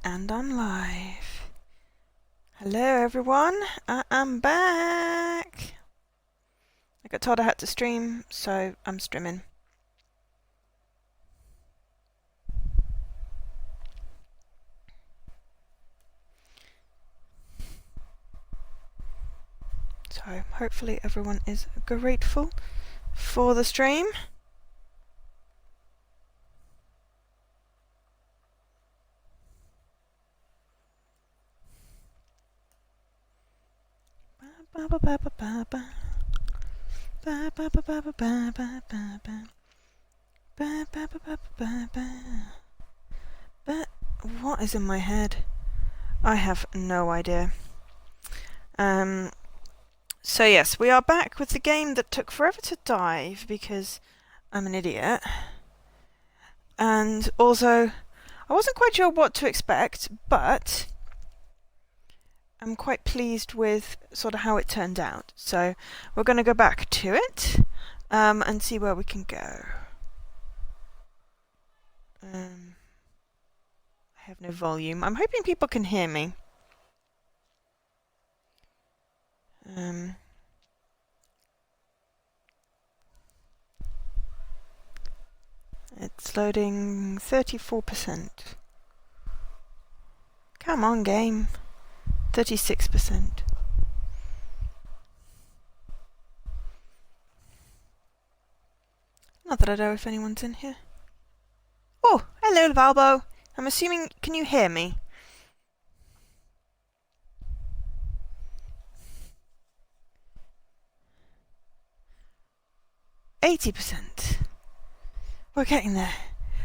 And I'm live. Hello everyone, I am back. I got told I had to stream, so I'm streaming. So hopefully everyone is grateful for the stream. But what is in my head? I have no idea. So yes, we are back with the game that took forever to dive because I'm an idiot. And also, I wasn't quite sure what to expect, but I'm quite pleased with sort of how it turned out. So we're going to go back to it and see where we can go. I have no volume. I'm hoping people can hear me. It's loading 34%. Come on, game. 36%. Not that I know if anyone's in here. Oh, hello, Valbo. I'm assuming, can you hear me? %. We're getting there.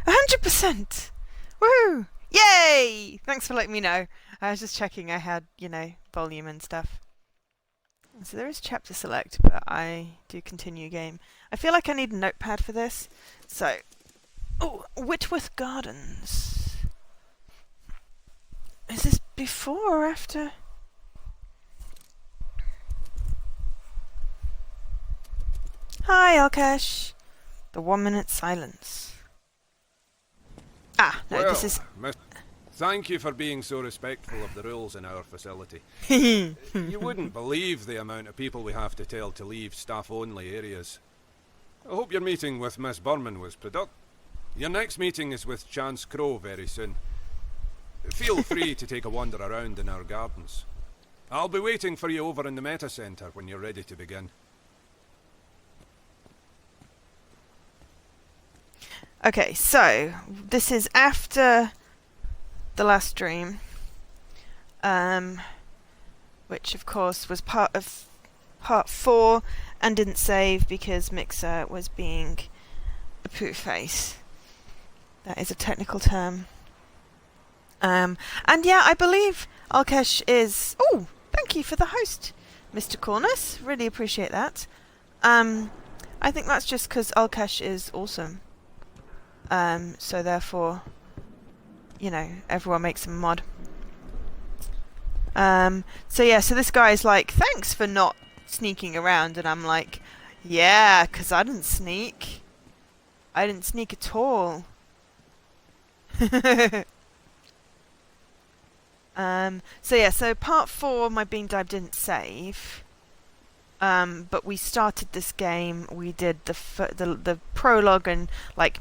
100%! Woohoo! Yay! Thanks for letting me know. I was just checking I had, volume and stuff. So there is chapter select, but I do continue game. I feel like I need a notepad for this. So, Whitworth Gardens. Is this before or after? Hi, Alkesh. The 1 minute silence. No, well, this is... Thank you for being so respectful of the rules in our facility. You wouldn't believe the amount of people we have to tell to leave staff-only areas. I hope your meeting with Miss Burman was productive. Your next meeting is with Chance Crow very soon. Feel free to take a wander around in our gardens. I'll be waiting for you over in the Meta Centre when you're ready to begin. Okay, so this is after the last stream, which of course was part of part 4 and didn't save because Mixer was being a poo face. That is a technical term. And yeah, I believe Alkesh is... Oh, thank you for the host, Mr. Cornus. Really appreciate that. I think that's just because Alkesh is awesome. So therefore, everyone makes him a mod. So yeah, so this guy's like, thanks for not sneaking around, and I'm like, yeah, because I didn't sneak. I didn't sneak at all. So yeah, so part 4, my bean dive didn't save. But we started this game, we did the prologue and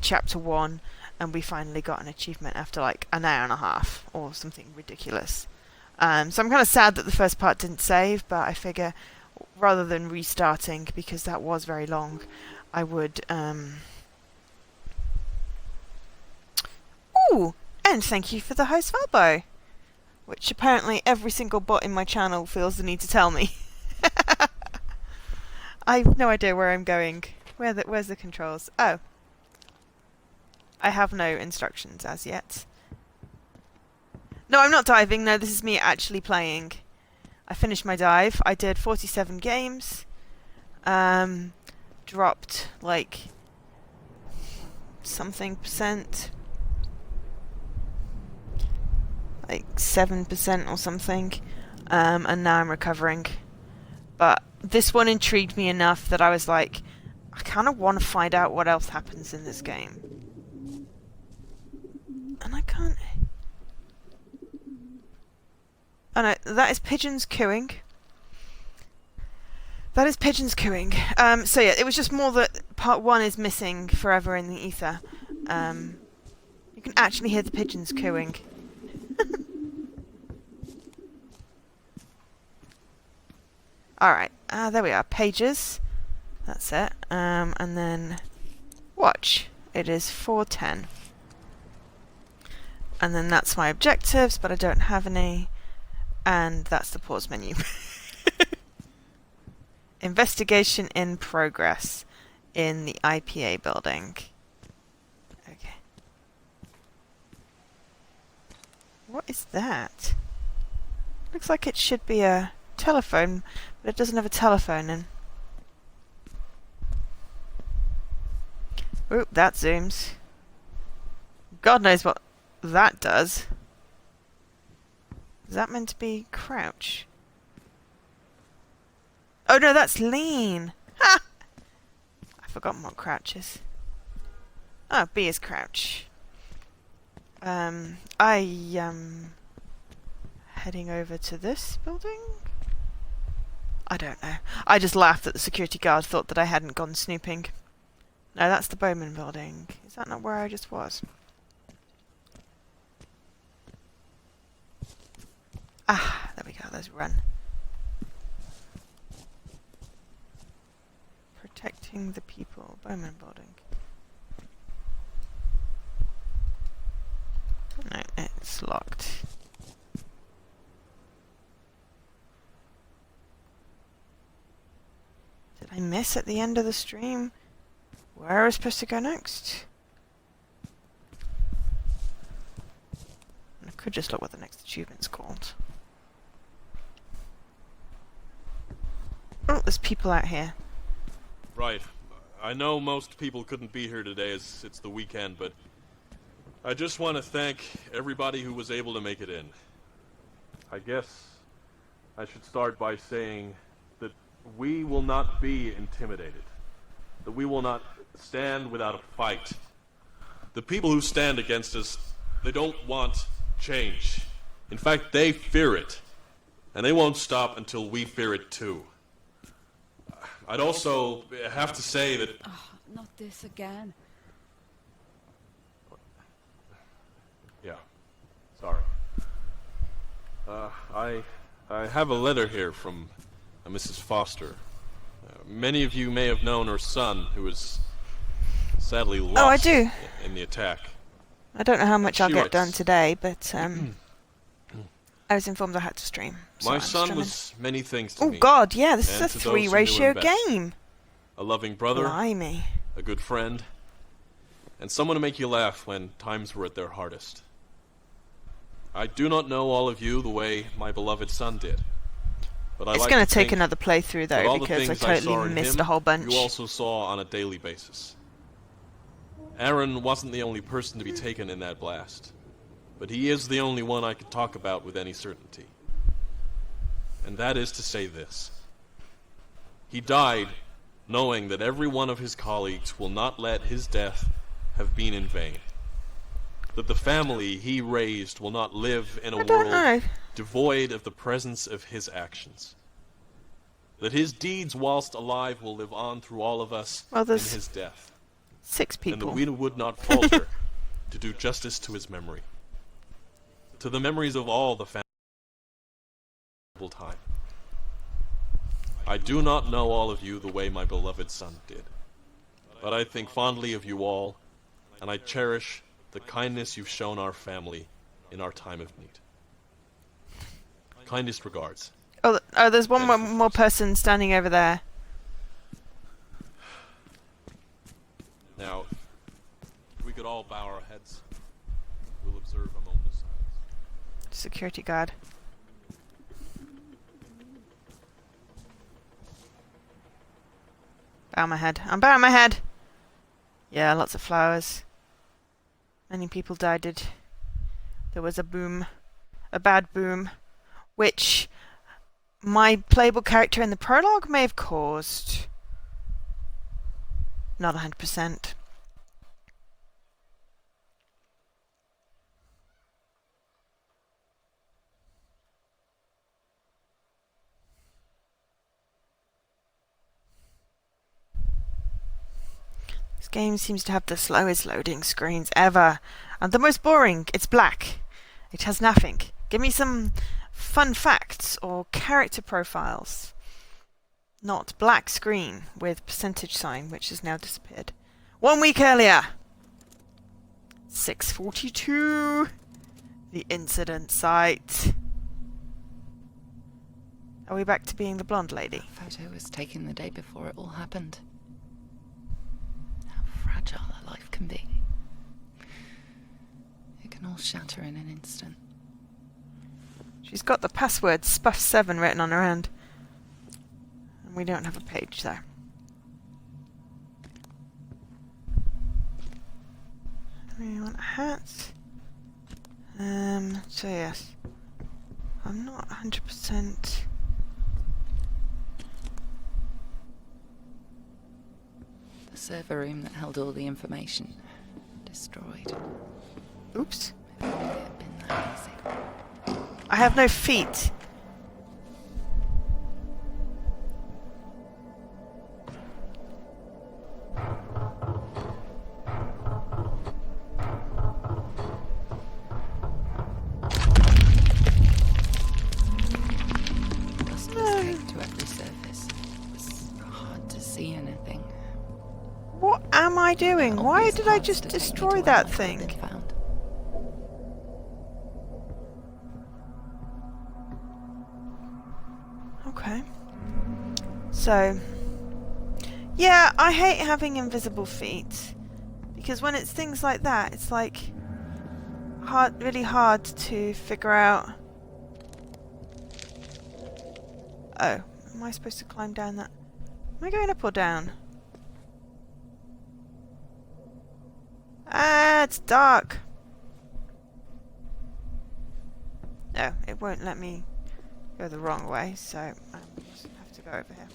chapter 1, and we finally got an achievement after an hour and a half or something ridiculous. So I'm kind of sad that the first part didn't save, but I figure rather than restarting, because that was very long, I would... Ooh! And thank you for the host Valbo, which apparently every single bot in my channel feels the need to tell me. I have no idea where I'm going. Where's the controls? Oh. I have no instructions as yet. No, I'm not diving. No, this is me actually playing. I finished my dive. I did 47 games. Dropped, something percent. 7% or something. And now I'm recovering. But this one intrigued me enough that I was like, I kind of want to find out what else happens in this game. And I can't... Oh no, that is pigeons cooing. That is pigeons cooing. So yeah, it was just more that part 1 is missing forever in the ether. You can actually hear the pigeons cooing. Alright, there we are. Pages. That's it. And then watch. It is 4:10. And then that's my objectives, but I don't have any. And that's the pause menu. Investigation in progress in the IPA building. Okay. What is that? Looks like it should be a telephone, but it doesn't have a telephone in. Oop, that zooms. God knows what that does. Is that meant to be crouch? Oh no, that's lean! Ha! I've forgotten what crouch is. Oh, B is crouch. I am heading over to this building? I don't know. I just laughed that the security guard thought that I hadn't gone snooping. No, that's the Bowman building. Is that not where I just was? Ah, there we go. Let's run. Protecting the people. Bowman building. No, it's locked. Did I miss at the end of the stream where I was supposed to go next? I could just look what the next achievement's called. Oh, there's people out here. Right. I know most people couldn't be here today as it's the weekend, but I just want to thank everybody who was able to make it in. I guess I should start by saying that we will not be intimidated. That we will not stand without a fight. The people who stand against us, they don't want change. In fact, they fear it. And they won't stop until we fear it too. I'd also have to say that... Oh, not this again. Yeah, sorry. I have a letter here from Mrs. Foster. Many of you may have known her son, who was sadly lost Oh, I do. in the attack. I don't know how much She I'll get writes, done today, but I was informed I had to stream. So My I'm son streaming. was many things to Oh me. god, yeah, this and is a to those who knew 3 ratio him best. game. A loving brother, Blimey. a good friend, and someone to make you laugh when times were at their hardest. I do not know all of you the way my beloved son did. But I It's like going to to take think another playthrough that though, all the because I things saw totally in missed him, a whole bunch. You also saw on a daily basis. Aaron wasn't the only person to be taken in that blast, but he is the only one I could talk about with any certainty. And that is to say this. He died knowing that every one of his colleagues will not let his death have been in vain. That the family he raised will not live in a I don't world know. devoid of the presence of his actions. That his deeds whilst alive will live on through all of us Well, in there's his death. 6 And that people. we would not falter to do justice to his memory. To the memories of all the family time. I do not know all of you the way my beloved son did. But I think fondly of you all, and I cherish the kindness you've shown our family in our time of need. Kindest regards. Oh, there's one more person standing over there. Now, if we could all bow our heads, we'll observe a moment of silence. Security guard. Bow my head. I'm bowing my head. Yeah, lots of flowers. Many people died. There was a boom. A bad boom. Which my playable character in the prologue may have caused. Not 100%. game seems to have the slowest loading screens ever. And the most boring. It's black. It has nothing. Give me some fun facts or character profiles. Not black screen with percentage sign, which has now disappeared. 1 week earlier! 6:42. The incident site. Are we back to being the blonde lady? That photo was taken the day before it all happened. How fragile a life can be. It can all shatter in an instant. She's got the password Spuff7 written on her hand. And we don't have a page there. We want a hat. So yes. I'm not 100%. The server room that held all the information. Destroyed. Oops. If only it had been that easy. I have no feet. Dust was caked to every surface. It was hard to see anything. What am I doing? Why Obvious did I paths just to take me to destroy where that life had thing? been found. Okay. So, yeah, I hate having invisible feet. Because when it's things like that, it's like really hard to figure out. Oh, am I supposed to climb down that? Am I going up or down? Ah, it's dark. Oh, it won't let me go the wrong way, so I just have to go over here.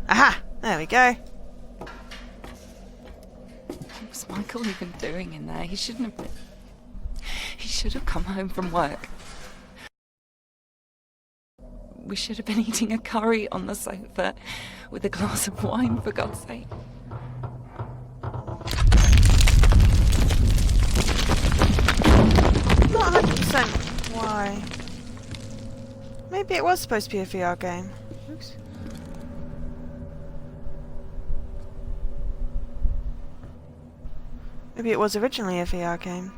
Aha! There we go. What was Michael even doing in there? He shouldn't have been. He should have come home from work. We should have been eating a curry on the sofa with a glass of wine, for God's sake. Not 100% why. Maybe it was supposed to be a VR game. Oops. Maybe it was originally a VR game.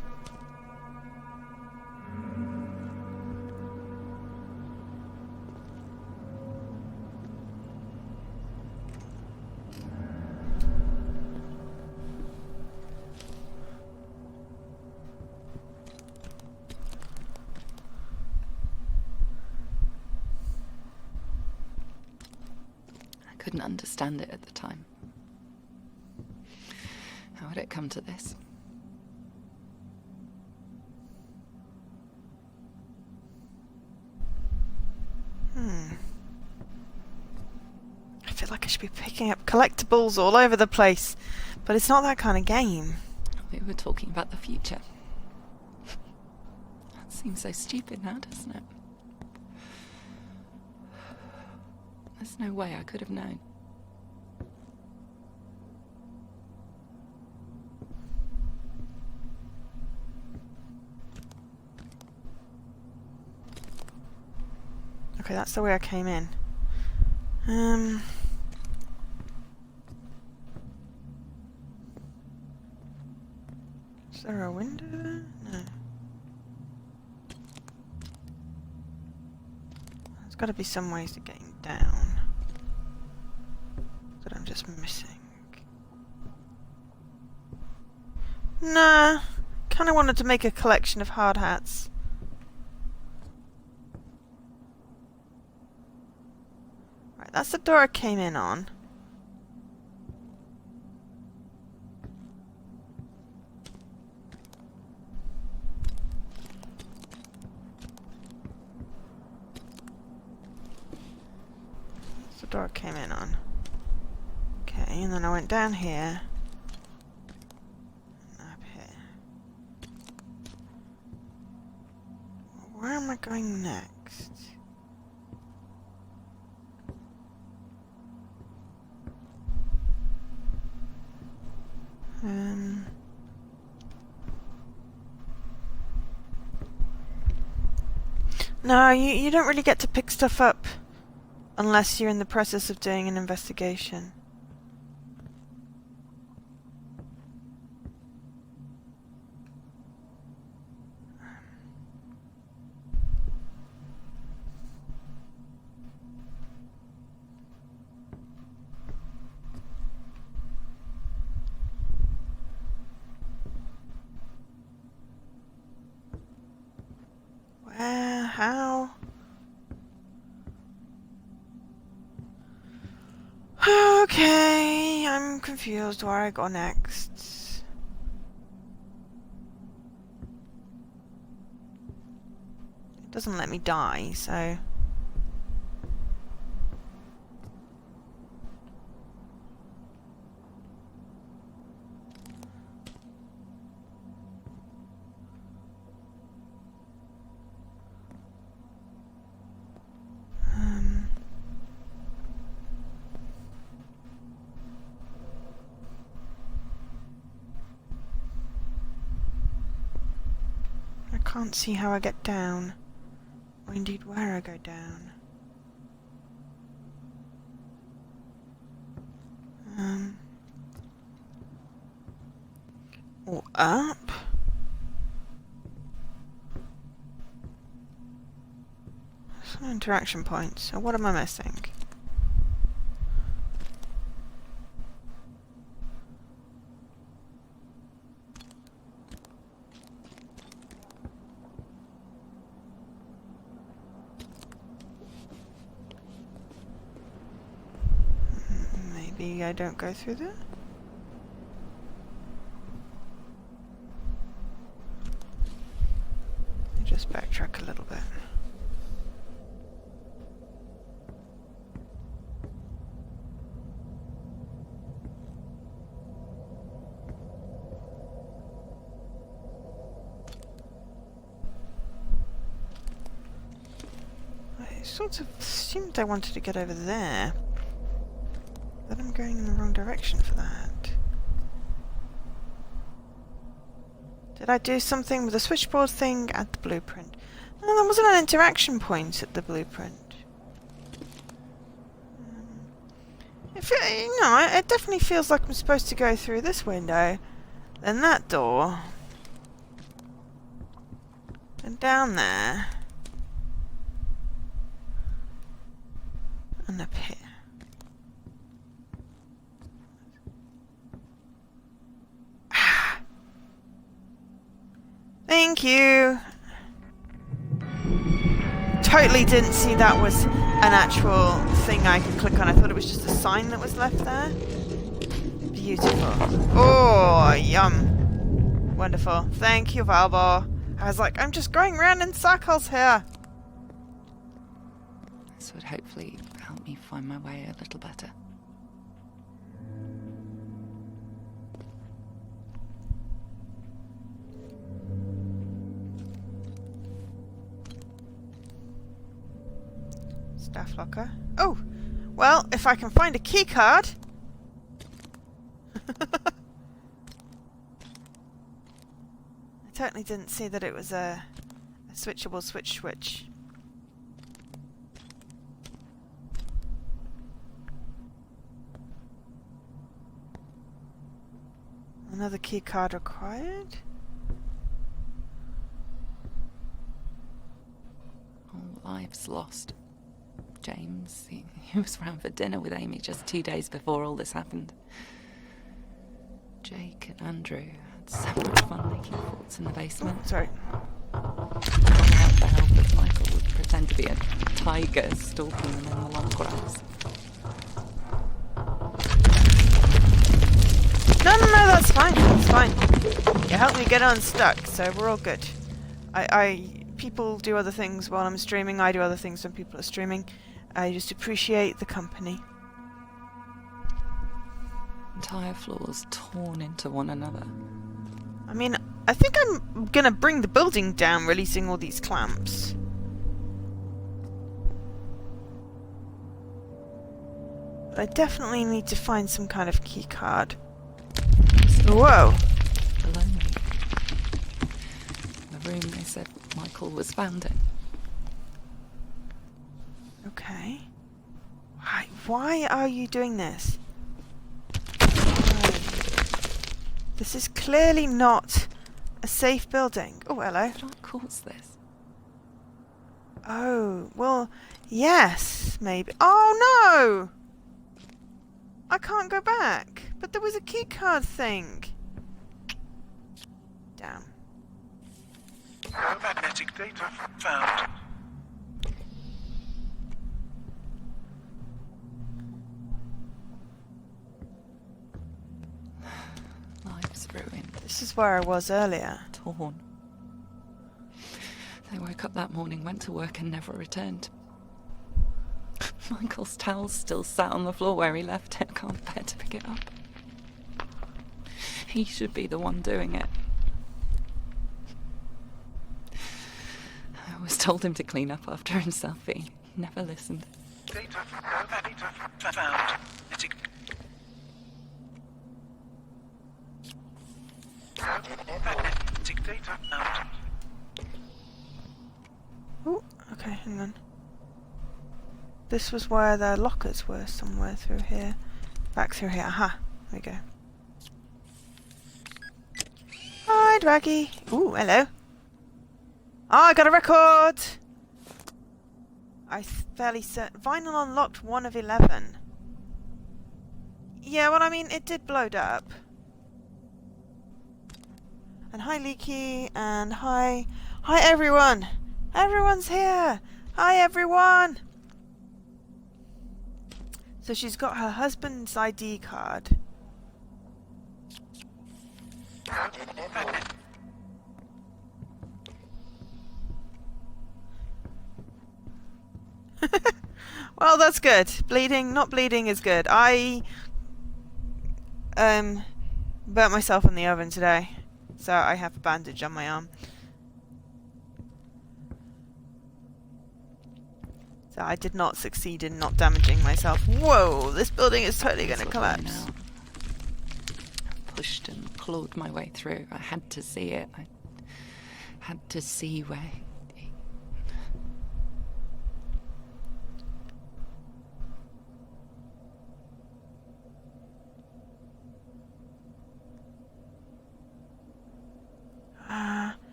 I couldn't understand it at the time. How had it come to this? I feel like I should be picking up collectibles all over the place, but it's not that kind of game. We were talking about the future. That seems so stupid now, doesn't it? There's no way I could have known. Okay, that's the way I came in. Is there a window there? No. There's got to be some ways of getting down that I'm just missing. Nah, kind of wanted to make a collection of hard hats. Right, that's the door I came in on. That's the door I came in on. Okay, and then I went down here. And up here. I going next? No, you don't really get to pick stuff up unless you're in the process of doing an investigation. Where? How? Okay, I'm confused where I go next. It doesn't let me die, so... I can't see how I get down, or indeed where I go down. Or up? Some interaction points, so what am I missing? Maybe I don't go through there? Let me just backtrack a little bit. I sort of assumed I wanted to get over there. But I'm going in the wrong direction for that. Did I do something with the switchboard thing at the blueprint? No, there wasn't an interaction point at the blueprint. It definitely feels like I'm supposed to go through this window, then that door, and down there, and up here. Thank you. Totally didn't see that was an actual thing I could click on. I thought it was just a sign that was left there. Beautiful. Oh, yum. Wonderful. Thank you, Valbor. I was like, I'm just going round in circles here. This would hopefully help me find my way a little better. Staff locker. Oh! Well, if I can find a key card... I totally didn't see that it was a switchable switch. Another key card required? All lives lost. James, he was round for dinner with Amy just 2 days before all this happened. Jake and Andrew had so much fun making forts in the basement. Oh, sorry. Out the help that Michael would pretend to be a tiger stalking them in the long grass. No, that's fine. That's fine. You helped me get unstuck, so we're all good. People do other things while I'm streaming. I do other things when people are streaming. I just appreciate the company. Entire floors torn into one another. I mean, I think I'm gonna bring the building down, releasing all these clamps. But I definitely need to find some kind of key card. Whoa! Below me. The room they said Michael was found in. Okay. Why are you doing this? This is clearly not a safe building. Oh, hello. Did I cause this? Oh, well, yes, maybe. Oh, no! I can't go back. But there was a keycard thing. Damn. No magnetic data found. Lives ruined. This is where I was earlier. Torn. They woke up that morning, went to work and never returned. Michael's towel's still sat on the floor where he left it. I can't bear to pick it up. He should be the one doing it. I always told him to clean up after himself, but he never listened. Data found. Magnetic data found. Ooh, okay, hang on. This was where the lockers were, somewhere through here. Back through here. Aha, there we go. Hi, Draggy. Ooh, hello. Oh, I got a record! I fairly certain. Vinyl unlocked 1 of 11. Yeah, well, I mean, it did blowed up. And hi, Leaky, and hi everyone! Everyone's here! Hi, everyone! So she's got her husband's ID card. Well, that's good. Not bleeding is good. I burnt myself in the oven today, so I have a bandage on my arm. So I did not succeed in not damaging myself. Whoa, this building is totally going to collapse. I pushed and clawed my way through. I had to see it. I had to see where he...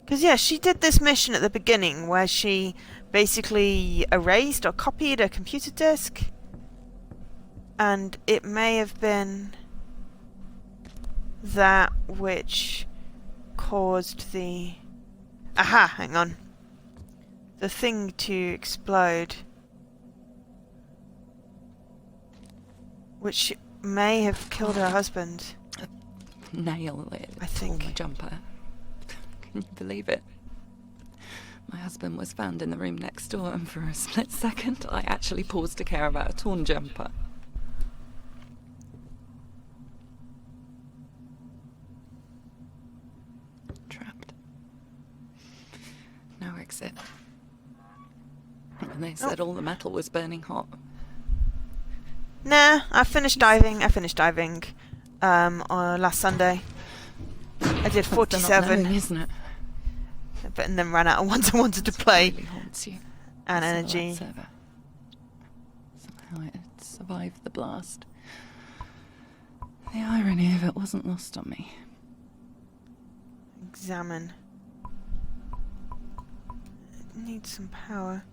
Because, yeah, she did this mission at the beginning where she basically erased or copied a computer disk. And it may have been that which caused the... Aha, hang on. The thing to explode. Which may have killed her husband. Nail it. I think. My jumper. Can you believe it? My husband was found in the room next door, and for a split second, I actually paused to care about a torn jumper. Trapped. No exit. And they said all the metal was burning hot. Nah, I finished diving on last Sunday. I did 47. Knowing, isn't it? But and then ran out of ones I wanted to play. Really haunts you. And Some energy. of that server. Somehow it had survived the blast. The irony of it wasn't lost on me. Examine. It needs some power.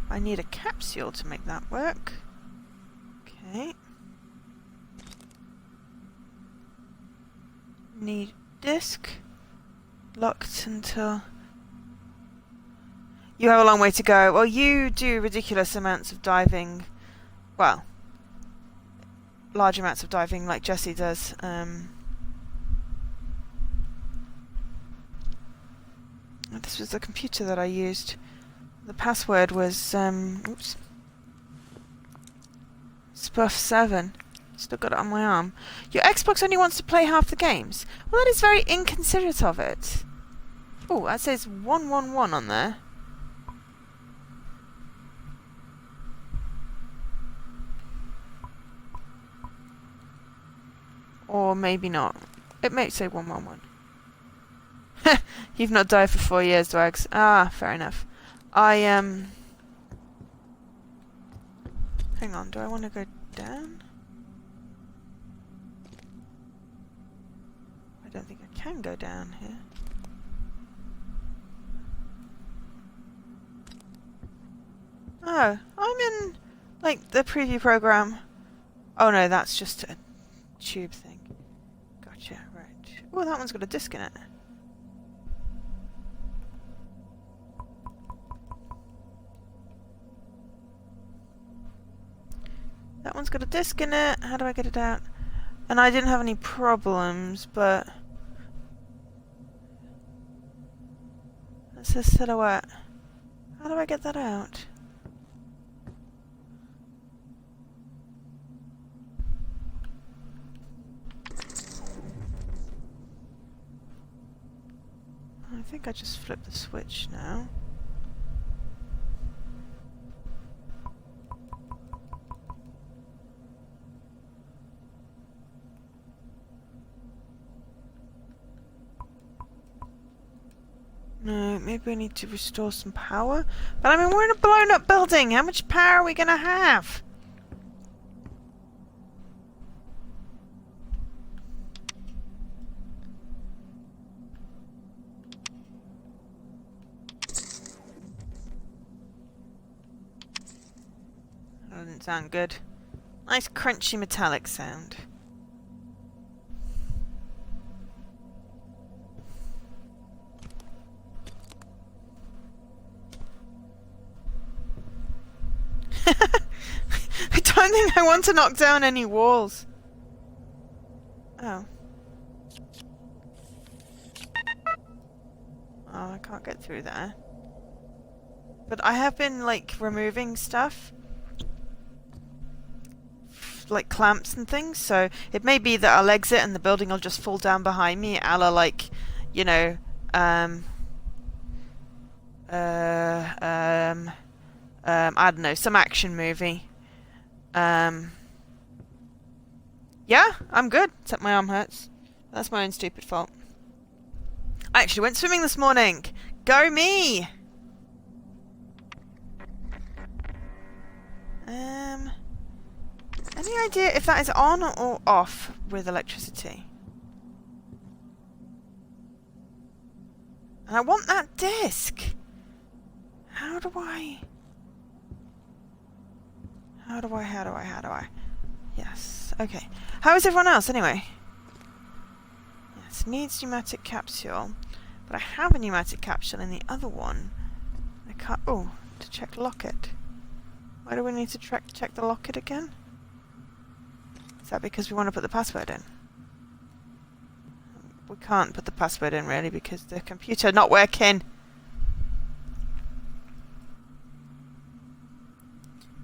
I need a capsule to make that work. Okay. Need disc. Locked until... You have a long way to go. Well, you do ridiculous amounts of diving. Well, large amounts of diving like Jessie does. This was the computer that I used. The password was, oops. Spuff7. Still got it on my arm. Your Xbox only wants to play half the games. Well, that is very inconsiderate of it. Oh, that says 111 on there. Or maybe not. It may say 111. You've not died for 4 years, Dwags. Ah, fair enough. Hang on, do I want to go down? I don't think I can go down here. Oh, I'm in, like, the preview program. Oh no, that's just a tube thing. Gotcha, right. Oh, that one's got a disc in it. That one's got a disc in it. How do I get it out? And I didn't have any problems, but... It says silhouette. How do I get that out? I think I just flipped the switch now. No, maybe I need to restore some power. But I mean, we're in a blown up building. How much power are we gonna have? That doesn't sound good. Nice crunchy metallic sound. I don't think I want to knock down any walls. Oh. Oh, I can't get through there. But I have been, like, removing stuff. Like clamps and things, so it may be that I'll exit and the building will just fall down behind me, a la, like, you know, I don't know, some action movie. Yeah, I'm good, except my arm hurts. That's my own stupid fault. I actually went swimming this morning. Go me! Any idea if that is on or off with electricity? And I want that disc! How do I... How do I? Yes, okay. How is everyone else, anyway? Yes, needs pneumatic capsule. But I have a pneumatic capsule in the other one. I can't... Oh, to check locket. Why do we need to check the locket again? Is that because we want to put the password in? We can't put the password in, really, because the computer not working.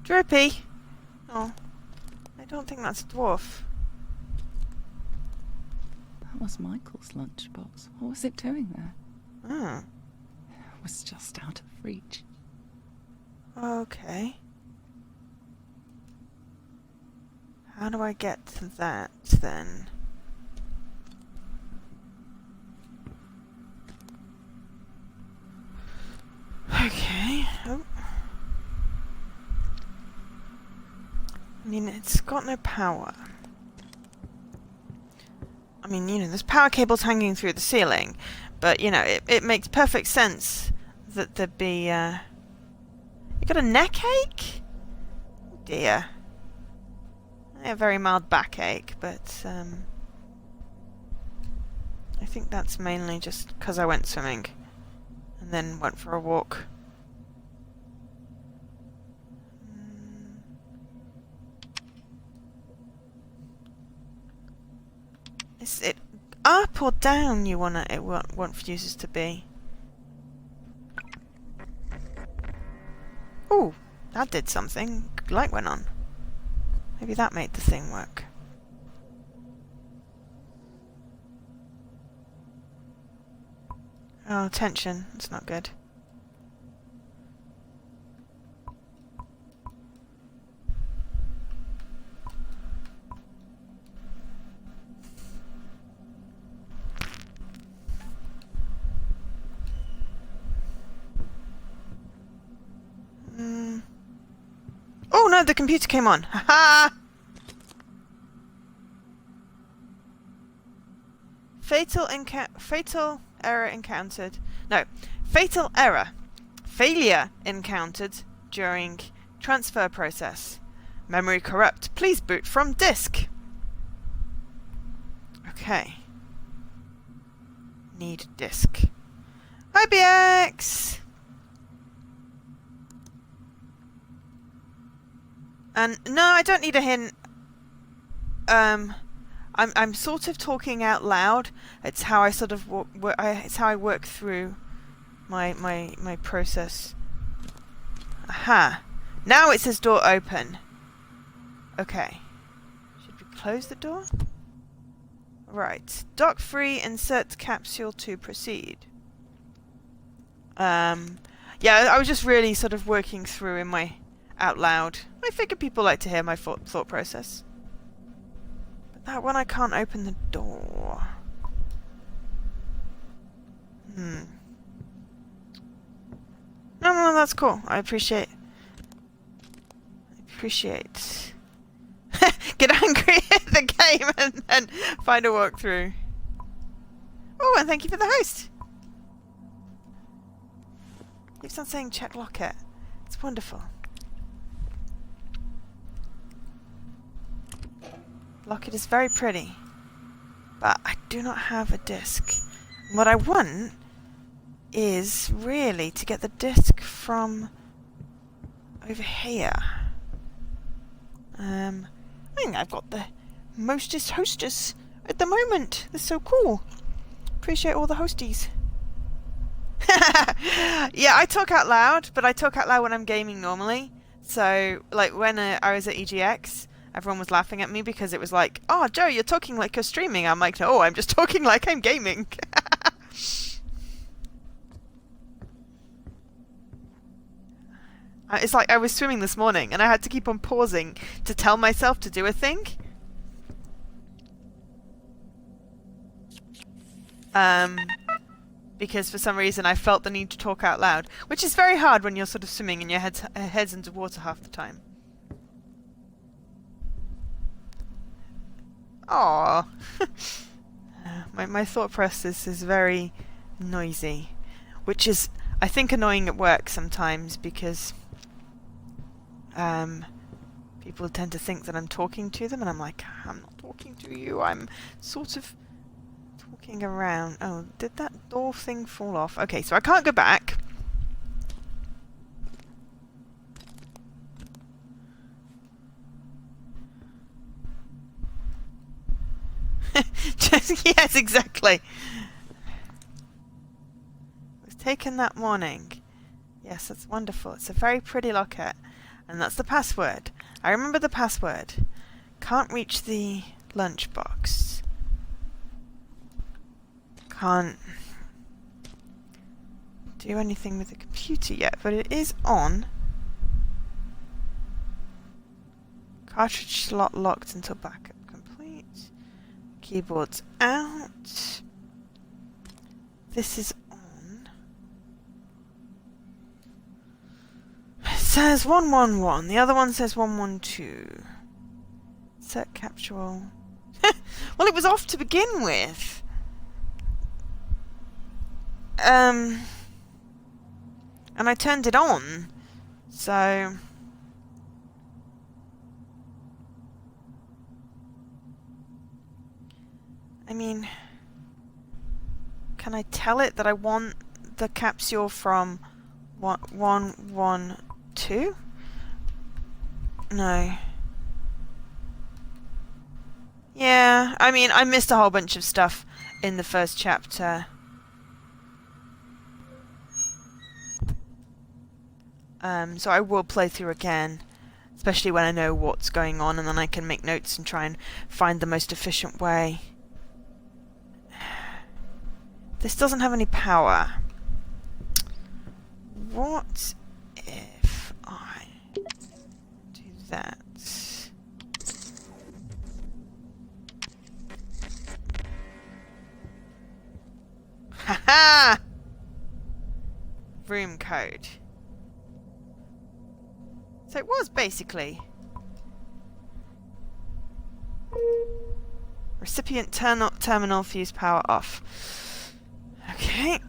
Drippy! Oh, I don't think that's a dwarf. That was Michael's lunchbox. What was it doing there? Oh, It was just out of reach. okay. How do I get to that, then? Okay. Oh. I mean, it's got no power. I mean, you know, there's power cables hanging through the ceiling, but, you know, it makes perfect sense that there'd be, You got a neck ache? Oh dear. I have a very mild backache, but, I think that's mainly just because I went swimming and then went for a walk. Is it up or down you want fuses to be? Oh, that did something. Light went on. Maybe that made the thing work. Oh, tension. That's not good. no, the computer came on. Haha! Fatal error encountered. No. Fatal error. Failure encountered during transfer process. Memory corrupt. Please boot from disk. Okay. Need disk. IBX! And no, I don't need a hint. I'm sort of talking out loud. It's how I sort of it's how I work through my process. Aha! Now it says door open. Okay. Should we close the door? Right. Dock free. Insert capsule to proceed. Yeah, I was just really sort of working through in my out loud. I figured people like to hear my thought process. But that one I can't open the door. No, that's cool. I appreciate. Get angry at the game and then find a walkthrough. Oh, and thank you for the host. Keeps on saying check locket. It's wonderful. Locket is very pretty, but I do not have a disc. What I want is really to get the disc from over here. I think I've got the mostest hostess at the moment. They're so cool. Appreciate all the hosties. Yeah, I talk out loud, but I talk out loud when I'm gaming normally. So, like when I was at EGX, everyone was laughing at me because it was like, "Oh, Joe, you're talking like you're streaming." I'm like, "No, I'm just talking like I'm gaming." It's like I was swimming this morning and I had to keep on pausing to tell myself to do a thing. Because for some reason I felt the need to talk out loud, which is very hard when you're sort of swimming and your head's under water half the time. Aww. my thought process is very noisy, which is, I think, annoying at work sometimes because people tend to think that I'm talking to them, and I'm like, I'm not talking to you, I'm sort of talking around. Oh, did that door thing fall off? Okay, so I can't go back. Yes, exactly. It was taken that morning. Yes, that's wonderful. It's a very pretty locket. And that's the password. I remember the password. Can't reach the lunchbox. Can't do anything with the computer yet, but it is on. Cartridge slot locked until backup complete. Keyboard's out. This is on. It says 111. The other one says 112. Set capsule. Well, it was off to begin with. And I turned it on. So I mean, can I tell it that I want the capsule from 112? No. Yeah, I mean, I missed a whole bunch of stuff in the first chapter. So I will play through again, especially when I know what's going on, and then I can make notes and try and find the most efficient way. This doesn't have any power. What if I do that? Haha! Room code. So it was basically Recipient terminal fuse power off. Okay.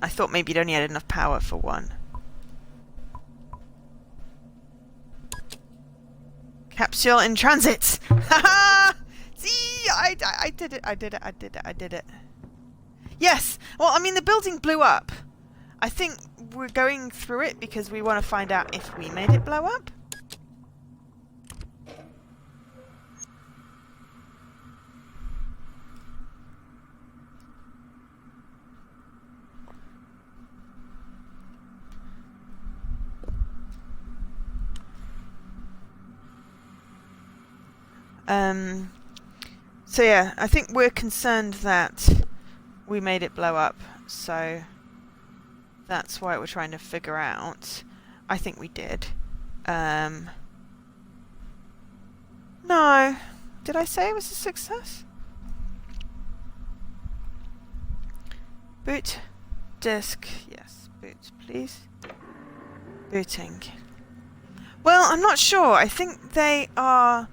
I thought maybe you'd only had enough power for one. Capsule in transit! Haha! See, I did it, I did it, I did it, I did it. Yes! Well, I mean, the building blew up. I think we're going through it because we want to find out if we made it blow up. So yeah, I think we're concerned that we made it blow up, so that's why we're trying to figure out. I think we did. No. Did I say it was a success? Boot. Disk. Yes, boot, please. Booting. Well, I'm not sure. I think they are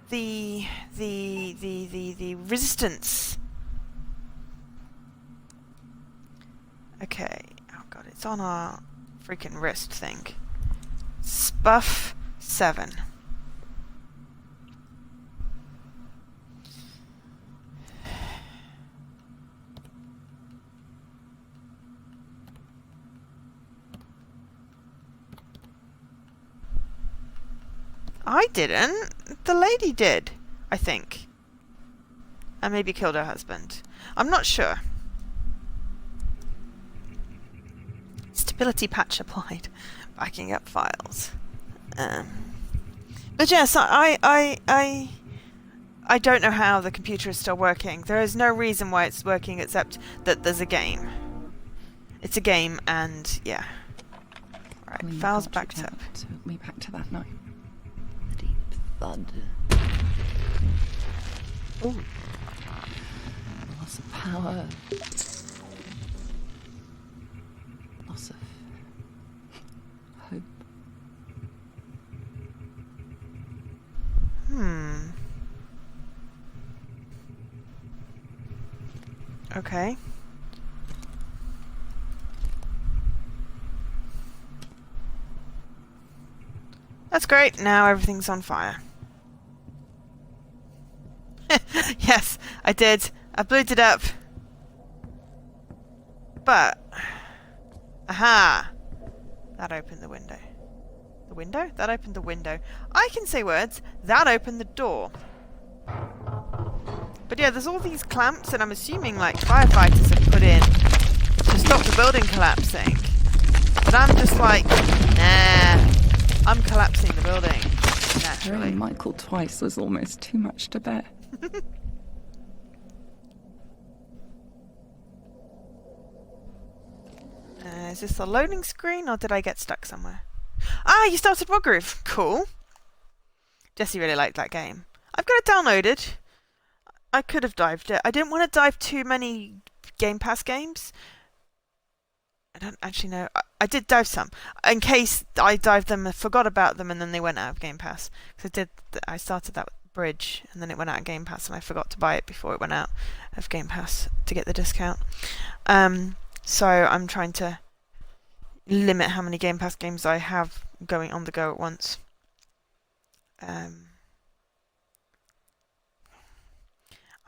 the resistance. Okay. Oh god, it's on our freaking wrist thing. Spuff 7. I didn't. The lady did, I think. And maybe killed her husband. I'm not sure. Stability patch applied. Backing up files. But yes, I don't know how the computer is still working. There is no reason why it's working except that there's a game. It's a game and yeah. Right, files backed up. Took me back to that night. The deep thud. Ooh. Loss of power. Loss of hope. Okay. That's great. Now everything's on fire. Yes, I did. I blew it up. But... Aha! That opened the window. The window? That opened the window. I can say words. That opened the door. But yeah, there's all these clamps that I'm assuming like firefighters have put in to stop the building collapsing. But I'm just like, nah. I'm collapsing the building. Naturally. Hearing Michael twice was almost too much to bear. Is this the loading screen or did I get stuck somewhere? Ah, you started Wargroove. Cool. Jesse really liked that game. I've got it downloaded. I could have dived it. I didn't want to dive too many Game Pass games. I don't actually know. I did dive some. In case I dived them and forgot about them and then they went out of Game Pass. Because I started that Bridge and then it went out of Game Pass and I forgot to buy it before it went out of Game Pass to get the discount. So I'm trying to limit how many Game Pass games I have going on the go at once. I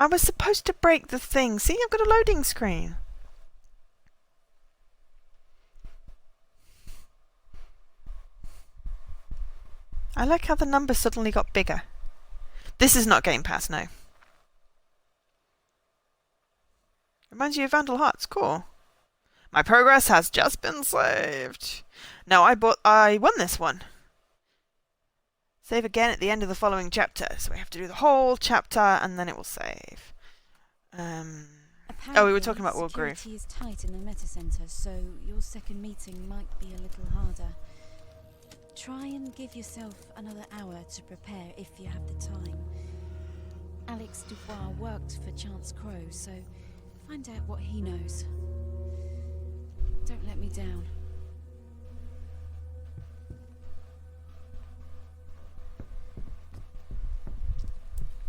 was supposed to break the thing. See, I've got a loading screen. I like how the number suddenly got bigger. This is not Game Pass, no. Reminds you of Vandal Hearts, cool. My progress has just been saved. No, I won this one. Save again at the end of the following chapter. So we have to do the whole chapter and then it will save. Oh, we were talking about Wargroove. Security is tight in the meta center, so your second meeting might be a little harder. Try and give yourself another hour to prepare if you have the time. Alex Dubois worked for Chance Crow, so find out what he knows. Don't let let me down.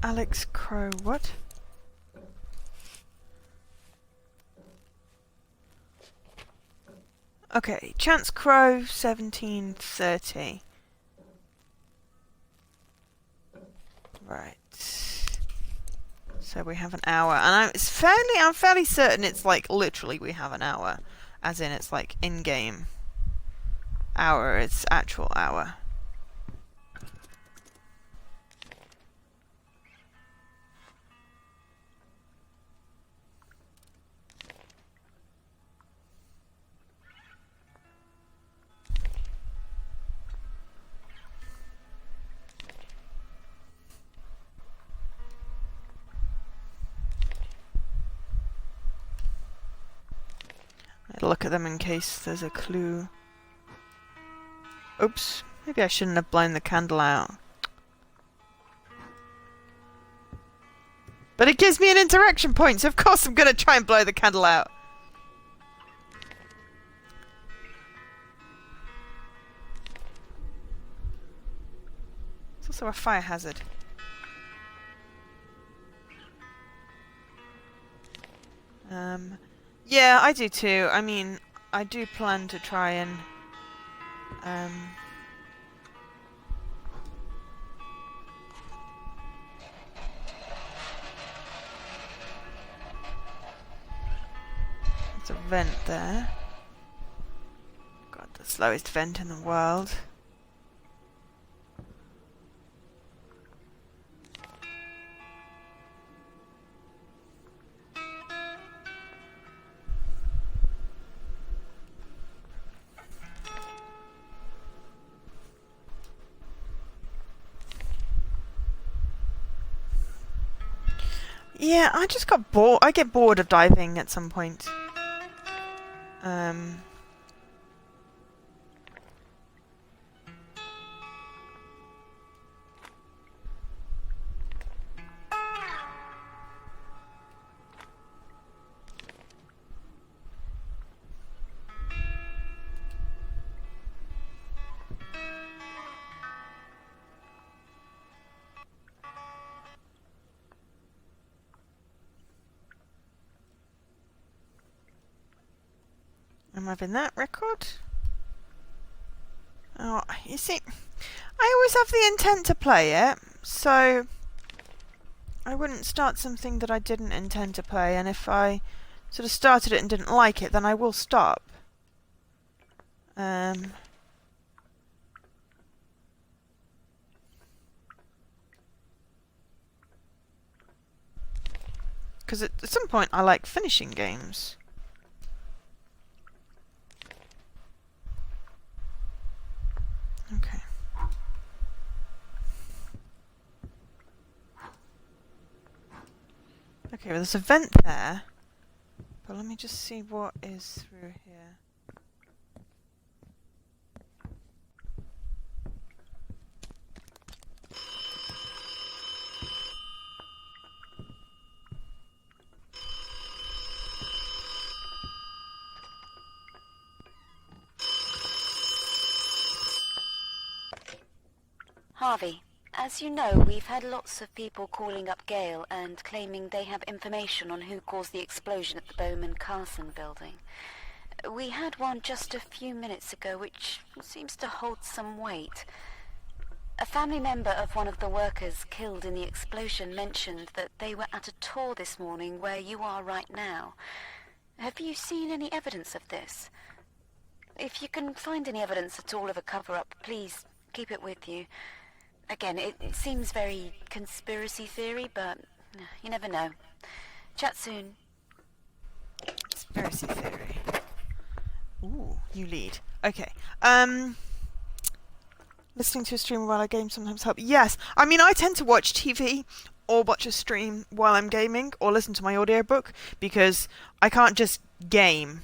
Alex Crow, what? Okay, Chance Crow, 1730. Right. So we have an hour, and I'm fairly certain it's like literally we have an hour, as in it's like in-game hour. It's actual hour. I'll look at them in case there's a clue. Oops, maybe I shouldn't have blown the candle out. But it gives me an interaction point, so of course I'm going to try and blow the candle out. It's also a fire hazard. Yeah, I do too. I mean, I do plan to try and there's a vent there. God, the slowest vent in the world. Yeah, I just got bored. I get bored of diving at some point. Am I having that record? Oh, you see, I always have the intent to play it, so I wouldn't start something that I didn't intend to play, and if I sort of started it and didn't like it, then I will stop. Because at some point I like finishing games. Okay. Okay, well there's a vent there. But let me just see what is through here. Harvey, as you know, we've had lots of people calling up Gale and claiming they have information on who caused the explosion at the Bowman Carson building. We had one just a few minutes ago which seems to hold some weight. A family member of one of the workers killed in the explosion mentioned that they were at a tour this morning where you are right now. Have you seen any evidence of this? If you can find any evidence at all of a cover-up, please keep it with you. Again, it seems very conspiracy theory, but you never know. Chat soon. Conspiracy theory. Ooh, you lead. Okay. Listening to a stream while I game sometimes helps. Yes. I mean, I tend to watch TV or watch a stream while I'm gaming or listen to my audiobook because I can't just game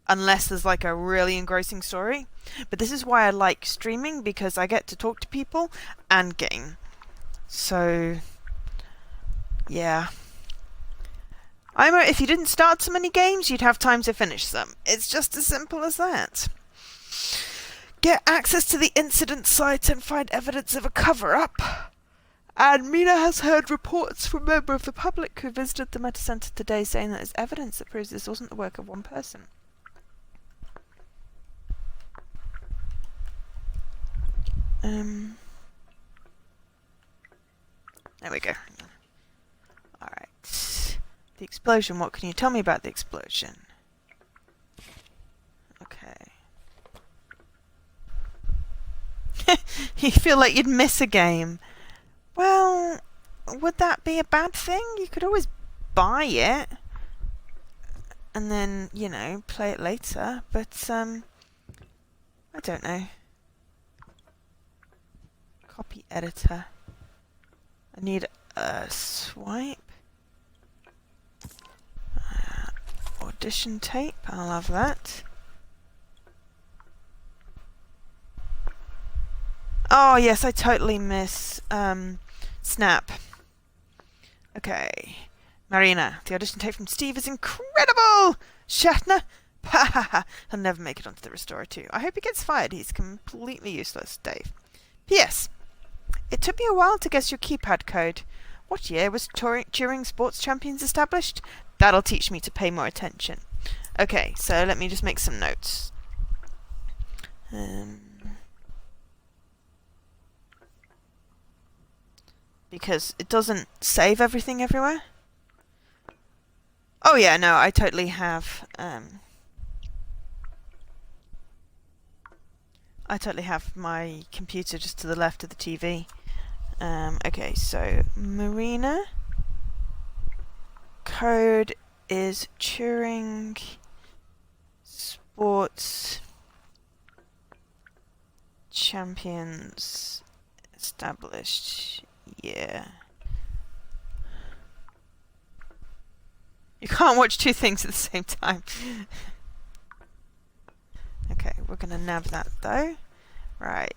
unless there's like a really engrossing story. But this is why I like streaming, because I get to talk to people and game. So, yeah. If you didn't start so many games, you'd have time to finish them. It's just as simple as that. Get access to the incident site and find evidence of a cover-up. And Mina has heard reports from a member of the public who visited the Meta Center today saying that there's evidence that proves this wasn't the work of one person. There we go. Alright. The explosion. What can you tell me about the explosion? Okay. You feel like you'd miss a game. Well, would that be a bad thing? You could always buy it and then, you know, play it later. But, I don't know. Copy editor. I need a swipe. Audition tape. I'll have that. Oh, yes, I totally miss Snap. Okay. Marina, the audition tape from Steve is incredible! Shatner? Ha ha ha! He'll never make it onto the Restorer 2. I hope he gets fired. He's completely useless, Dave. P.S. It took me a while to guess your keypad code. What year was Turing Sports Champions established? That'll teach me to pay more attention. Okay, so let me just make some notes. Because it doesn't save everything everywhere. Oh yeah, no, I totally have my computer just to the left of the TV. Okay, so Marina. Code is Turing Sports Champions established year. You can't watch two things at the same time. Okay, we're gonna nab that though. Right.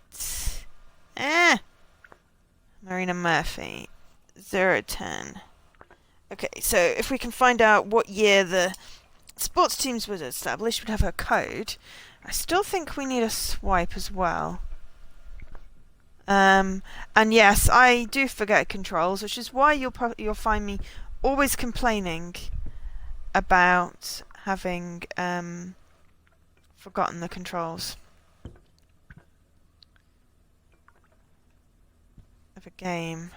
Marina Murphy. 010. Okay, so if we can find out what year the sports teams were established, we'd have her code. I still think we need a swipe as well. And yes, I do forget controls, which is why you'll find me always complaining about having forgotten the controls of a game.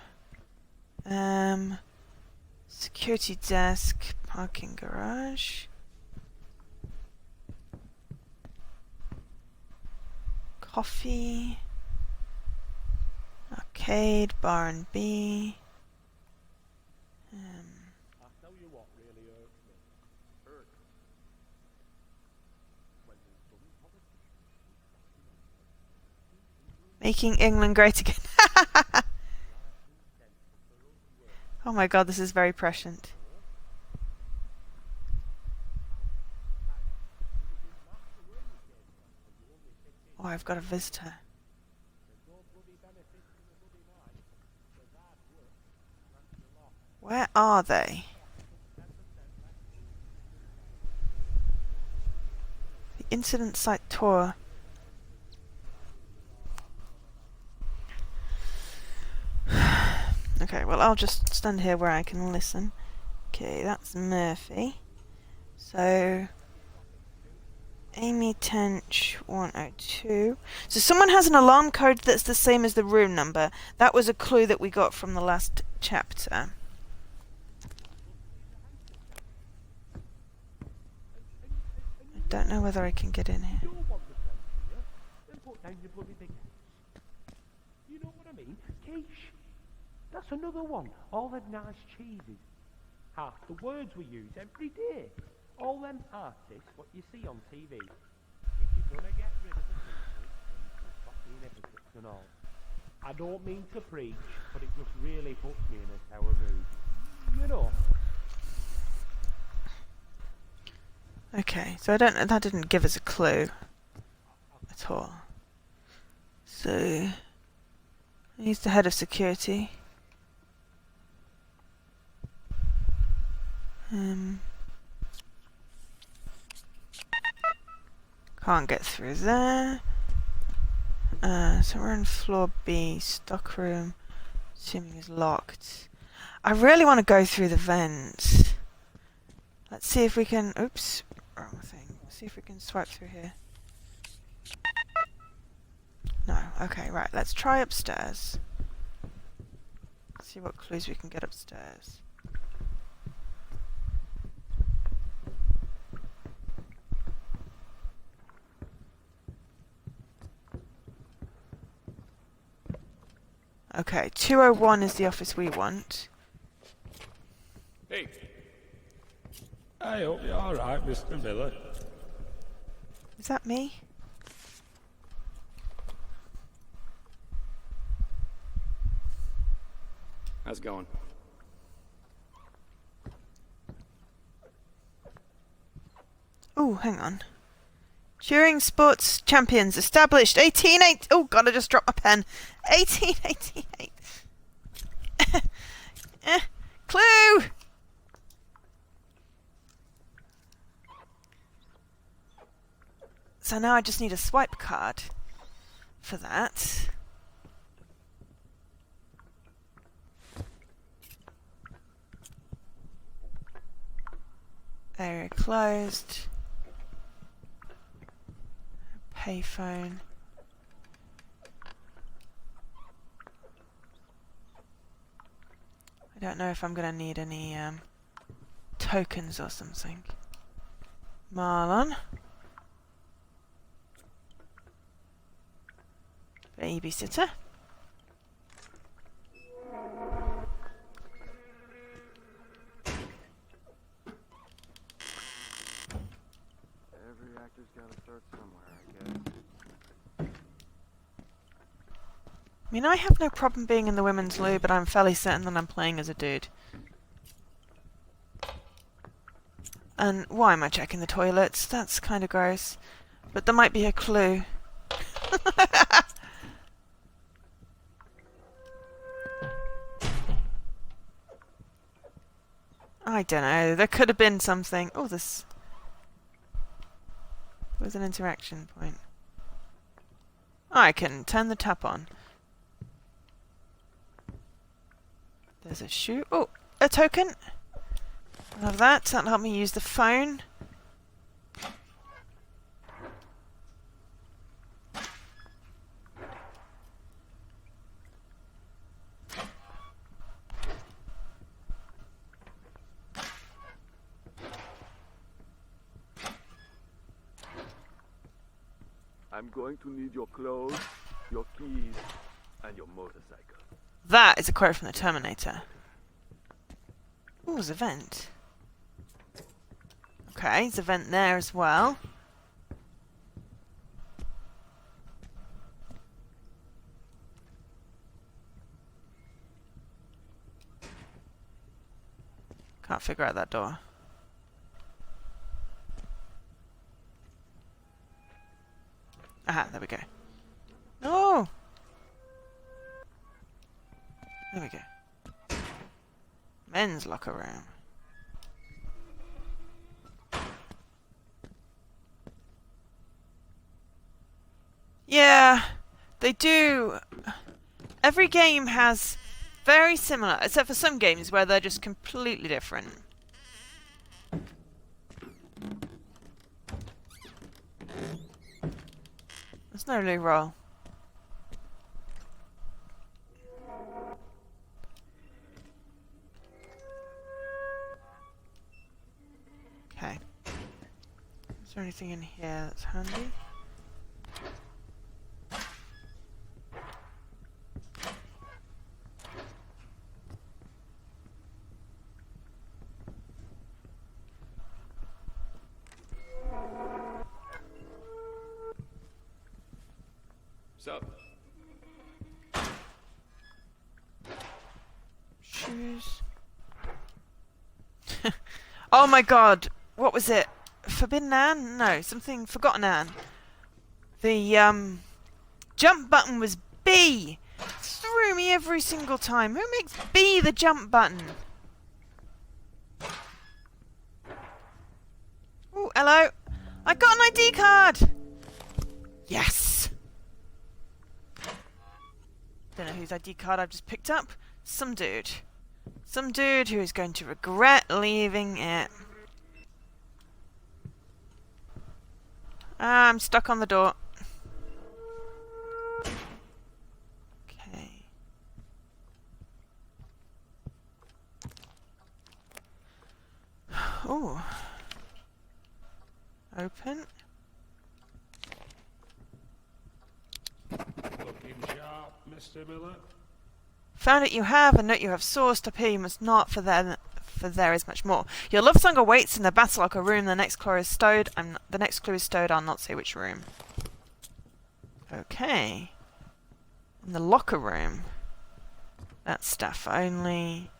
Security desk, parking garage. Coffee. Arcade, bar and B. I'll tell you what really irks me. Making England great again. Oh my god, this is very prescient. Oh, I've got a visitor. Where are they? The incident site tour. Okay, well I'll just stand here where I can listen. Okay, that's Murphy. So Amy Tench 102. So someone has an alarm code that's the same as the room number. That was a clue that we got from the last chapter. I don't know whether I can get in here. You know what I mean? Quiche. That's another one. All them nice cheeses. Half the words we use every day. All them artists, what you see on TV. If you're gonna get rid of the people, then stop being hypocrites and all. I don't mean to preach, but it just really puts me in a sour mood. You know. Okay, so I don't know, that didn't give us a clue at all. So he's the head of security. Can't get through there. So we're in floor B, stockroom, assuming is locked. I really want to go through the vents. Let's see if we can... Oops, wrong thing. Let's see if we can swipe through here. No, okay, right, let's try upstairs. See what clues we can get upstairs. Okay, 201 is the office we want. Hey, I hope you're alright, Mr. Miller. Is that me? how's it going? Oh, hang on. Turing Sports Champions established 1880. Oh god, I just dropped my pen. 1888. Clue. So now I just need a swipe card for that. Area closed. Payphone. I don't know if I'm going to need any tokens or something. Marlon. Babysitter. Every actor's gotta start somewhere, I guess. I mean, I have no problem being in the women's loo, but I'm fairly certain that I'm playing as a dude. And why am I checking the toilets? That's kind of gross. But there might be a clue. I don't know. There could have been something. Oh, this was an interaction point. I can turn the tap on. There's a shoe. Oh, a token. I'll have that. That'll help me use the phone. I'm going to need your clothes, your keys, and your motorcycle. That is a quote from the Terminator. Ooh, there's a vent. Okay, there's a vent there as well. Can't figure out that door. Aha, there we go. Oh! There we go. Men's locker room. Yeah, they do. Every game has very similar, except for some games where they're just completely different. There's no loo roll. Okay. Is there anything in here that's handy? Sup? Shoes. Oh my god! What was it? Forbidden Anne? No, something Forgotten Anne. The jump button was B. Threw me every single time. Who makes B the jump button? hello. I got an ID card. Yes. Don't know whose ID card I've just picked up. Some dude. Some dude who is going to regret leaving it. Ah, I'm stuck on the door. Okay. Oh. Open. Looking sharp, Mr. Miller. Found it you have, and note you have sourced. Up here you must not, for there is much more. Your love song awaits in the battle locker room. The next clue is stowed. The next clue is stowed. I'll not say which room. Okay. In the locker room. That's staff only.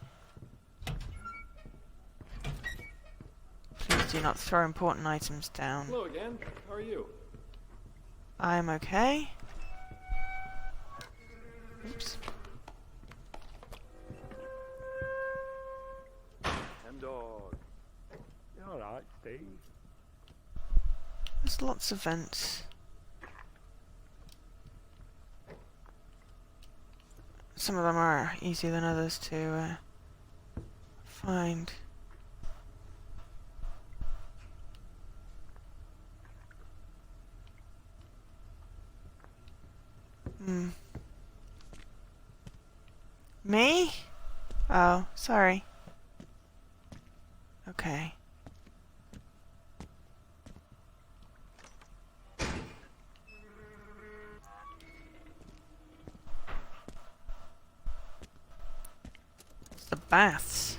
Please do not throw important items down. Hello again. How are you? I'm okay. Oops. Dog. You alright, Steve? There's lots of vents. Some of them are easier than others to find. Me? Oh, sorry. Okay. It's the baths.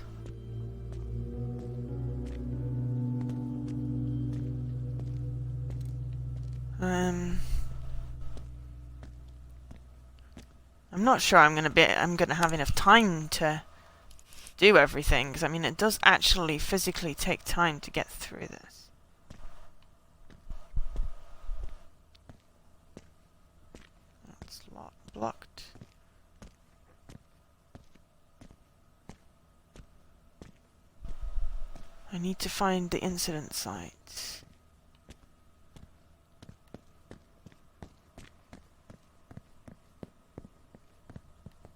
I'm not sure I'm gonna have enough time to do everything, because I mean it does actually physically take time to get through this. That's blocked. I need to find the incident site.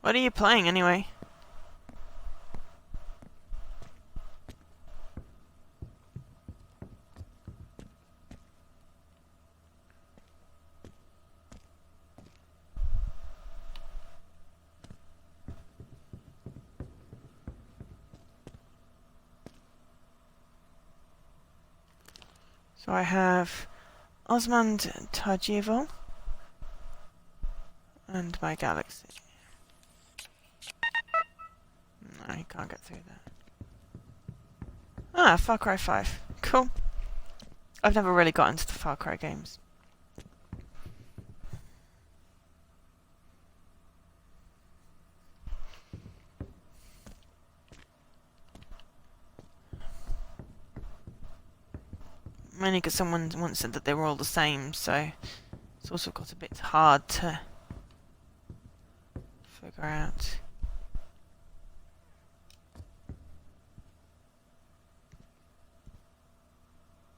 What are you playing anyway? So I have Osmond Tajival and my galaxy. No, you can't get through that. Ah, Far Cry 5. Cool. I've never really got into the Far Cry games. Mainly because someone once said that they were all the same, so it's also got a bit hard to figure out.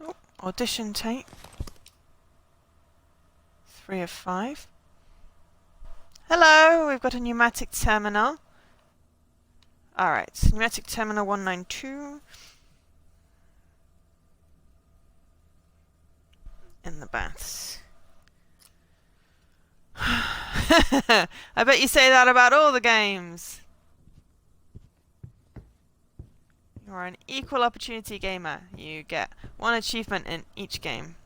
Oh, audition tape. 3 of 5. Hello, we've got a pneumatic terminal. Alright, pneumatic terminal 192. In the baths. I bet you say that about all the games. You are an equal opportunity gamer. You get 1 achievement in each game.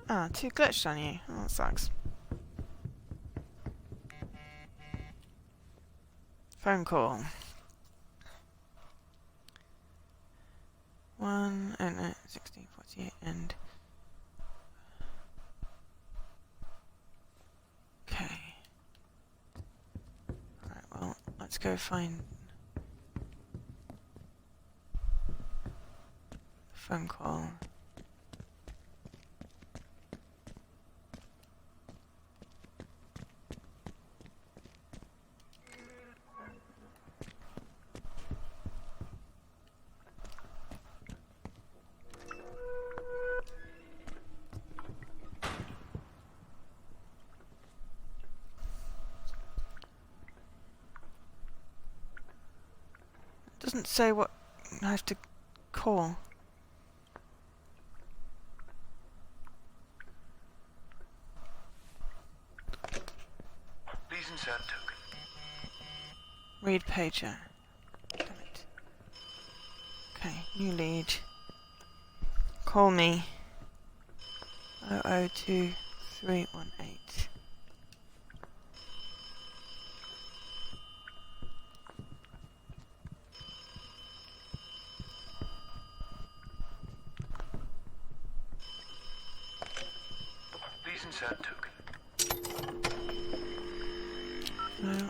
Ah, 2 glitched on you. Oh, that sucks. Phone call. 1 and 1648 and okay. Alright, well, let's go find the phone call. doesn't say what I have to call. Please insert token. Read pager. Damn it. Okay, new lead. Call me. 002318. Please insert token. No,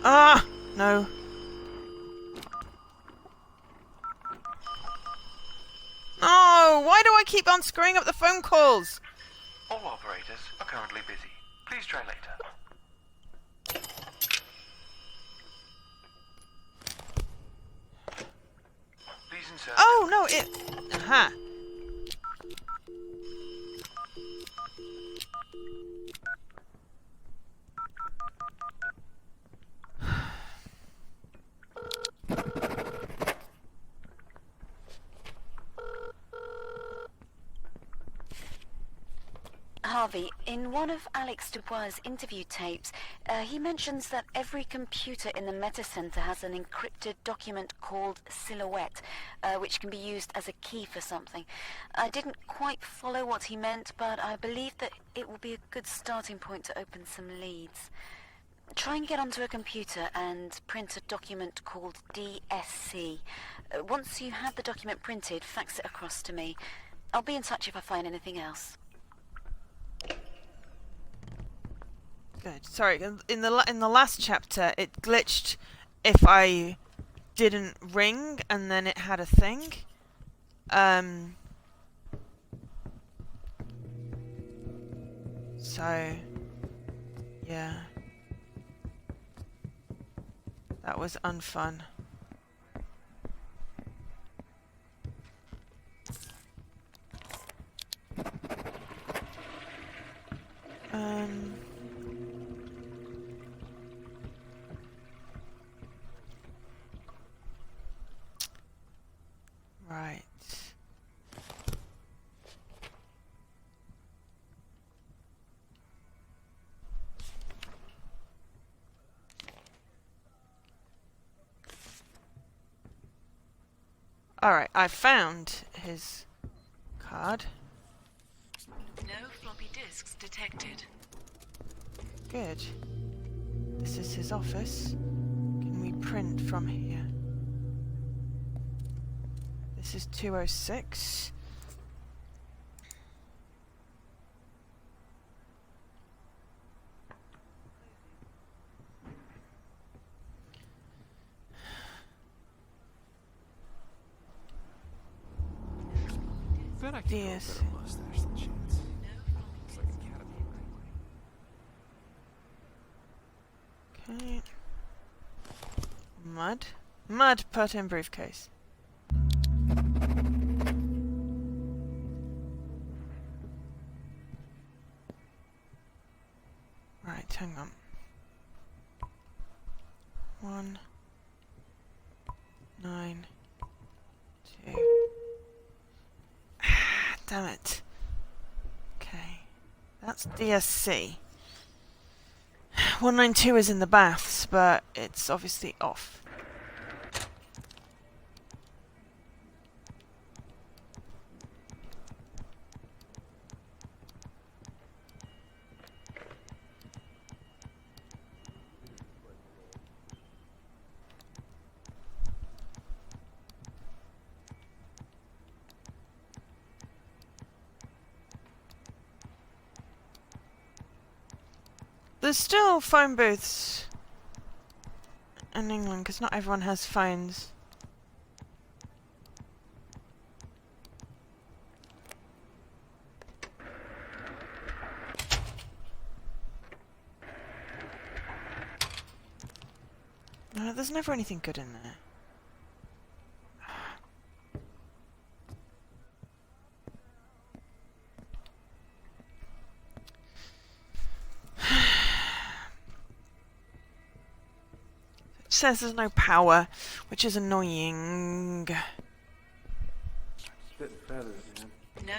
Ah! No. Oh, why do I keep on screwing up the phone calls? All operators are currently busy. Please try later. Please insert. Oh, no, it... Aha. Harvey, in one of Alex Dubois' interview tapes, he mentions that every computer in the Meta Center has an encrypted document called Silhouette, which can be used as a key for something. I didn't quite follow what he meant, but I believe that it will be a good starting point to open some leads. Try and get onto a computer and print a document called DSC. Once you have the document printed, fax it across to me. I'll be in touch if I find anything else. Good. Sorry, in the last chapter, it glitched if I didn't ring, and then it had a thing. So, yeah. That was unfun. Right. Alright, I found his card. No floppy disks detected. Good. This is his office. Can we print from here? This is 206. Bet I can grow a Yes. better mustache than Chance. It's like Academy. Okay. Mud. Mud put in briefcase. Right, hang on. 1, 9, 2. Ah, damn it. Okay. That's DSC. 192 is in the baths, but it's obviously off. There's still phone booths in England, because not everyone has phones. No, there's never anything good in there. Says there's no power, which is annoying. Spitting feathers, man. No.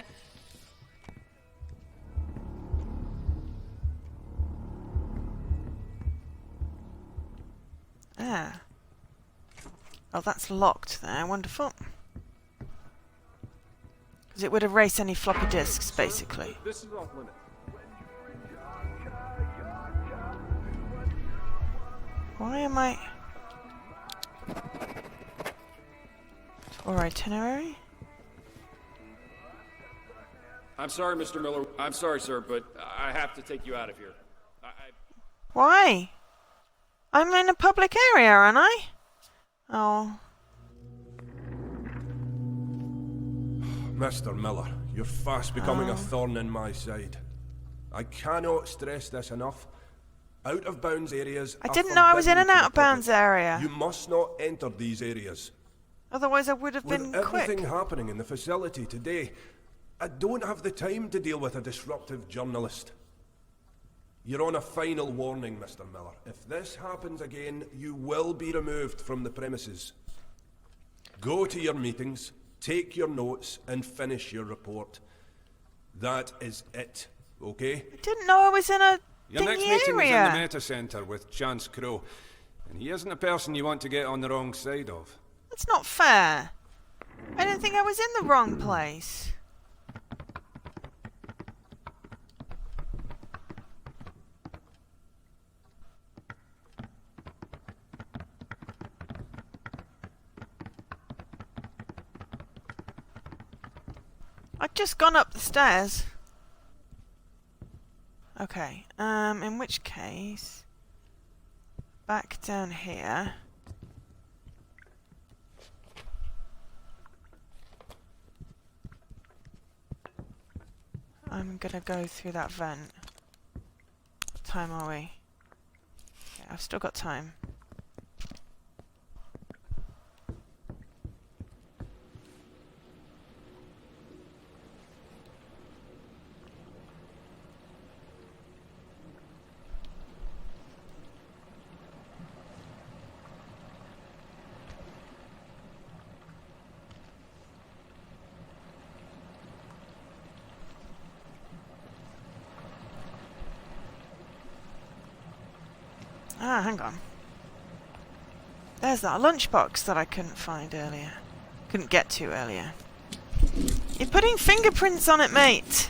Ah. Oh, that's locked there. Wonderful. Because it would erase any floppy disks, basically. This is off limits. Why am I... Tour itinerary? I'm sorry, Mr. Miller. I'm sorry, sir, but I have to take you out of here. Why? I'm in a public area, aren't I? Oh. Mr. Miller, you're fast becoming a thorn in my side. I cannot stress this enough. Out-of-bounds areas I are didn't know I was in forbidden an to the out-of-bounds public. area. You must not enter these areas. Otherwise I would have With been everything quick. happening in the facility today, I don't have the time to deal with a disruptive journalist. You're on a final warning, Mr. Miller. If this happens again, you will be removed from the premises. Go to your meetings, take your notes, and finish your report. That is it, okay? I didn't know I was in a Your next dingy meeting is in the area. Meta Centre with Chance Crow, and he isn't a person you want to get on the wrong side of. That's not fair. I didn't think I was in the wrong place. I'd just gone up the stairs. Okay, in which case... Back down here. I'm gonna go through that vent. What time are we? Yeah, I've still got time. Ah, hang on. There's that lunchbox that I couldn't find earlier. Couldn't get to earlier. You're putting fingerprints on it, mate!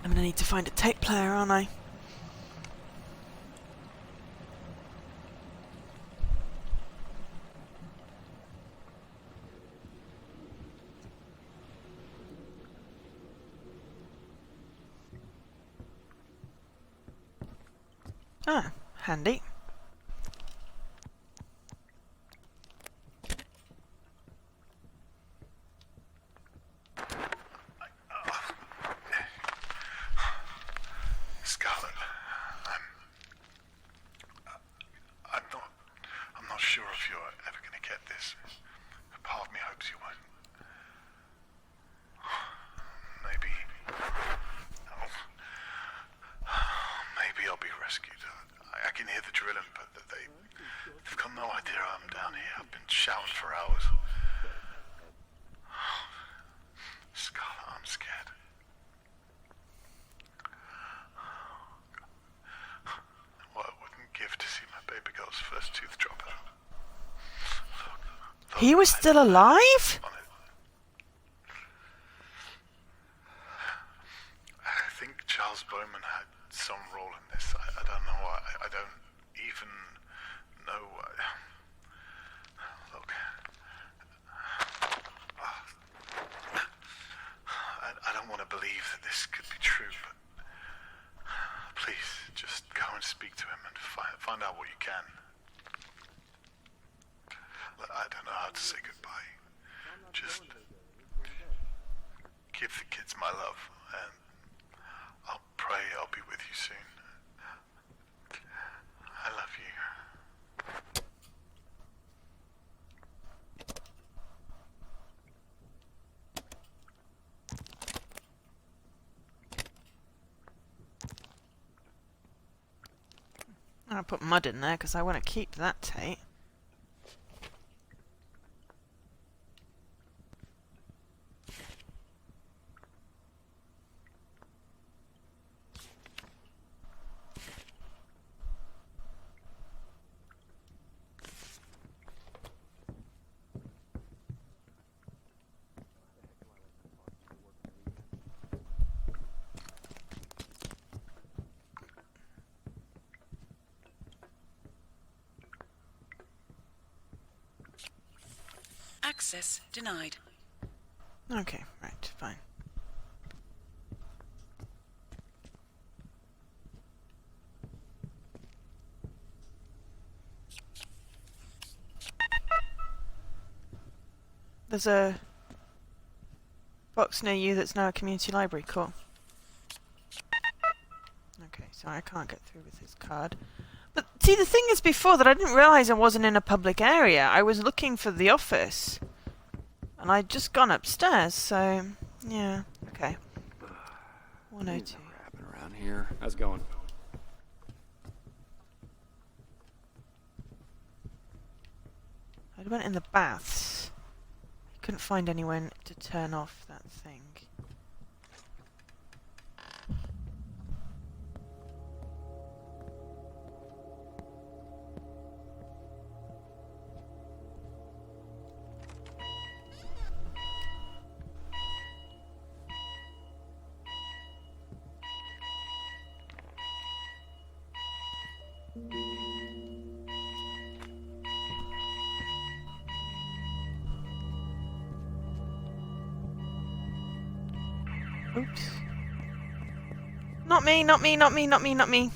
I'm gonna need to find a tape player, aren't I? Ah, handy. Scarlet, I'm not sure if you're ever going to get this. Part of me hopes you won't. Maybe I'll be rescued. I can hear the drilling, but they've got no idea I'm down here. I've been shouting for hours. Scarlet, I'm scared. What I wouldn't give to see my baby girl's first tooth drop out. Look, He was still alive? I think Charles Bowman had some role in this. I don't know. I don't even know. Look. I don't want to believe that this could be true, but please, just go and speak to him and find out what you can. I don't know how to say goodbye. Just give the kids my love, and I'll pray I'll be with you soon. I love you. I put mud in there because I want to keep that tape. Access denied. Okay, right, fine. There's a box near you that's now a community library. Cool. Okay, so I can't get through with his card. But see, the thing is before that I didn't realise I wasn't in a public area. I was looking for the office. And I'd just gone upstairs, so... yeah, okay. 102. Rapping around here. How's it going? I went in the baths. I couldn't find anyone to turn off that thing. Oops. Not me, not me, not me, not me, not me.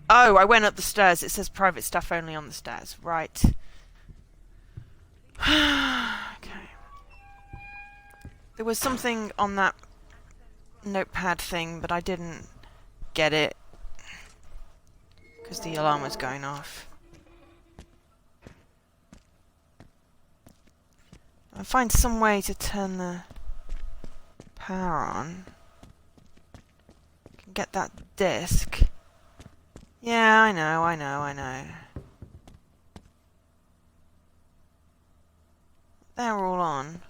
Oh, I went up the stairs. It says private staff only on the stairs. Right. Okay. There was something on that notepad thing, but I didn't get it. Because the alarm was going off. I'll find some way to turn the power on. Can get that disc. Yeah, I know, I know, I know. They're all on.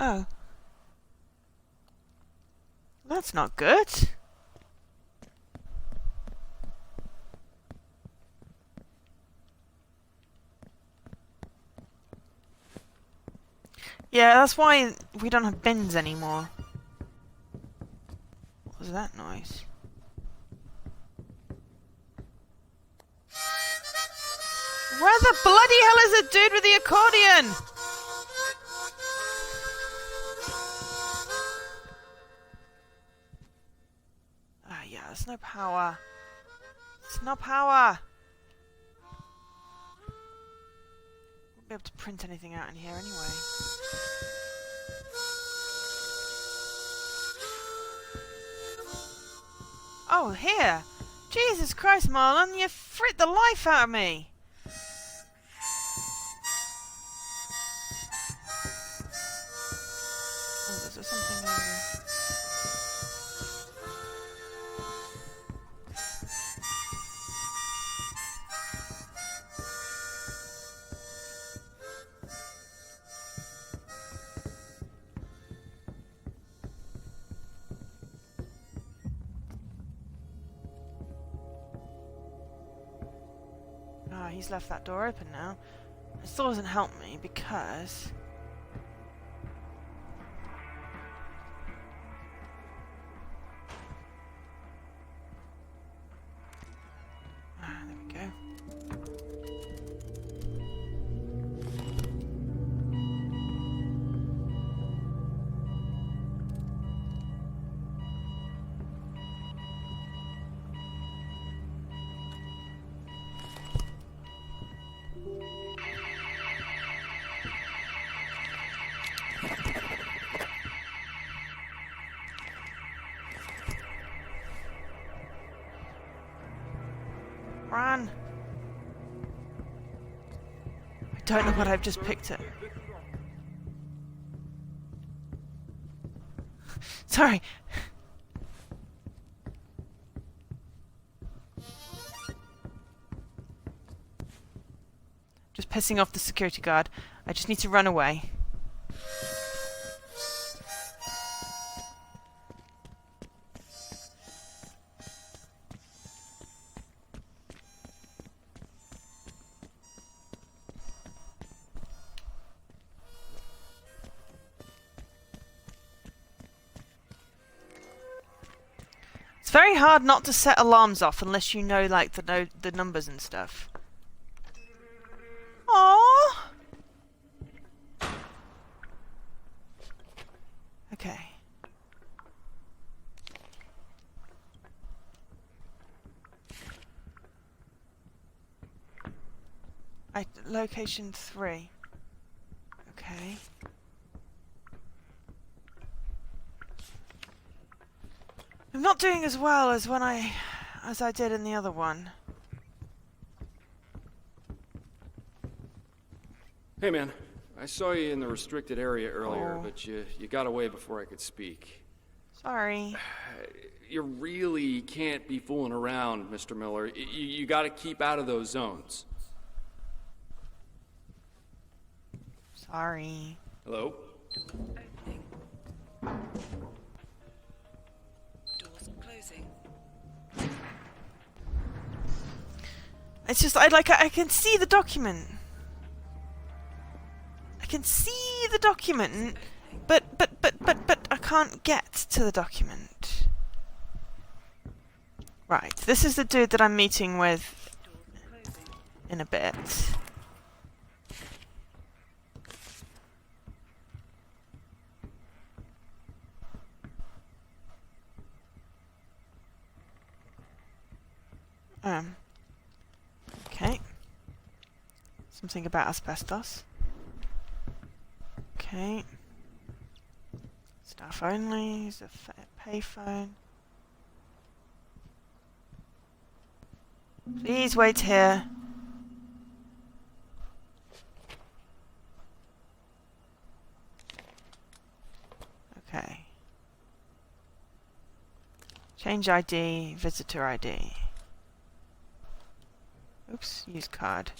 Oh. That's not good. Yeah, that's why we don't have bins anymore. What was that noise? Where the bloody hell is the dude with the accordion? Ah, yeah, there's no power. There's no power. Won't be able to print anything out in here anyway. Oh, here! Jesus Christ, Marlon, you fricked the life out of me! Oh, there's something over there. Ah, he's left that door open now. It still doesn't help me because... Ah, there we go. Run! I don't know what I've just picked up. Sorry. Just pissing off the security guard. I just need to run away. It's very hard not to set alarms off unless you know, like, the numbers and stuff. Aww. Okay. Location 3. Okay. I'm not doing as well as as I did in the other one. Hey, man. I saw you in the restricted area earlier, but you got away before I could speak. Sorry. You really can't be fooling around, Mr. Miller. You got to keep out of those zones. Sorry. Hello? Opening. Doors closing. It's just I can see the document. I can see the document, but I can't get to the document. Right, this is the dude that I'm meeting with in a bit. Okay. Something about asbestos. Okay. Staff only. Is a payphone. Please wait here. Okay. Change ID, visitor ID. Oops, use card.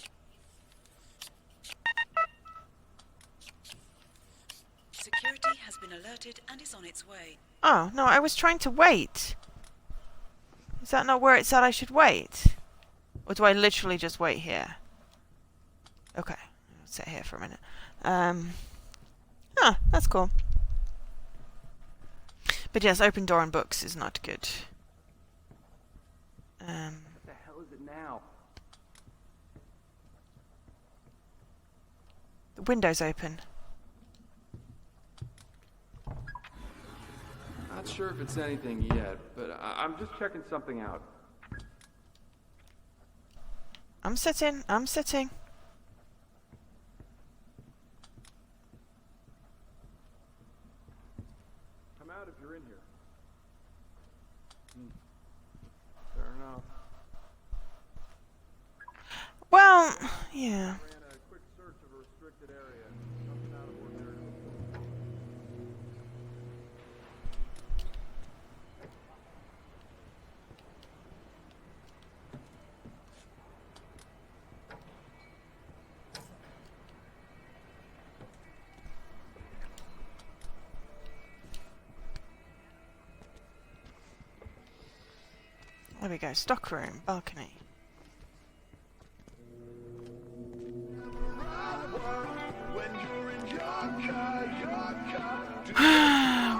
Security has been alerted and is on its way. Oh, no, I was trying to wait. Is that not where it said I should wait? Or do I literally just wait here? Okay, I'll sit here for a minute. That's cool. But yes, open door on books is not good. What the hell is it now? The window's open. Not sure if it's anything yet, but I'm just checking something out. I'm sitting. Come out if you're in here. Fair enough. Well, yeah. Ran a quick search of a restricted area. Nothing out of ordinary. There we go. Stockroom, balcony.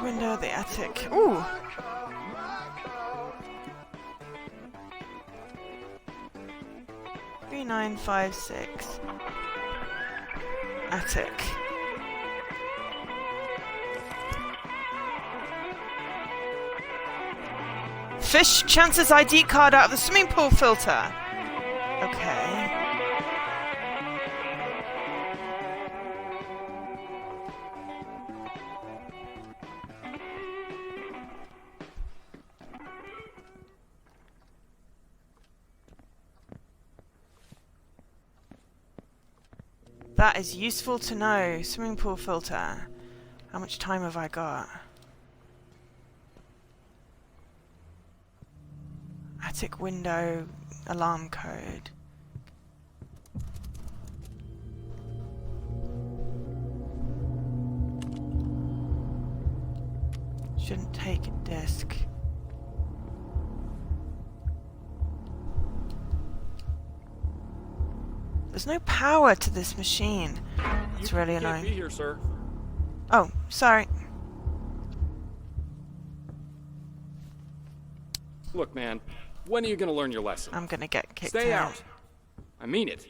Window of the attic. Ooh! $3956. Attic. Fish Chance's ID card out of the swimming pool filter. Okay. That is useful to know. Swimming pool filter. How much time have I got? Attic window alarm code. Take disk. There's no power to this machine. It's really Can't annoying. be here, sir. Oh, sorry. Look, man, when are you gonna learn your lesson? I'm gonna get kicked Stay out. out. I mean it.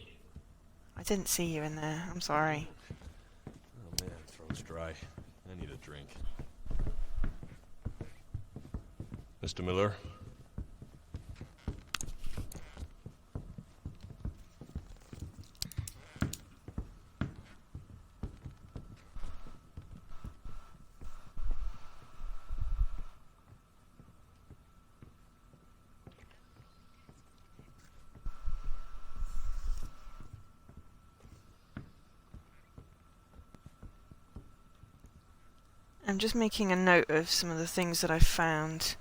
I didn't see you in there. I'm sorry. Oh man, throat's dry. I need a drink. Mr. Miller? I'm just making a note of some of the things that I found.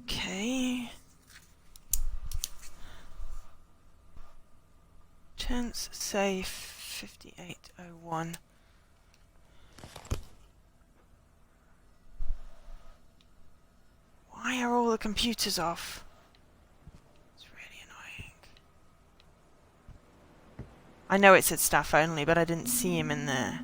Okay. Chance safe 5801. Why are all the computers off? It's really annoying. I know it said staff only, but I didn't see him in there.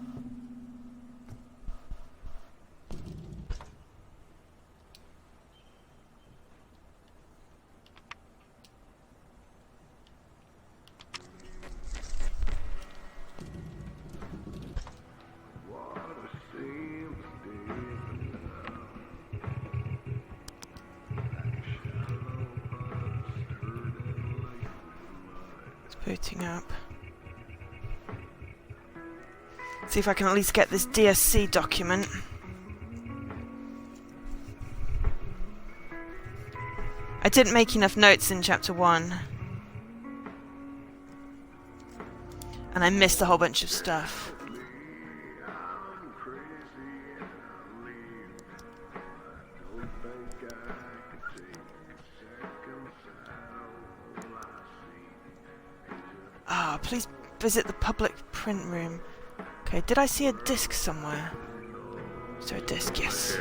It's booting up. See if I can at least get this DSC document. I didn't make enough notes in chapter 1. And I missed a whole bunch of stuff. Ah, please visit the public print room. Okay, did I see a disc somewhere? Is there a disc? Yes.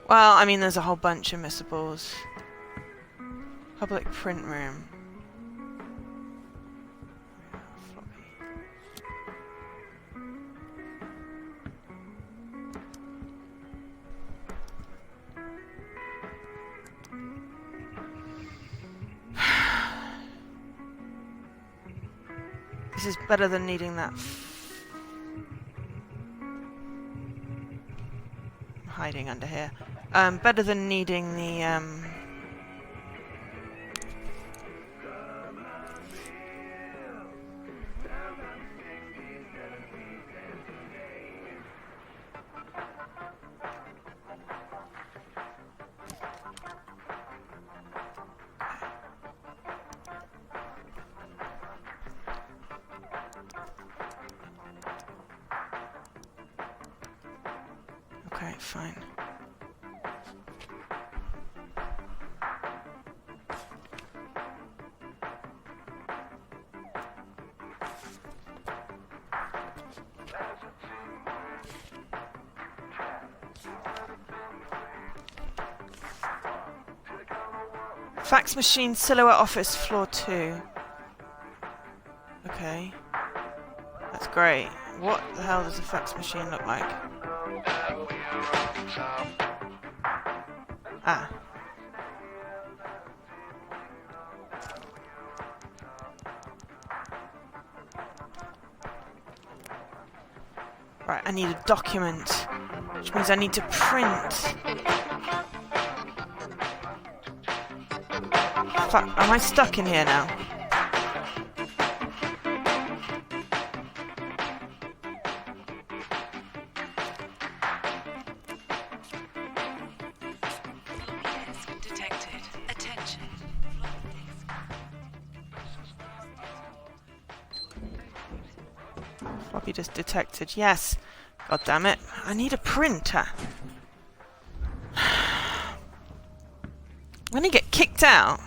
Well, I mean, there's a whole bunch of missables. Public print room. This is better than needing that. I'm hiding under here. Better than needing the Okay, fine. Fax machine, Silhouette office, floor 2. Okay. That's great. What the hell does a fax machine look like? Ah. Right, I need a document, which means I need to print. Fuck, am I stuck in here now? Floppy disk detected. Yes. God damn it. I need a printer. When I get kicked out...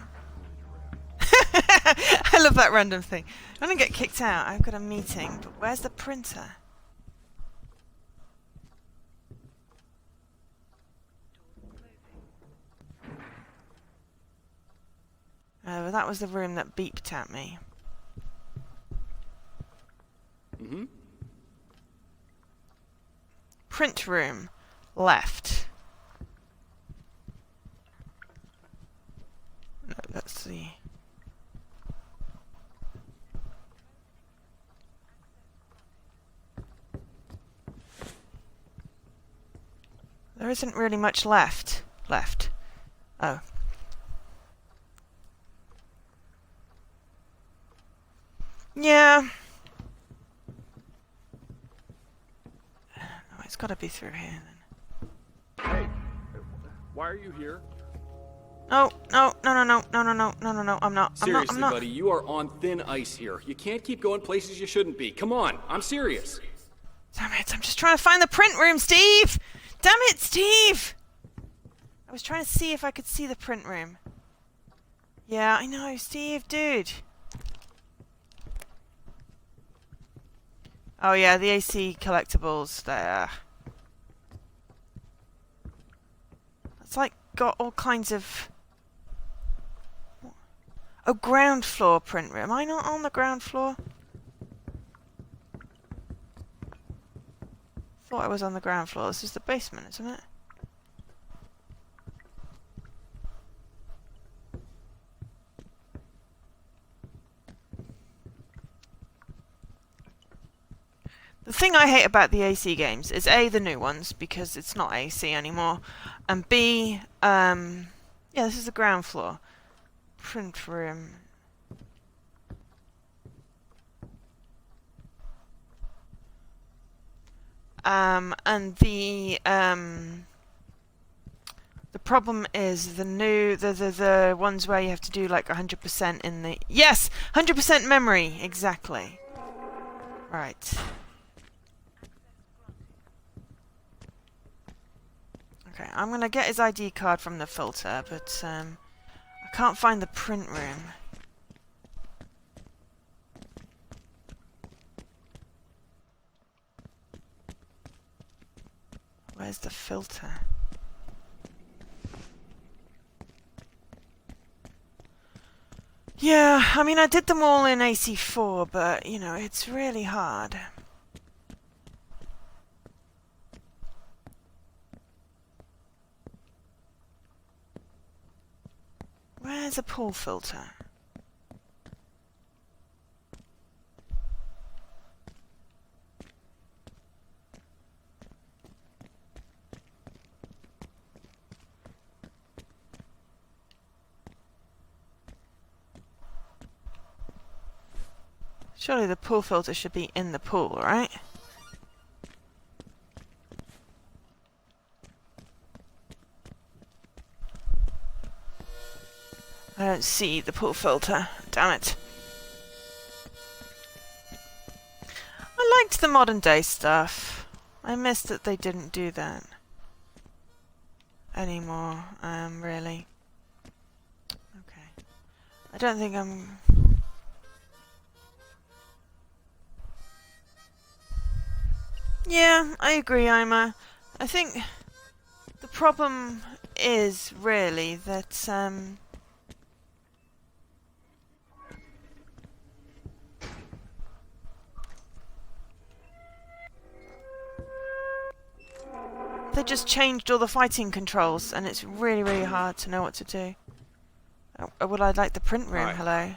I love that random thing. When I get kicked out, I've got a meeting, but where's the printer? Well, that was the room that beeped at me. Mm-hmm. Print room. Left. No, that's the... There isn't really much left. Left. Oh. Yeah. Oh, it's got to be through here then. Hey, why are you here? No, no, no, no, no, no, no, no, no, no, no, I'm not. Seriously, I'm not. buddy, you are on thin ice here. You can't keep going places you shouldn't be. Come on, I'm serious. Damn it, I'm just trying to find the print room, Steve! Damn it, Steve! I was trying to see if I could see the print room. Yeah, I know, Steve, dude. Oh yeah, the AC collectibles there. It's like got all kinds of... Oh, ground floor print room. Am I not on the ground floor? Thought I was on the ground floor. This is the basement, isn't it? The thing I hate about the AC games is A, the new ones, because it's not AC anymore, and B, yeah, this is the ground floor. Print room. And the problem is the ones where you have to do like 100% in the... Yes! 100% memory! Exactly. Right. Okay, I'm gonna get his ID card from the filter, but I can't find the print room. Where's the filter? Yeah, I mean I did them all in AC4, but you know, it's really hard. Where's a pool filter? Surely the pool filter should be in the pool, right? I don't see the pool filter. Damn it. I liked the modern day stuff. I missed that they didn't do that anymore, really. Okay. I don't think I'm... Yeah, I agree, Ima. I think the problem is really that, they just changed all the fighting controls, and it's really, really hard to know what to do. Oh, well, I'd like the print room. Hi. Hello.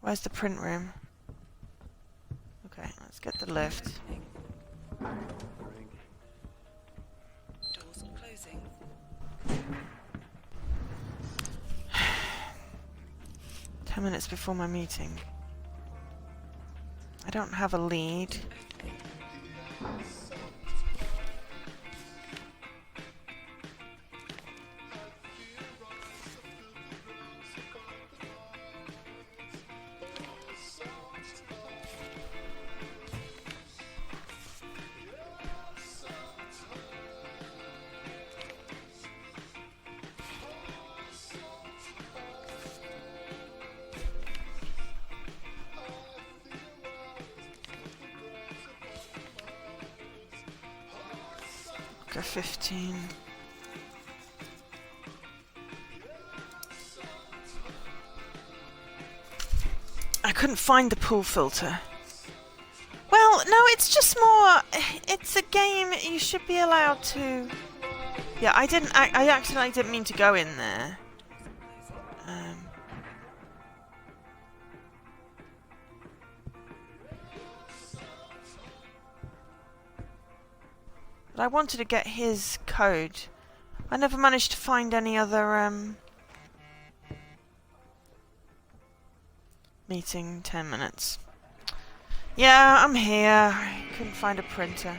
Where's the print room? Okay, let's get the lift. Doors closing. 10 minutes before my meeting. I don't have a lead. Chapter 15. I couldn't find the pool filter. Well, no, it's just more... It's a game you should be allowed to... Yeah, I accidentally didn't mean to go in there. But I wanted to get his code. I never managed to find any other, meeting 10 minutes. Yeah, I'm here. I couldn't find a printer.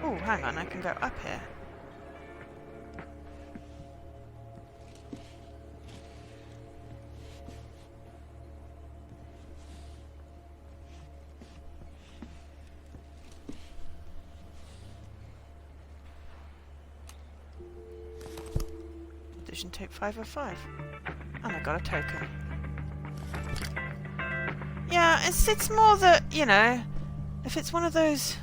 Oh, hang on, I can go up here. Edition tape 505. And I got a token. Yeah, it's more that, you know, if it's one of those...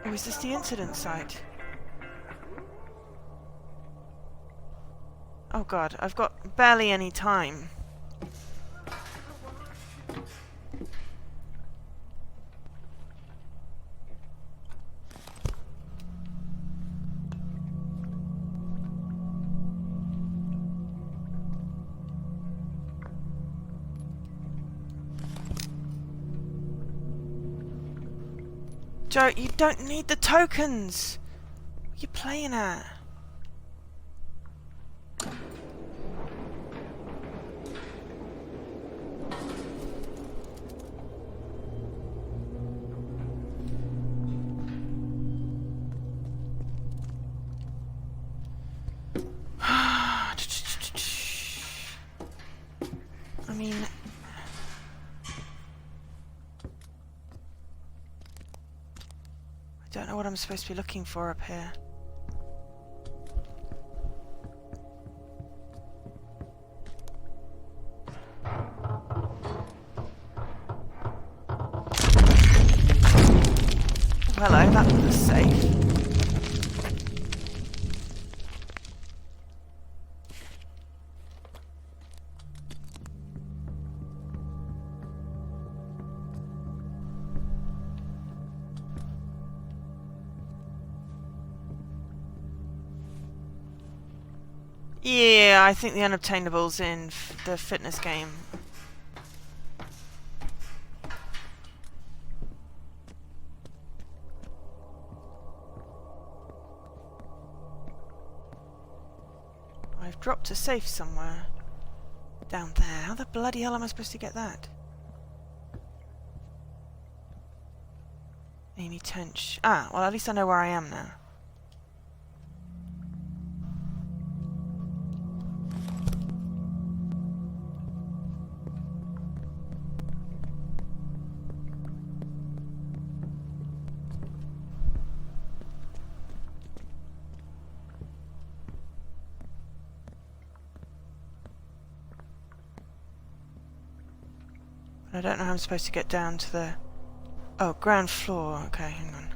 Oh, is this the incident site? Oh god, I've got barely any time. Joe, you don't need the tokens! What are you playing at? I mean... I don't know what I'm supposed to be looking for up here. Oh, hello, that was safe. Yeah, I think the unobtainables in the fitness game. I've dropped a safe somewhere. Down there. How the bloody hell am I supposed to get that? Amy Tench. Ah, well at least I know where I am now. I don't know how I'm supposed to get down to the... Oh, ground floor. Okay, hang on.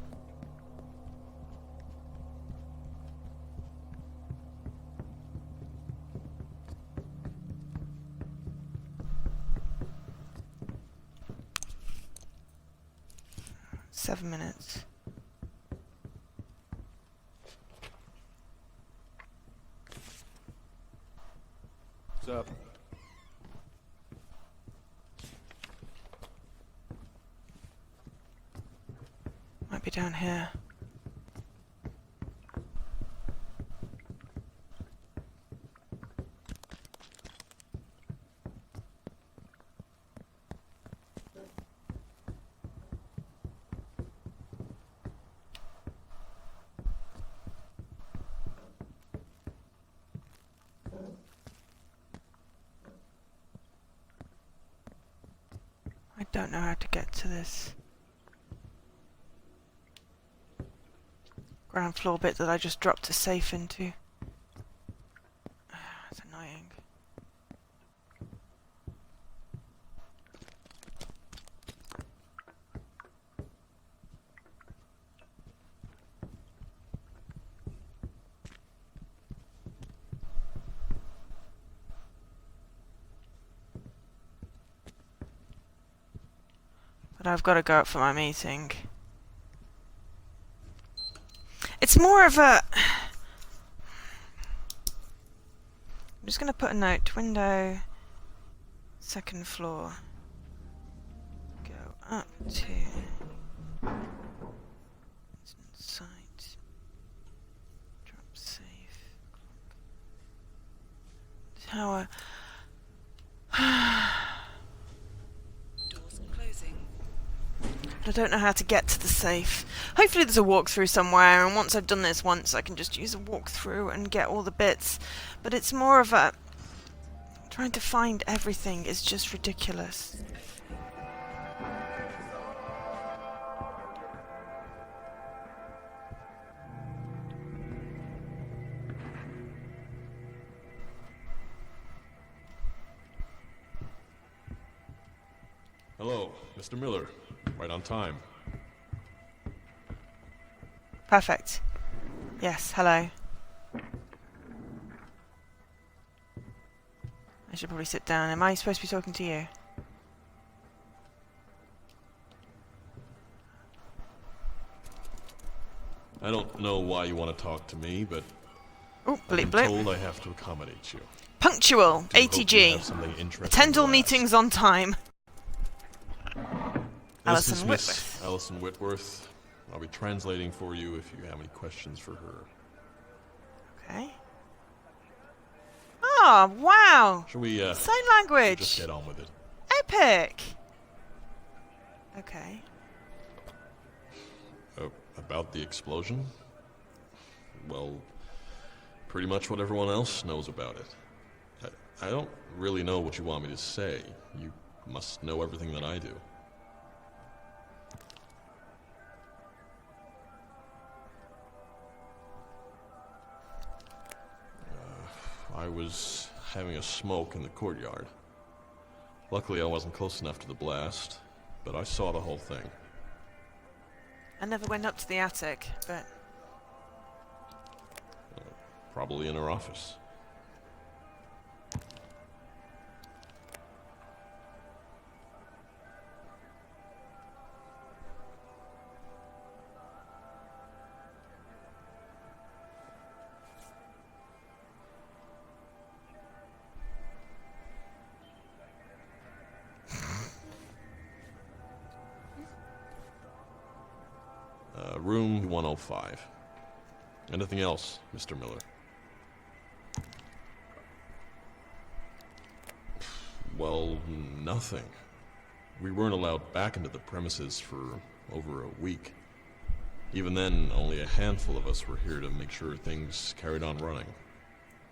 Seven minutes. What's up? Might be down here. don't know how to get to this ground floor bit that I just dropped a safe into. It's annoying. But I've got to go up for my meeting. It's more of a... I'm just going to put a note. Window, second floor. Go up to... Site. Drop safe. Tower. Doors closing. I don't know how to get to the safe. Hopefully there's a walkthrough somewhere, and once I've done this once, I can just use a walkthrough and get all the bits. But it's more of a... Trying to find everything is just ridiculous. Hello, Mr. Miller. Right on time. Perfect. Yes, hello. I should probably sit down. Am I supposed to be talking to you? I don't know why you want to talk to me, but Oh, I'm bleep bleep. told I have to accommodate you. Punctual. Do hope you ATG. have something interesting Attend to all ask. meetings on time. This Alison is Miss Whitworth. Alison Whitworth. I'll be translating for you if you have any questions for her. Okay. Oh, wow. Shall we, Sign language. just get on with it? Epic. Okay. About the explosion? Well, pretty much what everyone else knows about it. I don't really know what you want me to say. You must know everything that I do. I was having a smoke in the courtyard. Luckily, I wasn't close enough to the blast, but I saw the whole thing. I never went up to the attic, but... Probably in her office. Room 105. Anything else, Mr. Miller? Well, nothing. We weren't allowed back into the premises for over a week. Even then, only a handful of us were here to make sure things carried on running.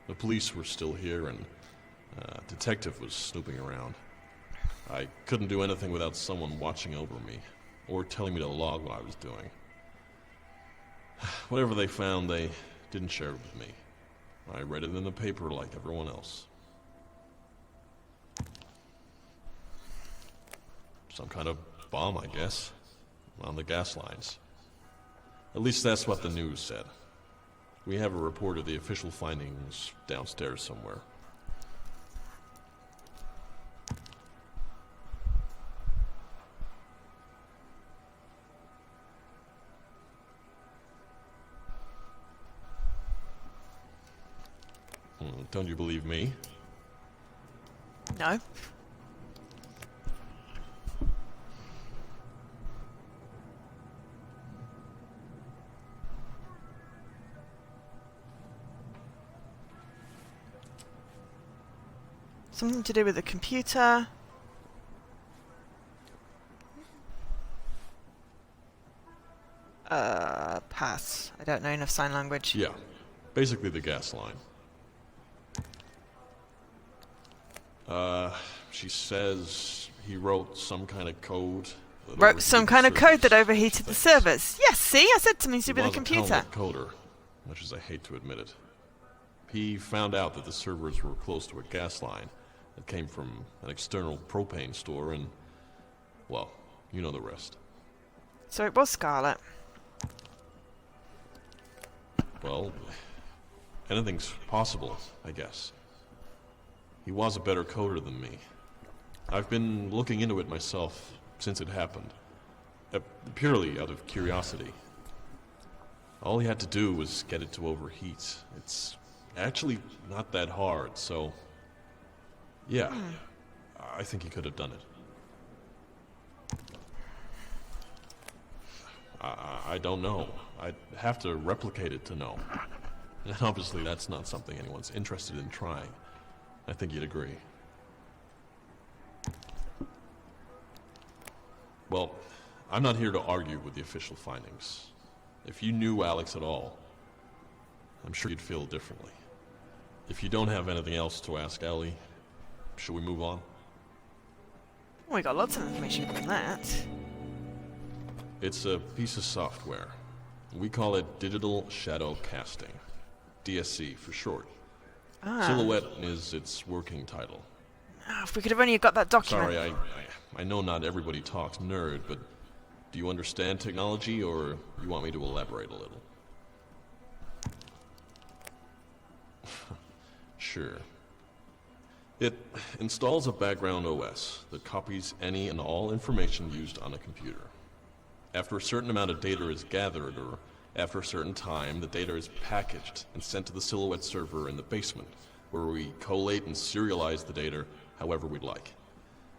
The police were still here, and a detective was snooping around. I couldn't do anything without someone watching over me, or telling me to log what I was doing. Whatever they found, they didn't share it with me. I read it in the paper like everyone else. Some kind of bomb, I guess, on the gas lines. At least that's what the news said. We have a report of the official findings downstairs somewhere. Don't you believe me? No. Something to do with the computer. Pass. I don't know enough sign language. Yeah, basically the gas line. She says he wrote some kind of code. Wrote some kind of code that overheated the servers. Yes, see? I said something to do with the computer. He was a talented coder, much as I hate to admit it. He found out that the servers were close to a gas line that came from an external propane store and, well, you know the rest. So it was Scarlet. Well, anything's possible, I guess. He was a better coder than me. I've been looking into it myself since it happened, purely out of curiosity. All he had to do was get it to overheat. It's actually not that hard, so yeah, I think he could have done it. I don't know. I'd have to replicate it to know. And obviously that's not something anyone's interested in trying. I think you'd agree. Well, I'm not here to argue with the official findings. If you knew Alex at all, I'm sure you'd feel differently. If you don't have anything else to ask Ellie, should we move on? We got lots of information from that. It's a piece of software. We call it Digital Shadow Casting. DSC for short. Silhouette is its working title. Oh, if we could have only got that document. Sorry, I know not everybody talks nerd, but do you understand technology, or you want me to elaborate a little? Sure. It installs a background OS that copies any and all information used on a computer. After a certain amount of data is gathered, or after a certain time, the data is packaged and sent to the Silhouette server in the basement, where we collate and serialize the data however we'd like.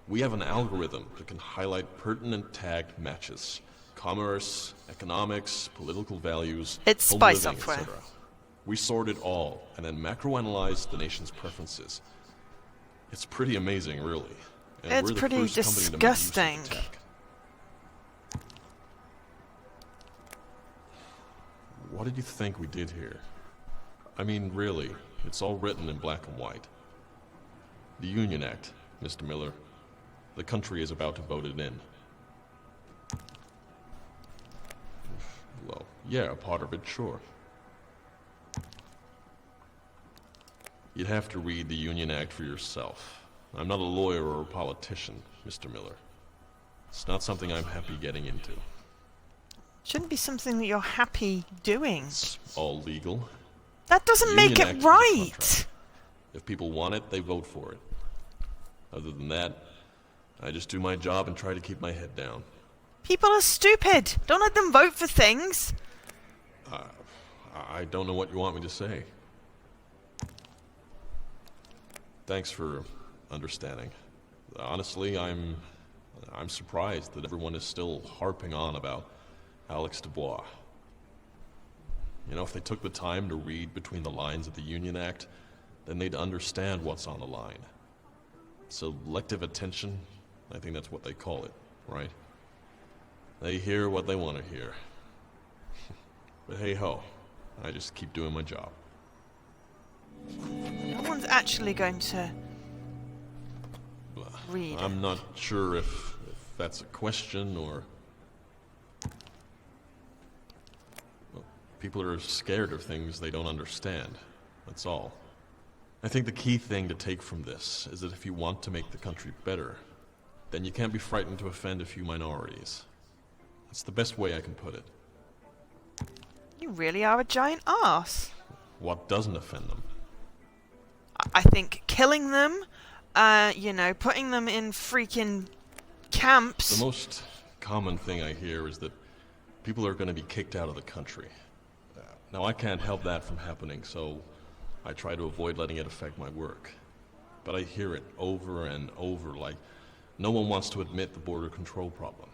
We have an algorithm that can highlight pertinent tagged matches, commerce, economics, political values, it's spy software. etc. We sort it all and then macroanalyze the nation's preferences. It's pretty amazing, really. And It's we're the pretty first company to make use of the disgusting. tech. What did you think we did here? I mean, really, it's all written in black and white. The Union Act, Mr. Miller. The country is about to vote it in. Well, yeah, a part of it, sure. You'd have to read the Union Act for yourself. I'm not a lawyer or a politician, Mr. Miller. It's not something I'm happy getting into. Shouldn't be something that you're happy doing. It's all legal. That doesn't The make Union it Act is a right. contract. If people want it, they vote for it. Other than that, I just do my job and try to keep my head down. People are stupid. Don't let them vote for things. I don't know what you want me to say. Thanks for understanding. Honestly, I'm surprised that everyone is still harping on about Alex Dubois. You know, if they took the time to read between the lines of the Union Act, then they'd understand what's on the line. Selective attention, I think that's what they call it, right? They hear what they want to hear. But hey ho, I just keep doing my job. No one's actually going to read. I'm not sure if that's a question or... Well, people are scared of things they don't understand. That's all. I think the key thing to take from this is that if you want to make the country better, then you can't be frightened to offend a few minorities. That's the best way I can put it. You really are a giant arse. What doesn't offend them? I think killing them, putting them in freaking camps. The most common thing I hear is that people are going to be kicked out of the country. Now, I can't help that from happening, so I try to avoid letting it affect my work. But I hear it over and over, like no one wants to admit the border control problem.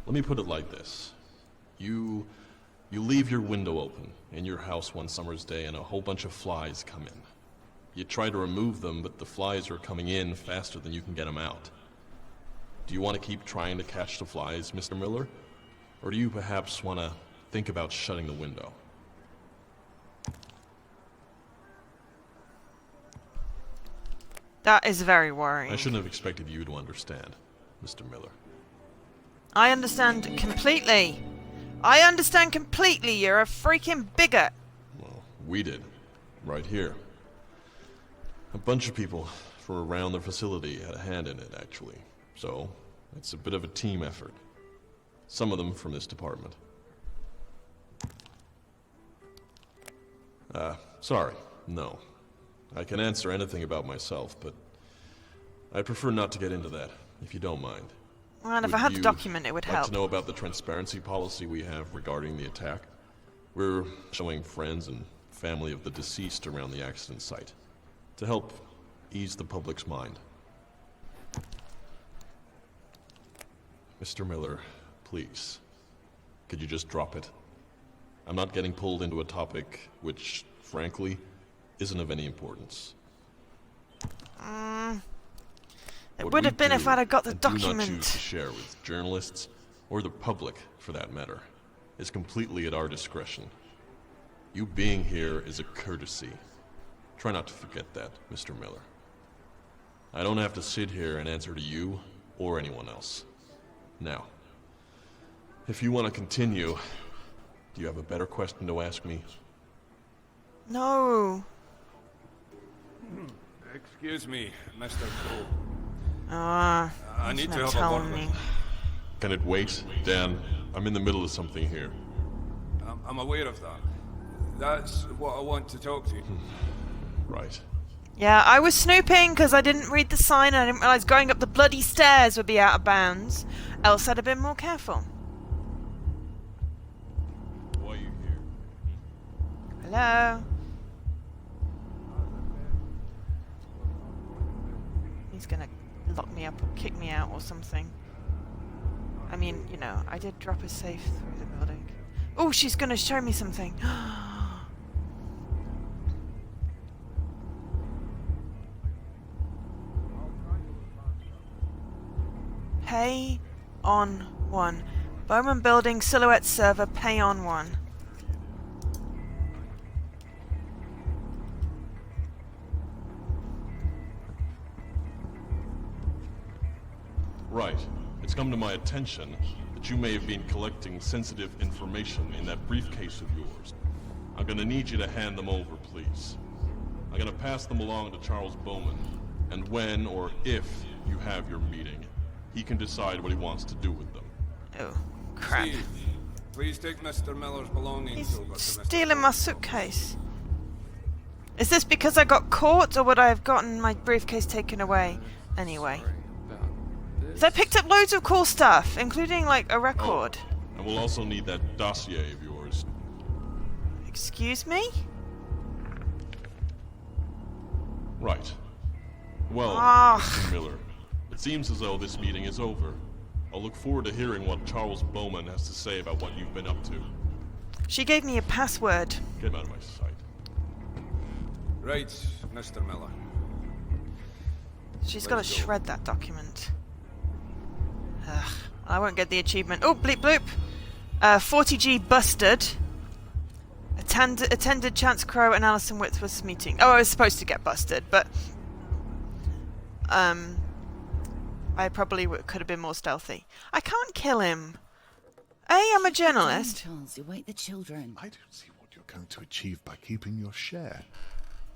Let me put it like this. You leave your window open in your house one summer's day and a whole bunch of flies come in. You try to remove them, but the flies are coming in faster than you can get them out. Do you want to keep trying to catch the flies, Mr. Miller? Or do you perhaps want to think about shutting the window? That is very worrying. I shouldn't have expected you to understand, Mr. Miller. I understand completely. I understand completely. You're a freaking bigot. Well, we did. Right here. A bunch of people from around the facility had a hand in it, actually. So, it's a bit of a team effort. Some of them from this department. Sorry. No. I can answer anything about myself, but I prefer not to get into that, if you don't mind. Well, if I had the document, it would like help. to know about the transparency policy we have regarding the attack? We're showing friends and family of the deceased around the accident site to help ease the public's mind. Mr. Miller, please, could you just drop it? I'm not getting pulled into a topic which, frankly, isn't of any importance. It would have been if I'd have got the Do not document. choose to share with journalists, or the public, for that matter, is completely at our discretion. You being here is a courtesy. Try not to forget that, Mr. Miller. I don't have to sit here and answer to you or anyone else. Now, if you want to continue, do you have a better question to ask me? No. Excuse me, Mr. Cole. Ah, I need to have a tell word with me. you. Can it wait? Dan, I'm in the middle of something here. I'm aware of that. That's what I want to talk to you. Right. Yeah, I was snooping because I didn't read the sign and I didn't realise going up the bloody stairs would be out of bounds. Else I'd have been more careful. Why are you here? Hello? He's gonna lock me up or kick me out or something. I mean, you know, I did drop a safe through the building. Oh, she's gonna show me something. Pay on 1. Bowman Building Silhouette Server, pay on 1. Right. It's come to my attention that you may have been collecting sensitive information in that briefcase of yours. I'm gonna need you to hand them over, please. I'm gonna pass them along to Charles Bowman, and when or if you have your meeting, he can decide what he wants to do with them. Oh, crap. Steve, please take Mr. Miller's belongings He's over to Mr. stealing my suitcase. Is this because I got caught, or would I have gotten my briefcase taken away anyway? So I picked up loads of cool stuff, including, like, a record. Oh, and we'll also need that dossier of yours. Excuse me? Right. Well, Ah. Mr. Miller, it seems as though this meeting is over. I'll look forward to hearing what Charles Bowman has to say about what you've been up to. She gave me a password. Get him out of my sight. Right, Mr. Miller. She's got to shred that document. Ugh, I won't get the achievement. Oh, bleep bloop. 40G busted. Attended Chance Crow and Alison Whitworth's meeting. Oh, I was supposed to get busted, but I probably could have been more stealthy. I can't kill him. I'm a journalist. Charles, you wake the children. I don't see what you're going to achieve by keeping your share.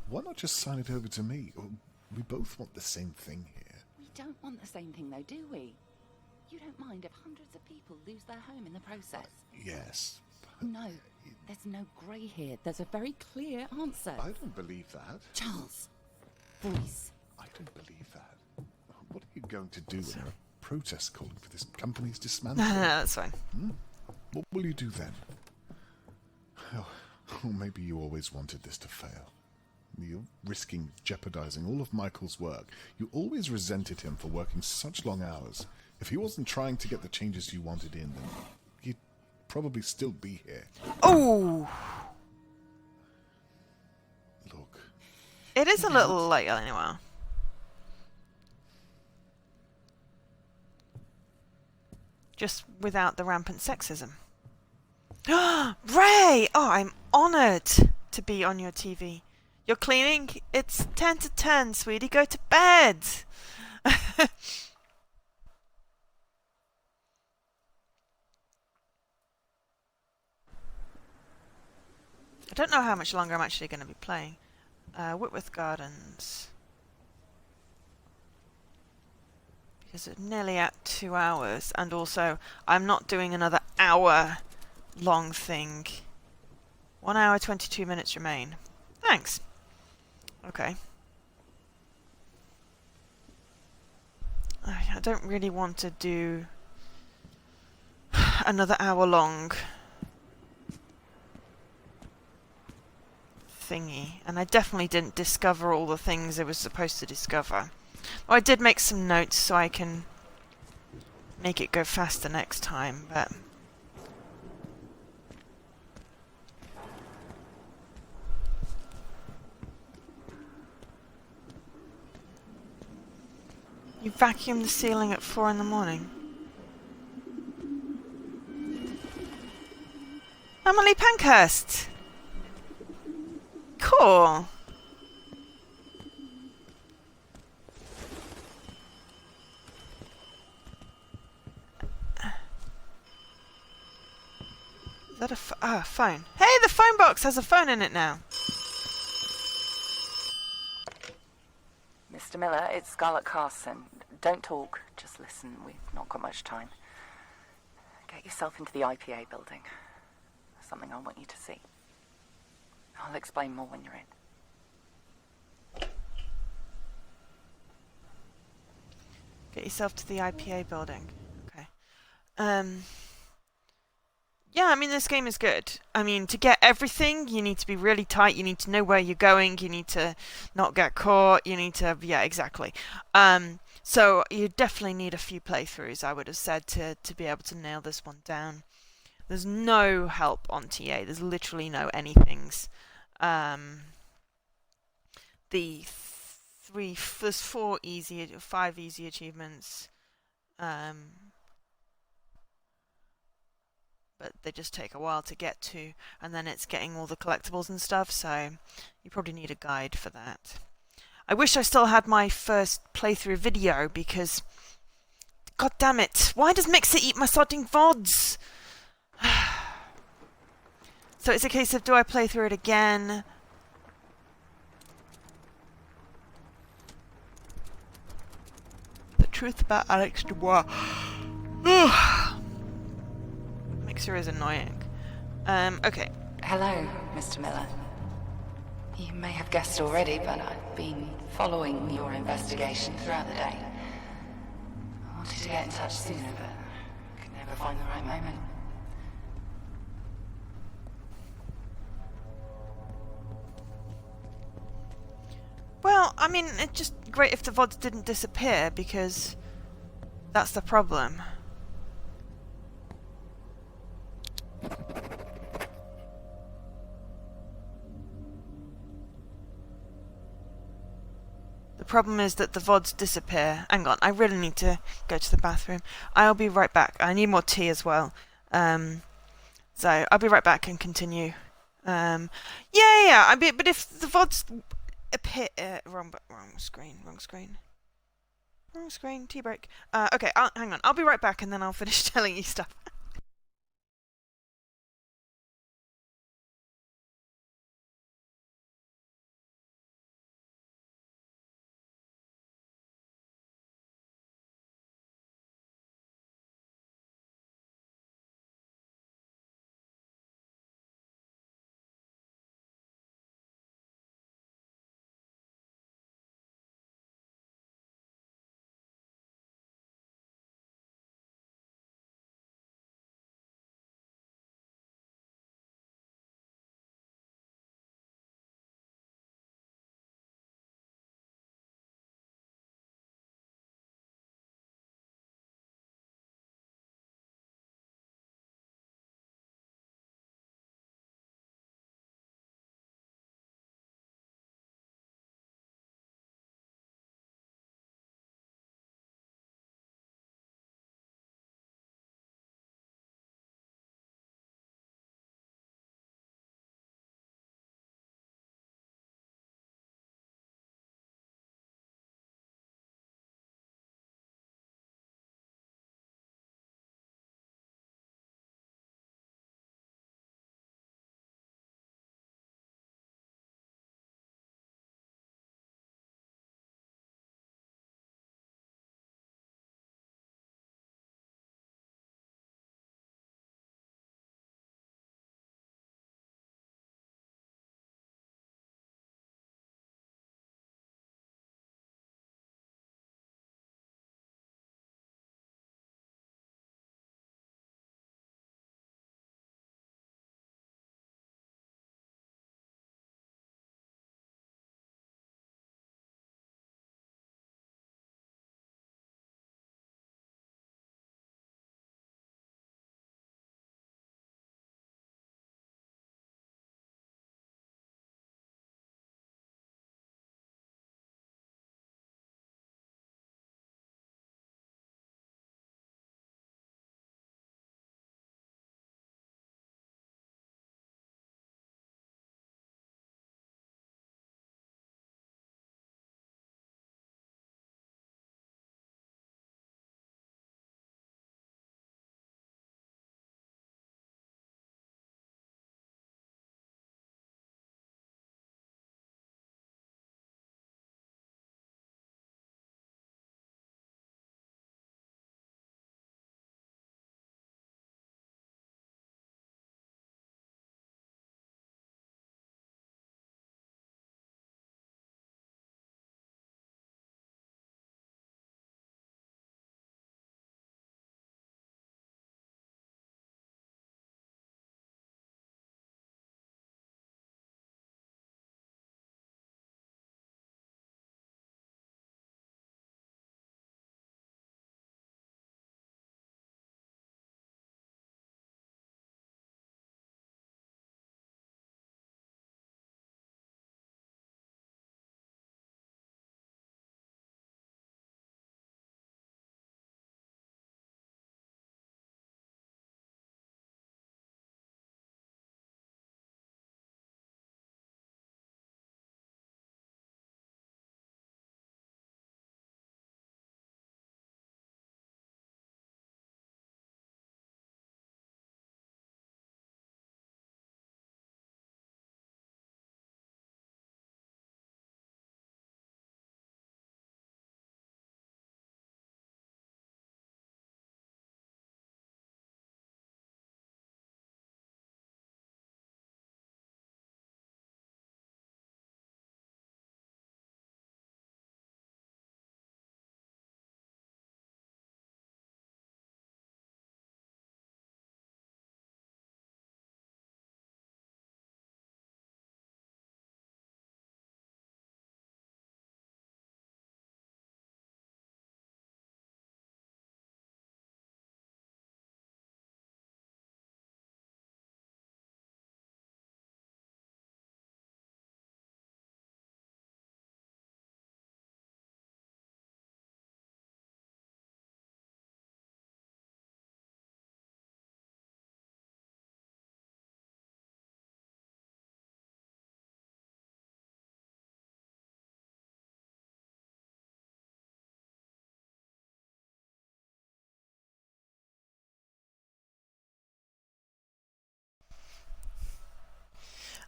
Why not just sign it over to me? We both want the same thing here. We don't want the same thing, though, do we? You don't mind if hundreds of people lose their home in the process? Yes. No, there's no grey here. There's a very clear answer. I don't believe that. Charles, voice. I don't believe that. What are you going to do when a protest calling for this company's dismantling? No, that's fine. What will you do then? Oh, maybe you always wanted this to fail. You're risking jeopardizing all of Michael's work. You always resented him for working such long hours. If he wasn't trying to get the changes you wanted in, then he'd probably still be here. Oh! Look. It is a little late anyway. Just without the rampant sexism. Ray! Oh, I'm honoured to be on your TV. You're cleaning? It's 10 to 10, sweetie. Go to bed. I don't know how much longer I'm actually going to be playing. Whitworth Gardens. Because it's nearly at 2 hours. And also, I'm not doing another hour long thing. 1 hour, 22 minutes remain. Thanks. Okay. I don't really want to do another hour long thingy. And I definitely didn't discover all the things I was supposed to discover. Well, I did make some notes so I can make it go faster next time, but... You vacuum the ceiling at 4 in the morning. Emily Pankhurst! Cool! Is that a phone? Hey, the phone box has a phone in it now! Mr. Miller, it's Scarlett Carson. Don't talk, just listen. We've not got much time. Get yourself into the IPA building. There's something I want you to see. I'll explain more when you're in. Get yourself to the IPA building. Okay. Yeah, I mean, this game is good. I mean, to get everything, you need to be really tight. You need to know where you're going. You need to not get caught. You need to... Yeah, exactly. So you definitely need a few playthroughs, I would have said, to be able to nail this one down. There's no help on TA. There's literally no anythings. There's 5 easy achievements. But they just take a while to get to, and then it's getting all the collectibles and stuff, so you probably need a guide for that. I wish I still had my first playthrough video, because god damn it, why does Mixer eat my sodding VODs? So it's a case of, do I play through it again? The truth about Alex Dubois. Mixer is annoying. Okay. Hello, Mr. Miller. You may have guessed already, but I've been following your investigation throughout the day. I wanted to get in touch sooner, but could never find the right moment. Well, I mean, it's just great if the VODs didn't disappear, because that's the problem. The problem is that the VODs disappear. Hang on, I really need to go to the bathroom. I'll be right back. I need more tea as well. So I'll be right back and continue. Yeah. But if the VODs appear, wrong screen. Tea break. Okay, hang on. I'll be right back and then I'll finish telling you stuff.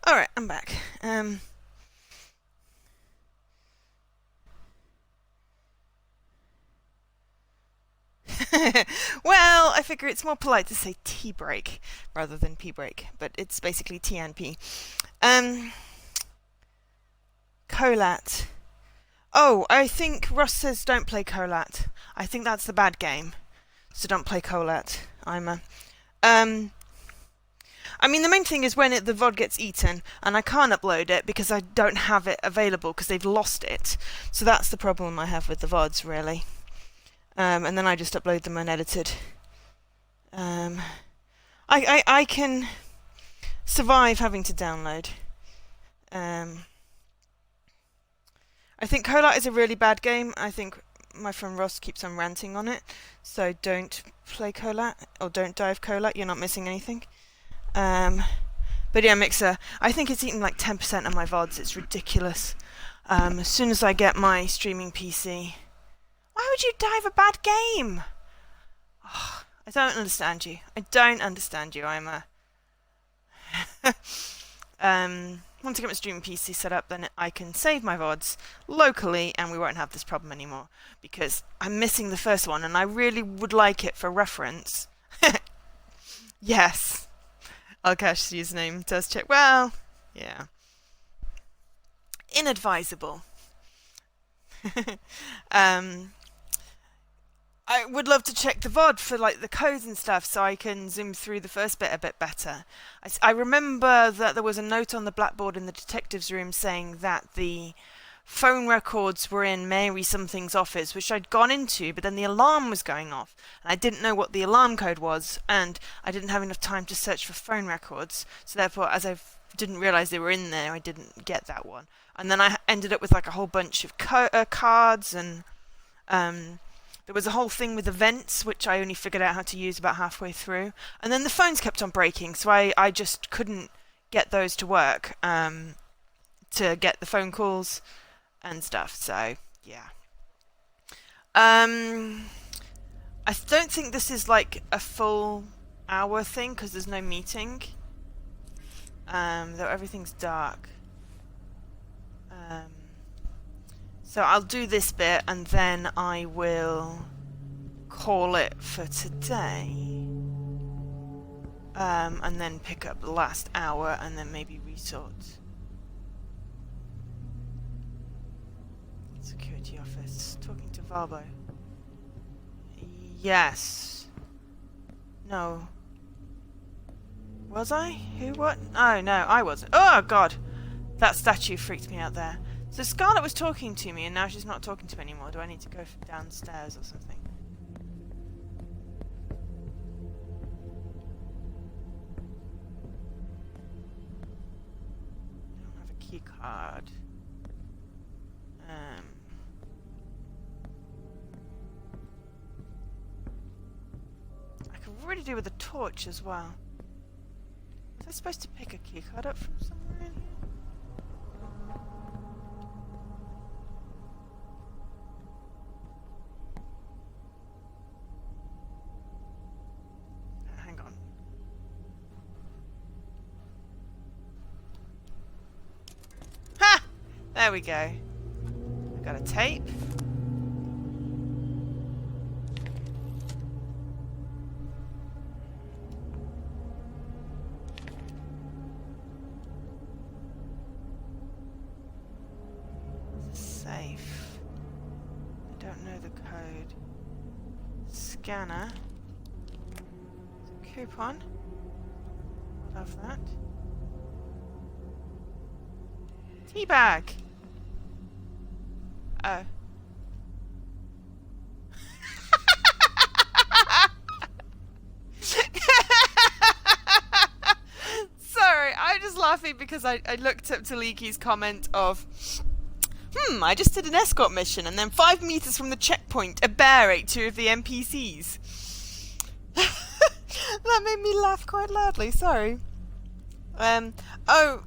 Alright, I'm back. Well, I figure it's more polite to say tea break rather than pee break, but it's basically T and P. Colat. Oh, I think Russ says don't play Colat. I think that's the bad game. So don't play Colat. I mean, the main thing is when the VOD gets eaten, and I can't upload it because I don't have it available because they've lost it. So that's the problem I have with the VODs, really. And then I just upload them unedited. I can survive having to download. I think Colat is a really bad game. I think my friend Ross keeps on ranting on it. So don't play Colat, or don't dive Colat, you're not missing anything. But yeah, Mixer, I think it's eaten like 10% of my VODs. It's ridiculous. As soon as I get my streaming PC... Why would you dive a bad game? Oh, I don't understand you. I don't understand you, once I get my streaming PC set up, then I can save my VODs locally and we won't have this problem anymore. Because I'm missing the first one and I really would like it for reference. Yes. Alkash's username does check. Well, yeah. Inadvisable. I would love to check the VOD for like the codes and stuff so I can zoom through the first bit a bit better. I remember that there was a note on the blackboard in the detective's room saying that the phone records were in Mary something's office, which I'd gone into, but then the alarm was going off. And I didn't know what the alarm code was, and I didn't have enough time to search for phone records. So therefore, as I didn't realise they were in there, I didn't get that one. And then I ended up with like a whole bunch of cards, and there was a whole thing with events, which I only figured out how to use about halfway through. And then the phones kept on breaking, so I just couldn't get those to work to get the phone calls and stuff. So, yeah. I don't think this is like a full hour thing, because there's no meeting. Though everything's dark. So I'll do this bit and then I will call it for today. And then pick up the last hour and then maybe resort. Security office. Talking to Valbo. Yes. No. Was I? Who? What? Oh, no, I wasn't. Oh, God. That statue freaked me out there. So Scarlett was talking to me, and now she's not talking to me anymore. Do I need to go downstairs or something? I don't have a key card. I could really do with a torch as well. Was I supposed to pick a key card up from somewhere in here? Hang on. Ha! There we go. I got a tape. Safe. I don't know the code. Scanner. Coupon. Love that. Tea bag. Oh. Sorry, I'm just laughing because I looked up Taliki's comment of, I just did an escort mission and then 5 meters from the checkpoint, a bear ate 2 of the NPCs. That made me laugh quite loudly, sorry. Oh,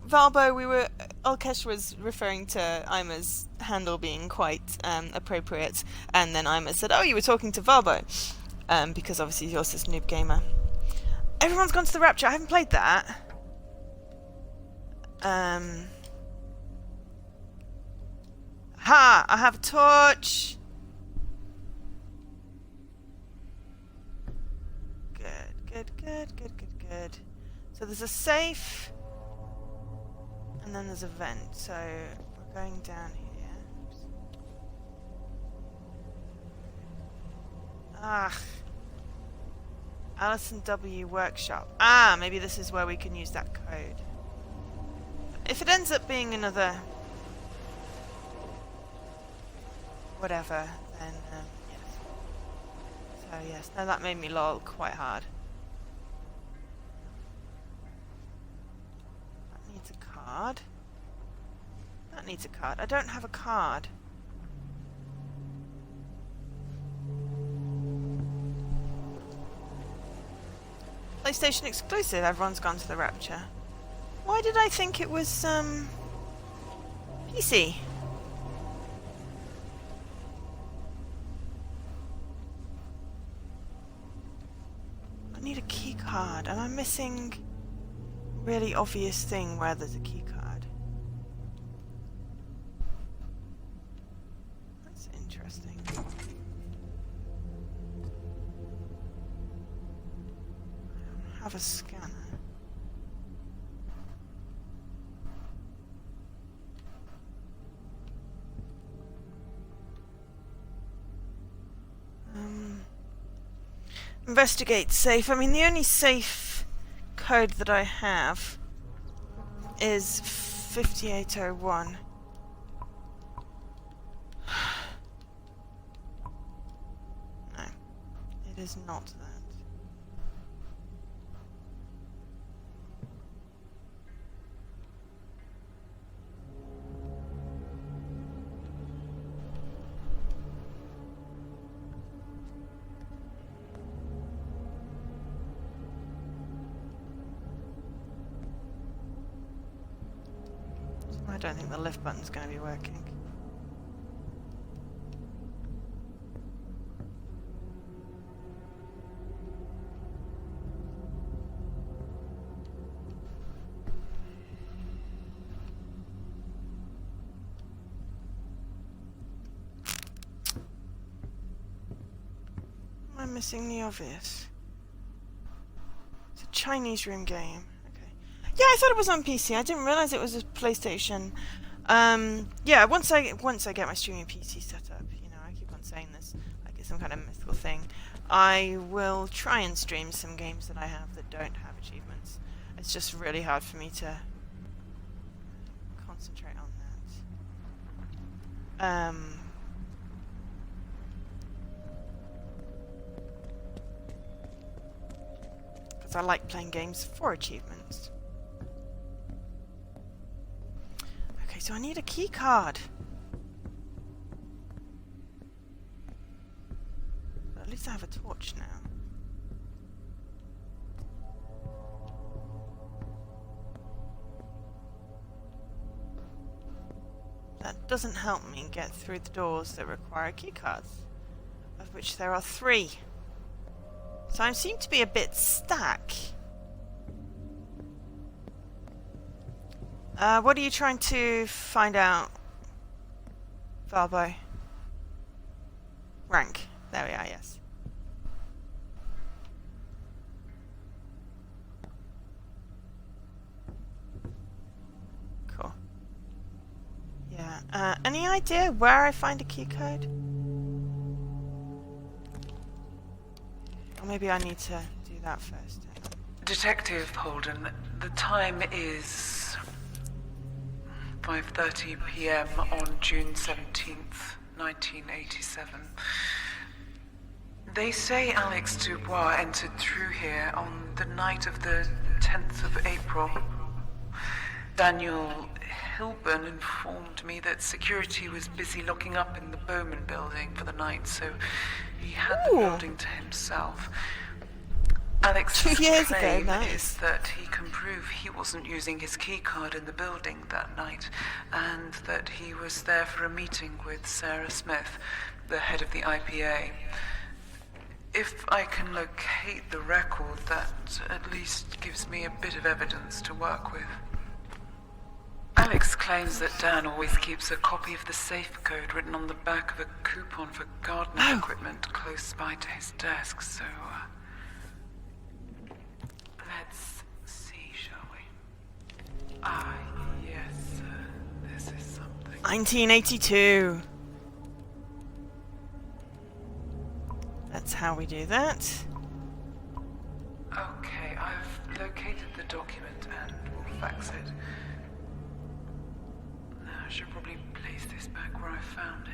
Valbo, Alkesh was referring to Ima's handle being quite appropriate, and then Ima said, oh, you were talking to Valbo, because obviously yours is Noob Gamer. Everyone's gone to the Rapture, I haven't played that. Ha! I have a torch! Good. So there's a safe, and then there's a vent. So we're going down here. Oops. Ah. Alison W. Workshop. Ah, maybe this is where we can use that code. If it ends up being another whatever, then yes. So yes, no, that made me lol quite hard. That needs a card. That needs a card. I don't have a card. PlayStation exclusive. Everyone's gone to the Rapture. Why did I think it was PC? I need a key card. Am I missing a really obvious thing where there's a key card? That's interesting. I don't have a scanner. Investigate safe. I mean, the only safe code that I have is 5801. No, it is not that. I don't think the lift button's going to be working. Am I missing the obvious? It's a Chinese room game. Yeah, I thought it was on PC. I didn't realize it was a PlayStation. Yeah, once I get my streaming PC set up, you know, I keep on saying this like it's some kind of mythical thing. I will try and stream some games that I have that don't have achievements. It's just really hard for me to concentrate on that. Because I like playing games for achievements. So I need a key card. But at least I have a torch now. That doesn't help me get through the doors that require key cards, of which there are 3. So I seem to be a bit stuck. What are you trying to find out, Valbo? Rank. There we are, yes. Cool. Yeah, any idea where I find a key code? Or maybe I need to do that first. Detective Holden, the time is 5:30 p.m. on June 17th, 1987. They say Alex Dubois entered through here on the night of the 10th of April. Daniel Hilburn informed me that security was busy locking up in the Bowman building for the night, so he had the building to himself. Alex's 2 years claim ago, nice. is that he can prove he wasn't using his key card in the building that night, and that he was there for a meeting with Sarah Smith, the head of the IPA. If I can locate the record, that at least gives me a bit of evidence to work with. Alex claims that Dan always keeps a copy of the safe code written on the back of a coupon for gardening equipment close by to his desk, so... let's see, shall we? Ah, yes, this is something. 1982. That's how we do that. Okay, I've located the document and will fax it. I should probably place this back where I found it.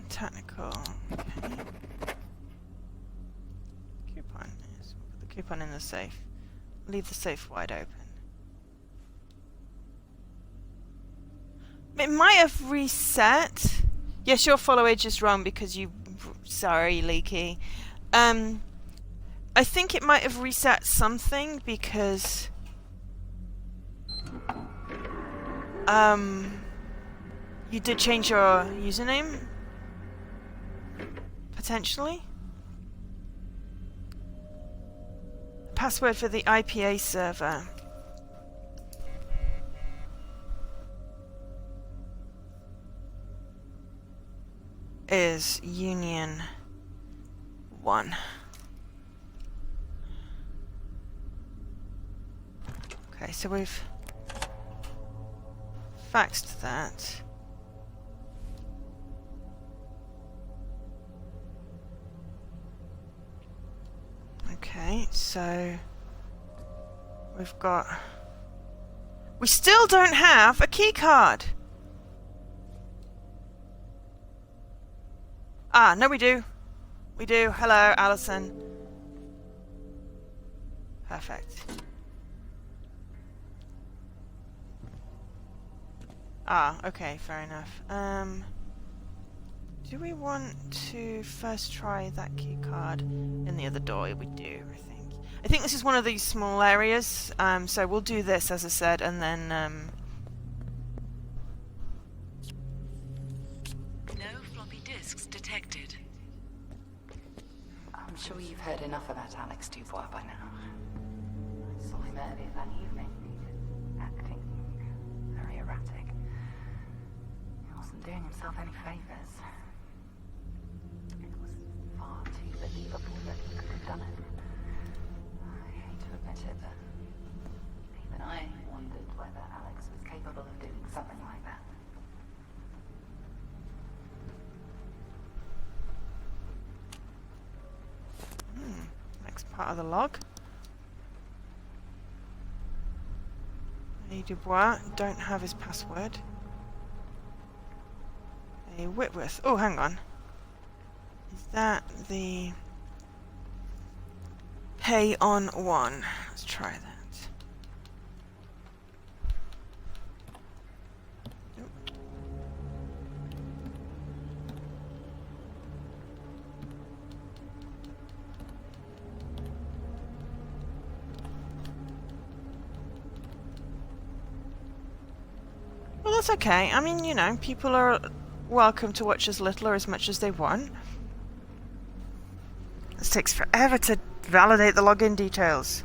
Technical. Okay. Coupon. Yes, we'll put the coupon in the safe. Leave the safe wide open. It might have reset. Yes, your follow age is wrong because you... Sorry, Leaky. I think it might have reset something because... you did change your username? Potentially? Password for the IPA server is Union 1. Okay, so we've faxed that. Okay, so we've got... We still don't have a key card! Ah, no we do. We do. Hello, Alison. Perfect. Ah, okay, fair enough. Do we want to first try that key card in the other door? We do, I think. I think this is one of these small areas, so we'll do this, as I said, and then, No floppy disks detected. I'm sure you've heard enough about Alex Dubois by now. I saw him earlier that evening, acting very erratic. He wasn't doing himself any favors. It was far too believable that he could have done it. I hate to admit it, but even I wondered whether Alex was capable of doing something like that. next part of the log. A Dubois, don't have his password. A Whitworth, oh hang on. Is that the pay on one? Let's try that. Well, that's okay. I mean, you know, people are welcome to watch as little or as much as they want. This takes forever to validate the login details.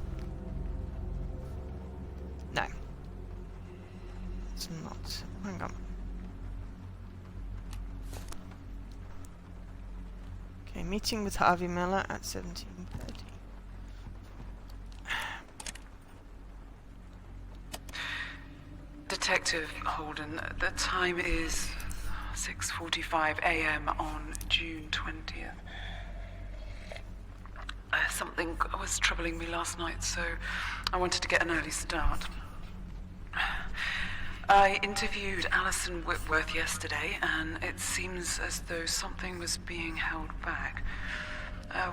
No. It's not. Hang on. Okay, meeting with Harvey Miller at 17:30. Detective Holden, the time is 6:45 a.m. on June 20th. Something was troubling me last night, so I wanted to get an early start. I interviewed Alison Whitworth yesterday, and it seems as though something was being held back.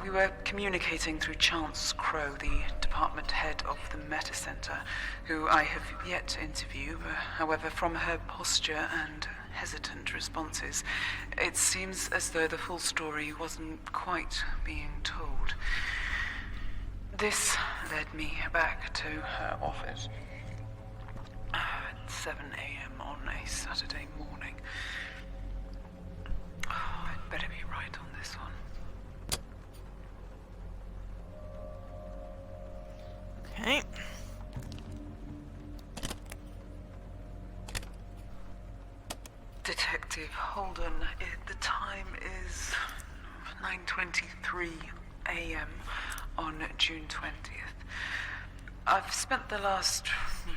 We were communicating through Chance Crow, the department head of the Meta Center, who I have yet to interview. However, from her posture and hesitant responses, it seems as though the full story wasn't quite being told. This led me back to her office at 7 a.m. on a Saturday morning. Oh, I'd better be right The time is 9:23 a.m. on June 20th. I've spent the last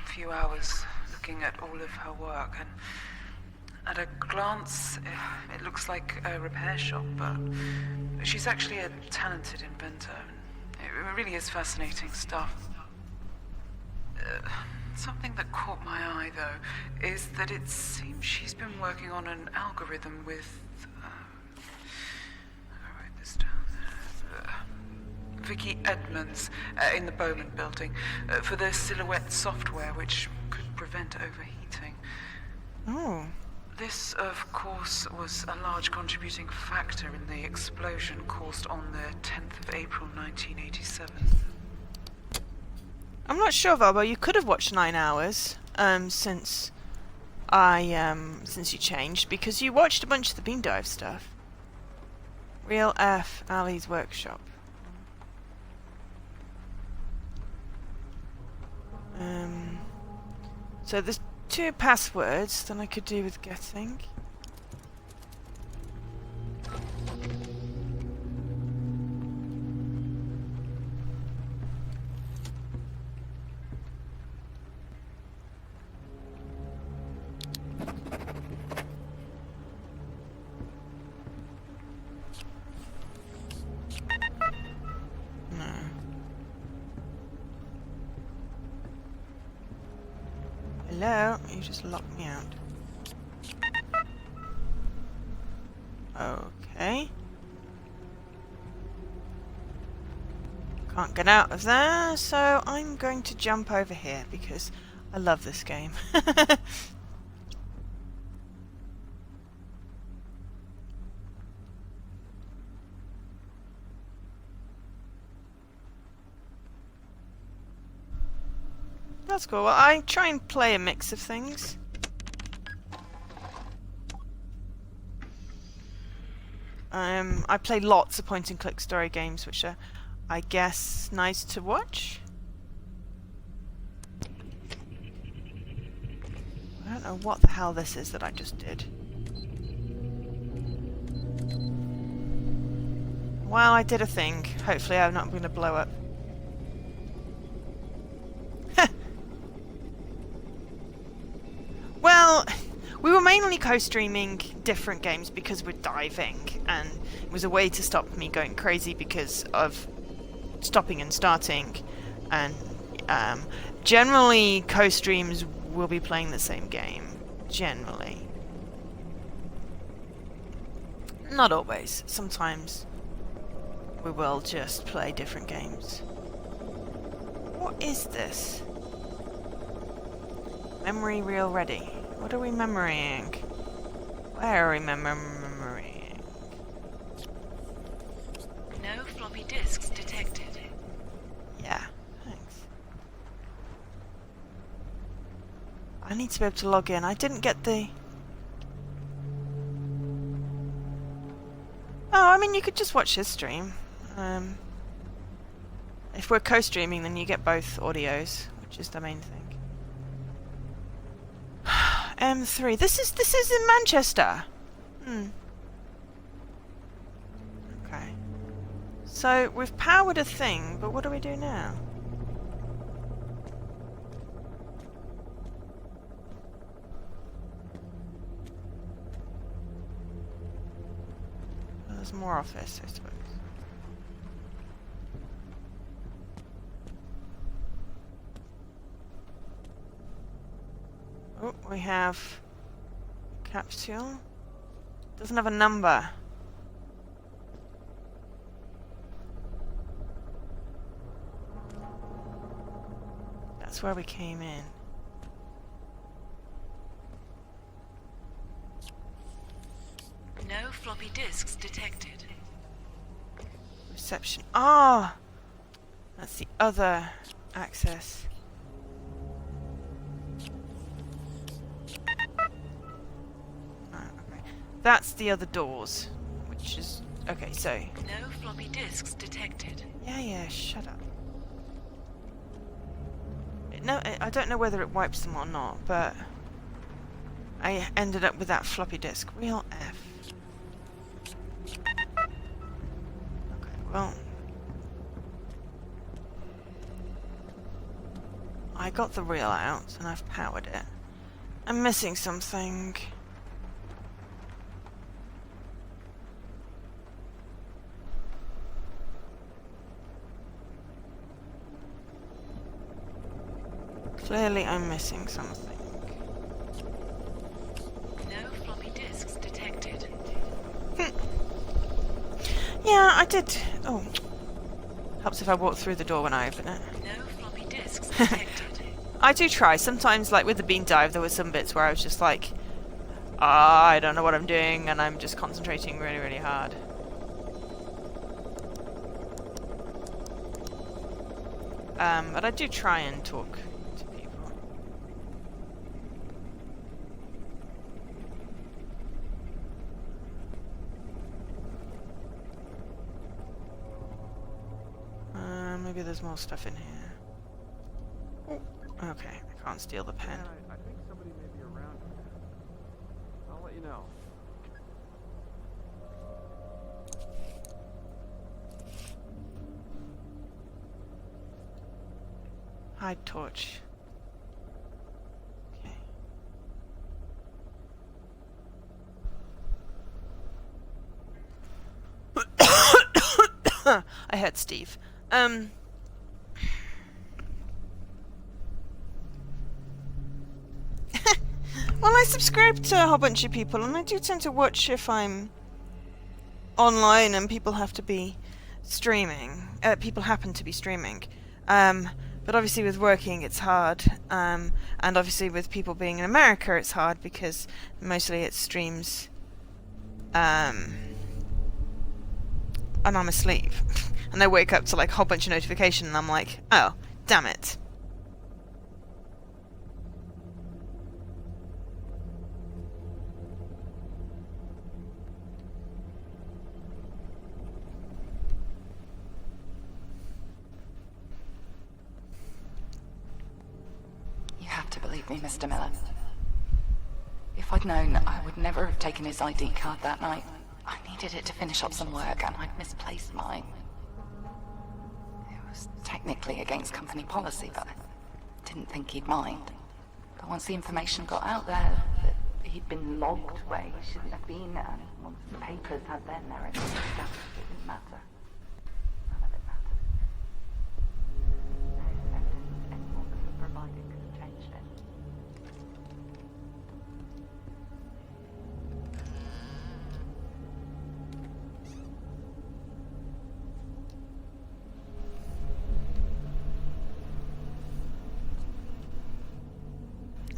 few hours looking at all of her work, and at a glance, it looks like a repair shop, but she's actually a talented inventor. It really is fascinating stuff. Something that caught my eye, though, is that it seems she's been working on an algorithm with... I'll write this down. Vicky Edmonds in the Bowman building for the Silhouette software, which could prevent overheating. Oh. This, of course, was a large contributing factor in the explosion caused on the 10th of April 1987. I'm not sure, Valbo. You could have watched 9 hours since you changed, because you watched a bunch of the Beam Dive stuff. Real F. Ali's workshop. So there's 2 passwords that I could do with getting. Hello? You just locked me out. Okay. Can't get out of there, so I'm going to jump over here because I love this game. That's cool. Well, I try and play a mix of things. I play lots of point-and-click story games, which are, I guess, nice to watch. I don't know what the hell this is that I just did. Well, I did a thing. Hopefully I'm not going to blow up. Well, we were mainly co-streaming different games because we're diving, and it was a way to stop me going crazy because of stopping and starting. And generally, co-streams will be playing the same game. Generally. Not always. Sometimes we will just play different games. What is this? Memory reel ready. What are we memorying? Where are we memorying? No floppy disks detected. Yeah, thanks. I need to be able to log in. I didn't get the... Oh, I mean, you could just watch his stream. If we're co-streaming, then you get both audios, which is the main thing. M3. This is in Manchester. Okay. So we've powered a thing, but what do we do now? Well, there's more office, I suppose. Oh, we have capsule. Doesn't have a number. That's where we came in. No floppy disks detected. Reception. Ah! That's the other access. That's the other doors, which is... Okay, so... No floppy disks detected. Yeah, shut up. No, I don't know whether it wipes them or not, but... I ended up with that floppy disk. Real F. Well, I got the reel out and I've powered it. I'm missing something. Clearly I'm missing something. No floppy disks detected. Yeah, I did. Oh. Helps if I walk through the door when I open it. No floppy disks detected. I do try. Sometimes, like with the bean dive, there were some bits where I was just like, I don't know what I'm doing, and I'm just concentrating really, really hard. But I do try and talk to people. Maybe there's more stuff in here. Oh, okay, I can't steal the pen. I think somebody may be around here. I'll let you know. Hide torch. Okay. I heard Steve. Well, I subscribe to a whole bunch of people, and I do tend to watch if I'm online and people have to be streaming. People happen to be streaming. But obviously with working it's hard. And obviously with people being in America it's hard because mostly it streams and I'm asleep. And I wake up to like a whole bunch of notifications and I'm like, oh, damn it. You have to believe me, Mr. Miller. If I'd known, I would never have taken his ID card that night. I needed it to finish up some work, and I'd misplaced mine. It was technically against company policy, but I didn't think he'd mind. But once the information got out there that he'd been logged where he shouldn't have been, and once the papers had their narrative established, it didn't matter. None of it mattered. No evidence anyone could have provided could have changed it.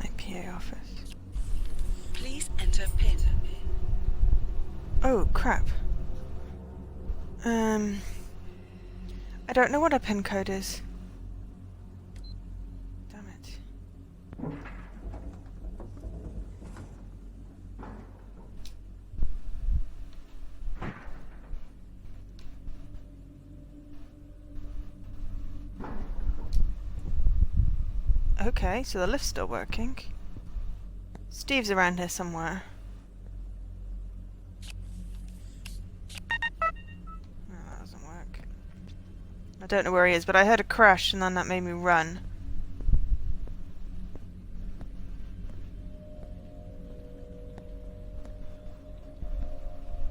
IPA office. Please enter PIN. Oh, crap. I don't know what a PIN code is. Damn it. Okay, so the lift's still working. Steve's around here somewhere. No, that doesn't work. I don't know where he is, but I heard a crash and then that made me run.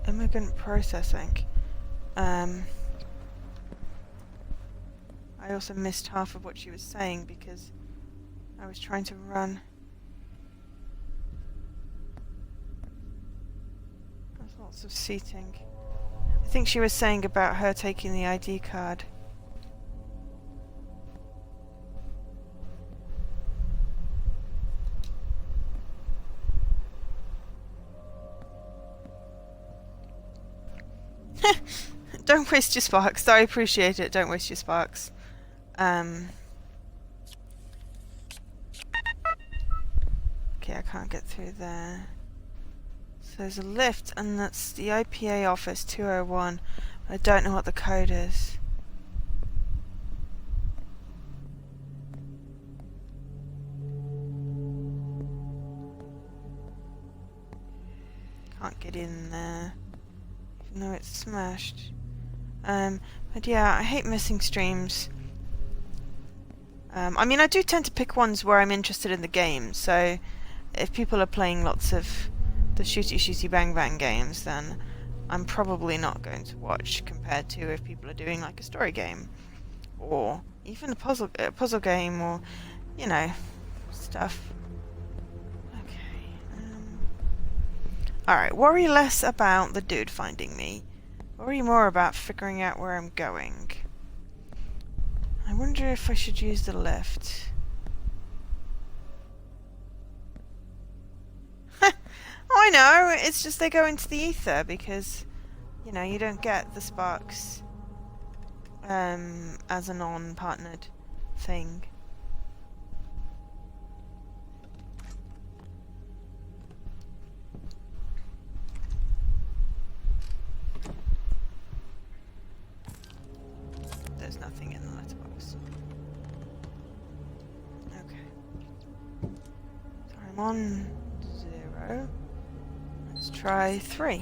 Immigrant processing. I also missed half of what she was saying because I was trying to run. There's lots of seating. I think she was saying about her taking the ID card. Don't waste your sparks. I appreciate it. Don't waste your sparks. Okay, I can't get through there. So there's a lift, and that's the IPA office 201. I don't know what the code is. Can't get in there, even though it's smashed. But yeah, I hate missing streams. I mean, I do tend to pick ones where I'm interested in the game, so if people are playing lots of the shooty bang bang games, then I'm probably not going to watch, compared to if people are doing like a story game, or even a puzzle game, or, you know, stuff. Okay. Alright, worry less about the dude finding me. Worry more about figuring out where I'm going. I wonder if I should use the lift. I know, it's just they go into the ether because, you know, you don't get the sparks as a non-partnered thing. There's nothing in the letterbox. Okay. So I'm on 0. Let's try 3.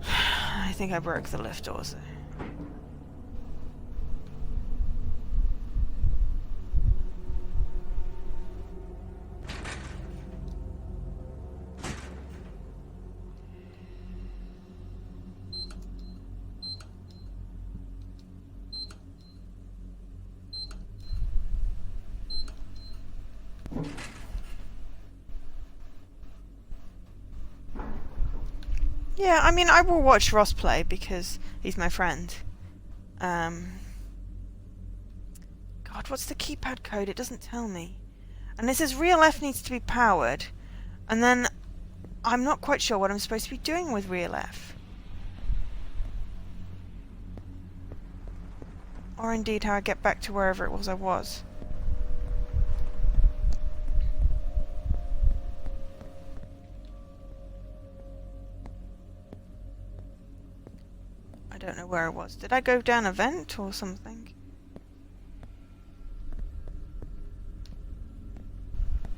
I think I broke the lift also. Yeah, I mean, I will watch Ross play because he's my friend. God, what's the keypad code? It doesn't tell me. And it says real F needs to be powered. And then I'm not quite sure what I'm supposed to be doing with real F. Or indeed how I get back to wherever it was I was. I don't know where I was. Did I go down a vent or something?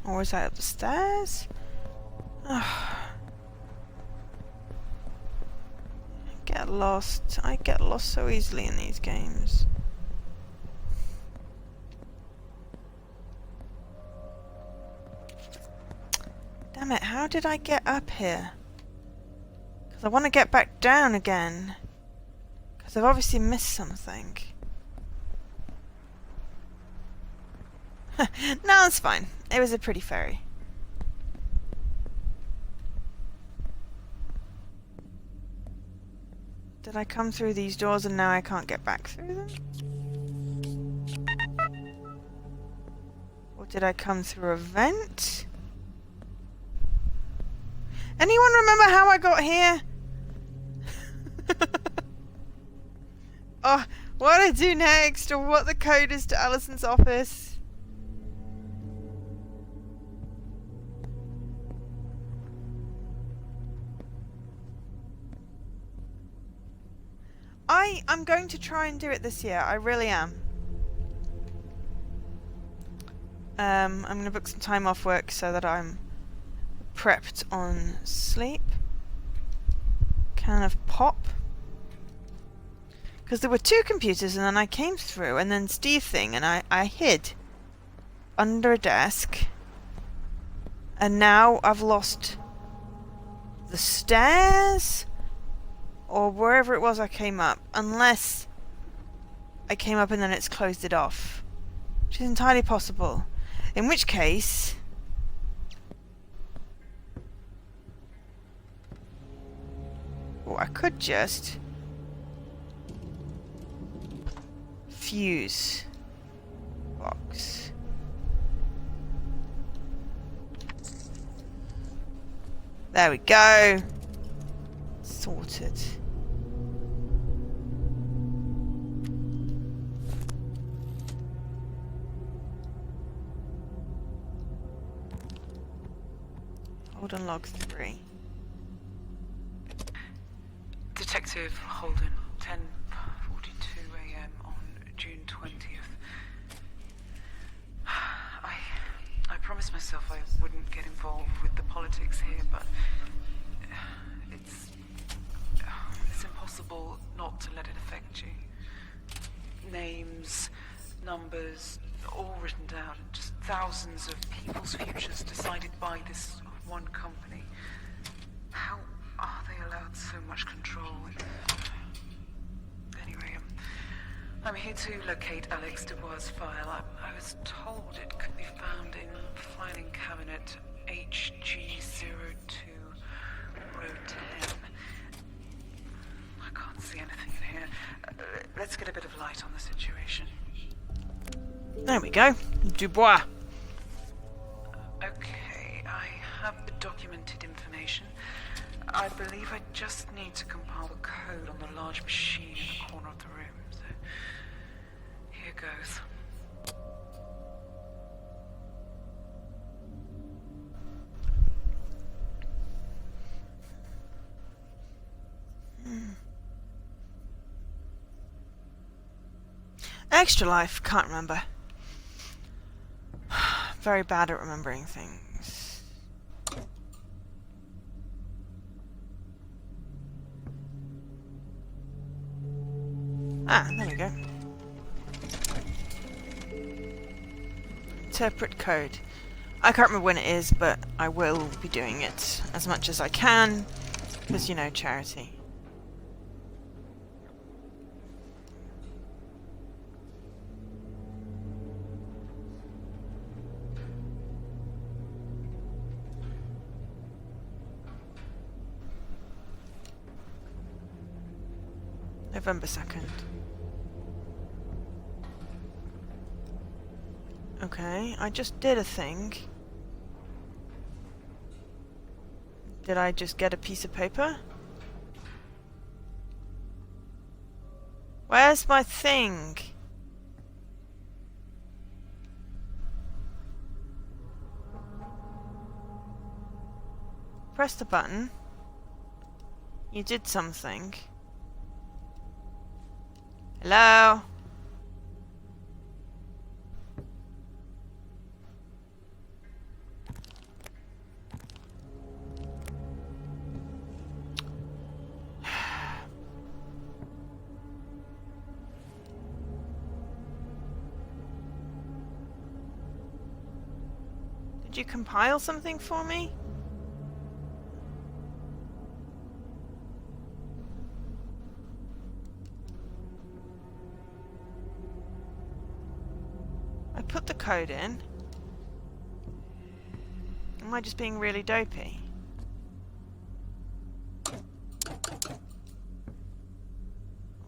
Or was I up the stairs? I get lost. I get lost so easily in these games. Damn it, how did I get up here? Because I want to get back down again. Because I've obviously missed something. No, it's fine. It was a pretty ferry. Did I come through these doors and now I can't get back through them? Or did I come through a vent? Anyone remember how I got here? Oh, what I do next, or what the code is to Alison's office. I'm going to try and do it this year. I really am. I'm going to book some time off work so that I'm prepped on sleep. Can of pop. Because there were 2 computers and then I came through and then Steve thing and I hid under a desk. And now I've lost the stairs or wherever it was I came up. Unless I came up and then it's closed it off. Which is entirely possible. In which case... oh, I could just... fuse box. There we go. Sorted. Hold on, log 3. Detective Holden, 10:42 a.m. on June 20th. I promised myself I wouldn't get involved with the politics here, but it's numbers, all written down, and just thousands of people's futures decided by this one company. How are they allowed so much control? Anyway, I'm here to locate Alex Dubois' file. I was told it could be found in filing cabinet HG02, row 10. I can't see anything in here. Let's get a bit of light on the situation. There we go. Dubois. Okay, I have the documented information. I believe I just need to compile the code on the large machine in the corner of the room. So, here goes. Extra life, can't remember. Very bad at remembering things. Ah, there we go. Interpret code. I can't remember when it is, but I will be doing it as much as I can, because, you know, charity. November 2nd. Okay, I just did a thing. Did I just get a piece of paper? Where's my thing? Press the button. You did something. Hello? Did you compile something for me? I put the code in. Am I just being really dopey?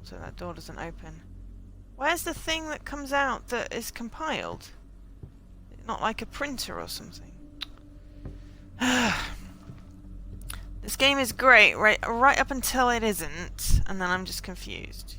So that door doesn't open. Where's the thing that comes out that is compiled? Not like a printer or something. This game is great, right up until it isn't, and then I'm just confused.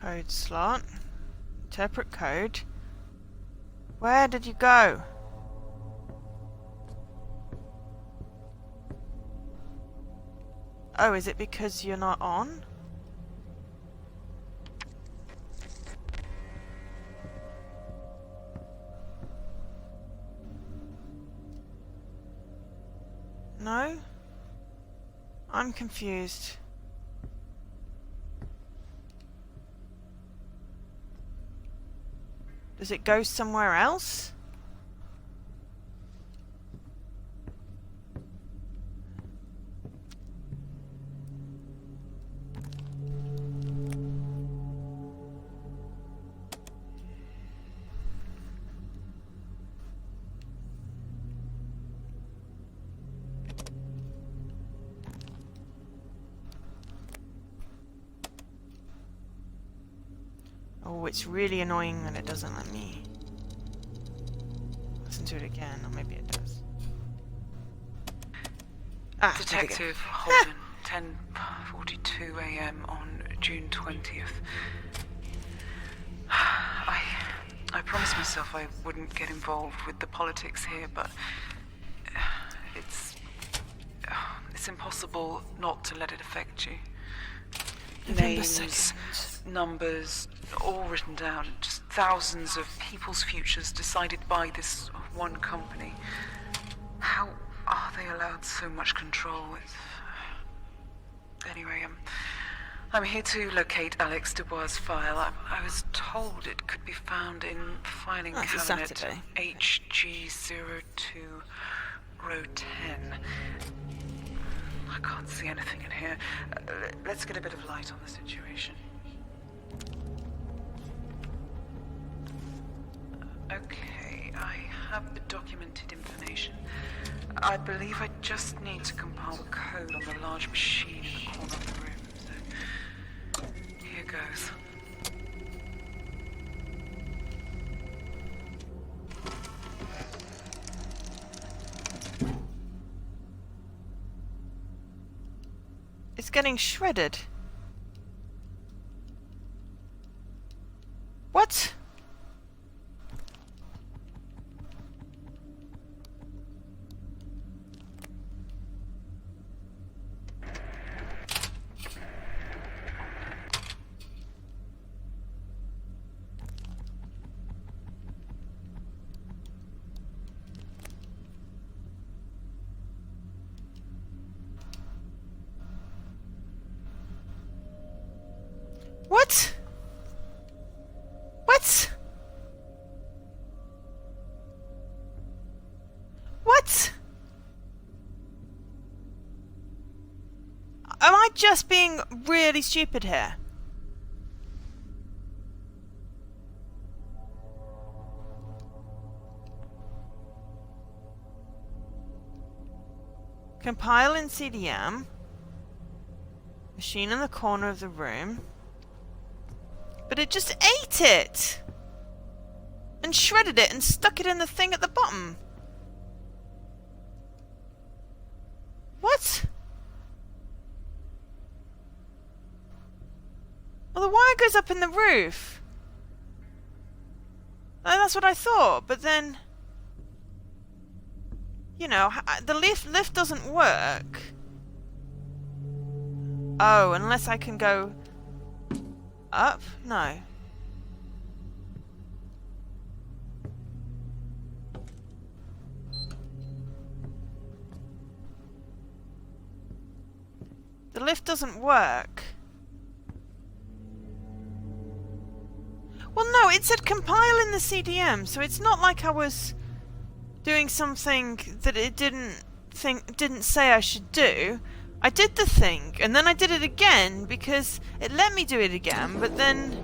Code slot. Interpret code. Where did you go? Oh, is it because you're not on? No? I'm confused. Does it go somewhere else? Oh, it's really annoying when it doesn't let me listen to it again, or maybe it does. Ah, Detective Holden, 10:42 a.m. on June 20th. I promised myself I wouldn't get involved with the politics here, but it's impossible not to let it affect you. November Names, 2nd. numbers, all written down. Just thousands of people's futures decided by this one company. How are they allowed so much control? Anyway, I'm here to locate Alex Dubois' file. I was told it could be found in filing That's a cabinet Saturday. HG02, row 10. I can't see anything in here. Let's get a bit of light on the situation. Okay, I have the documented information. I believe I just need to compile the code on the large machine in the corner of the room. So, here goes. It's getting shredded. What? What? What? What? Am I just being really stupid here? Compile in CDM. Machine in the corner of the room. But it just ate it! And shredded it and stuck it in the thing at the bottom. What? Well, the wire goes up in the roof. That's what I thought, but then... You know, the lift doesn't work. Oh, unless I can go... Up? No. The lift doesn't work. Well, no, it said compile in the CDM, so it's not like I was doing something that it didn't say I should do. I did the thing, and then I did it again because it let me do it again, but then...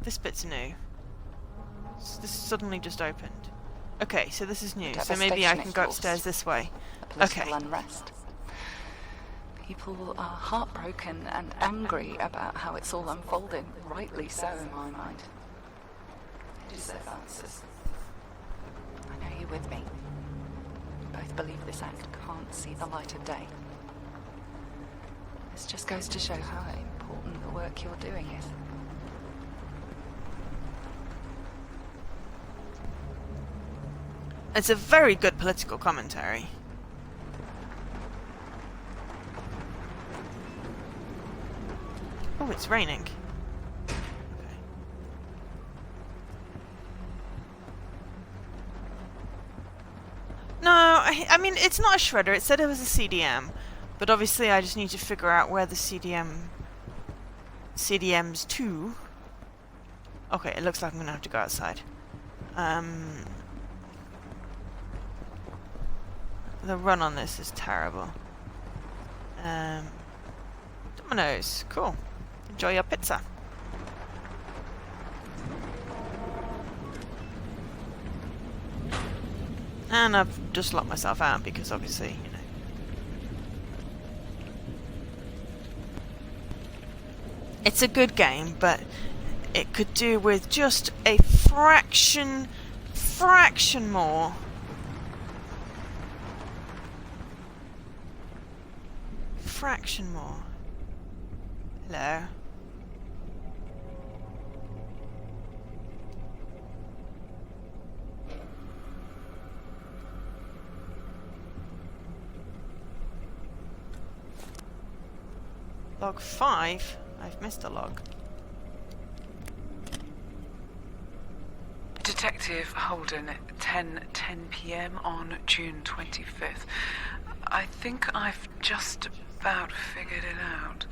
This bit's new. This suddenly just opened. Okay, so this is new, so maybe I can go upstairs this way. Okay. Unrest. People are heartbroken and angry about how it's all unfolding, rightly so in my mind. They deserve answers. I know you're with me. We both believe this act can't see the light of day. This just goes to show how important the work you're doing is. It's a very good political commentary. Oh, it's raining. Okay. No, I mean, it's not a shredder. It said it was a CDM. But obviously I just need to figure out where the CDM's to. Okay, it looks like I'm going to have to go outside. The run on this is terrible. Dominoes. Cool. Enjoy your pizza. And I've just locked myself out because obviously, you know. It's a good game, but it could do with just a fraction more. Fraction more. Hello. Log 5? I've missed a log. Detective Holden, 10 p.m. on June 25th. I think I've just about figured it out.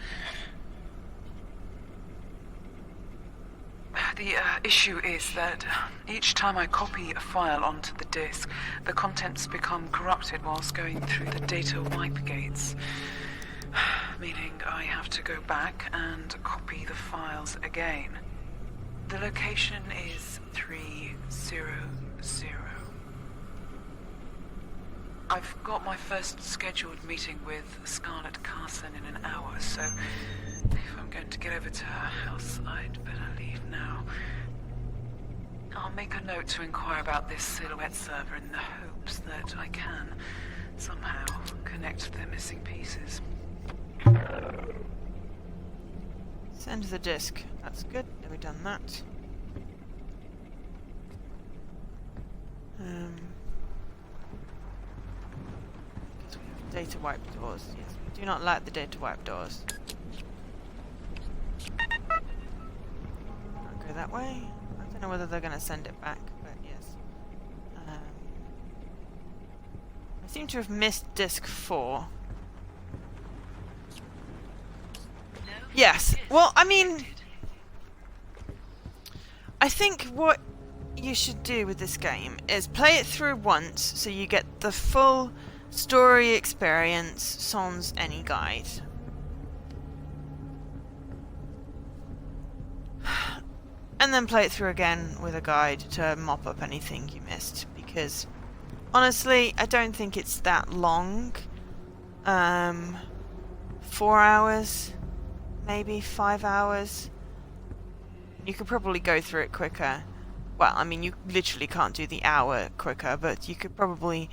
The issue is that each time I copy a file onto the disk, the contents become corrupted whilst going through the data wipe gates. Meaning I have to go back and copy the files again. The location is 300. I've got my first scheduled meeting with Scarlett Carson in an hour, so if I'm going to get over to her house, I'd better leave now. I'll make a note to inquire about this Silhouette server in the hopes that I can somehow connect the missing pieces. Send the disk. That's good. We've done that. Guess we have data wipe doors. Yes, we do not like the data wipe doors. I'll go that way. I don't know whether they're going to send it back, but yes. I seem to have missed disk 4. Yes. Well, I mean, I think what you should do with this game is play it through once so you get the full story experience sans any guide. And then play it through again with a guide to mop up anything you missed, because honestly, I don't think it's that long. 4 hours. Maybe 5 hours. You could probably go through it quicker. Well, I mean, you literally can't do the hour quicker, but you could probably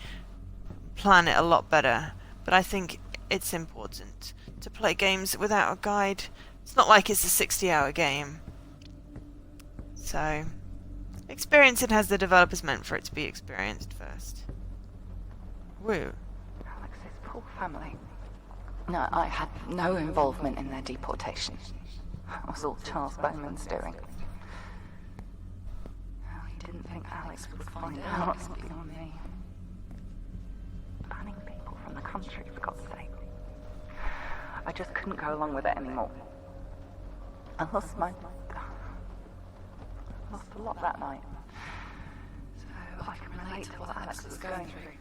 plan it a lot better. But I think it's important to play games without a guide. It's not like it's a 60-hour game. So, experience it as the developers meant for it to be experienced first. Woo. Alex's poor family. No, I had no involvement in their deportation. It was all Charles Bowman's doing. He didn't think Alex would find out beyond me. Banning people from the country, for God's sake. I just couldn't go along with it anymore. I lost a lot that night. So I can relate to what Alex was going through.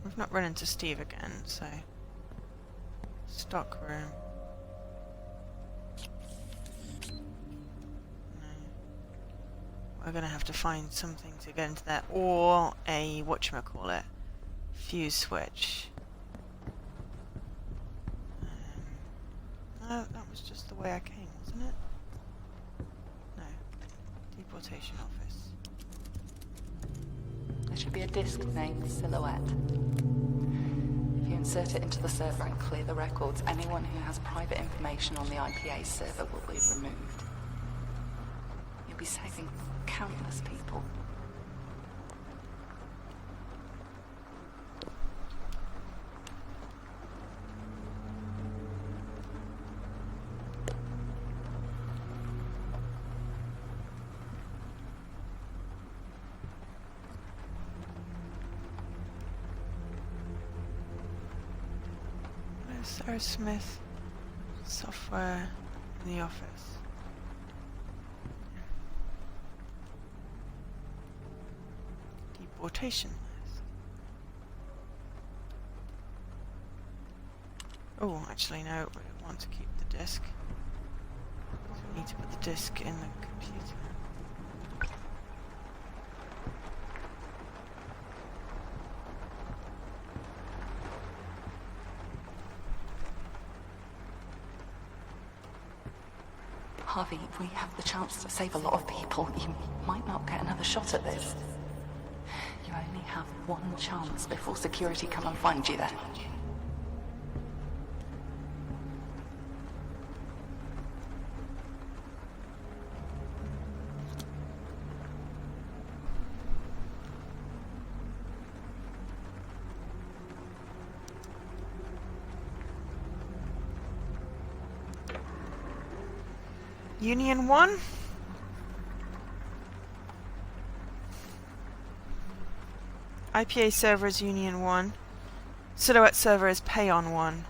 We've not run into Steve again, so... Stock room. No. We're gonna have to find something to get into there, or a whatchamacallit, fuse switch. No, that was just the way I came, wasn't it? No. Deportation office. There should be a disk named Silhouette. If you insert it into the server and clear the records, anyone who has private information on the IPA server will be removed. You'll be saving countless people. Sarah Smith, software in the office. Deportation list. Oh, actually no, we want to keep the disk. So we need to put the disk in the computer. Harvey, we have the chance to save a lot of people. You might not get another shot at this. You only have one chance before security come and find you there. Union 1? IPA server is Union 1. Silhouette server is Payon 1.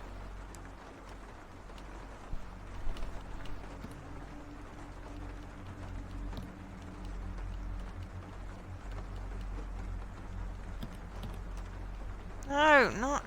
No, not...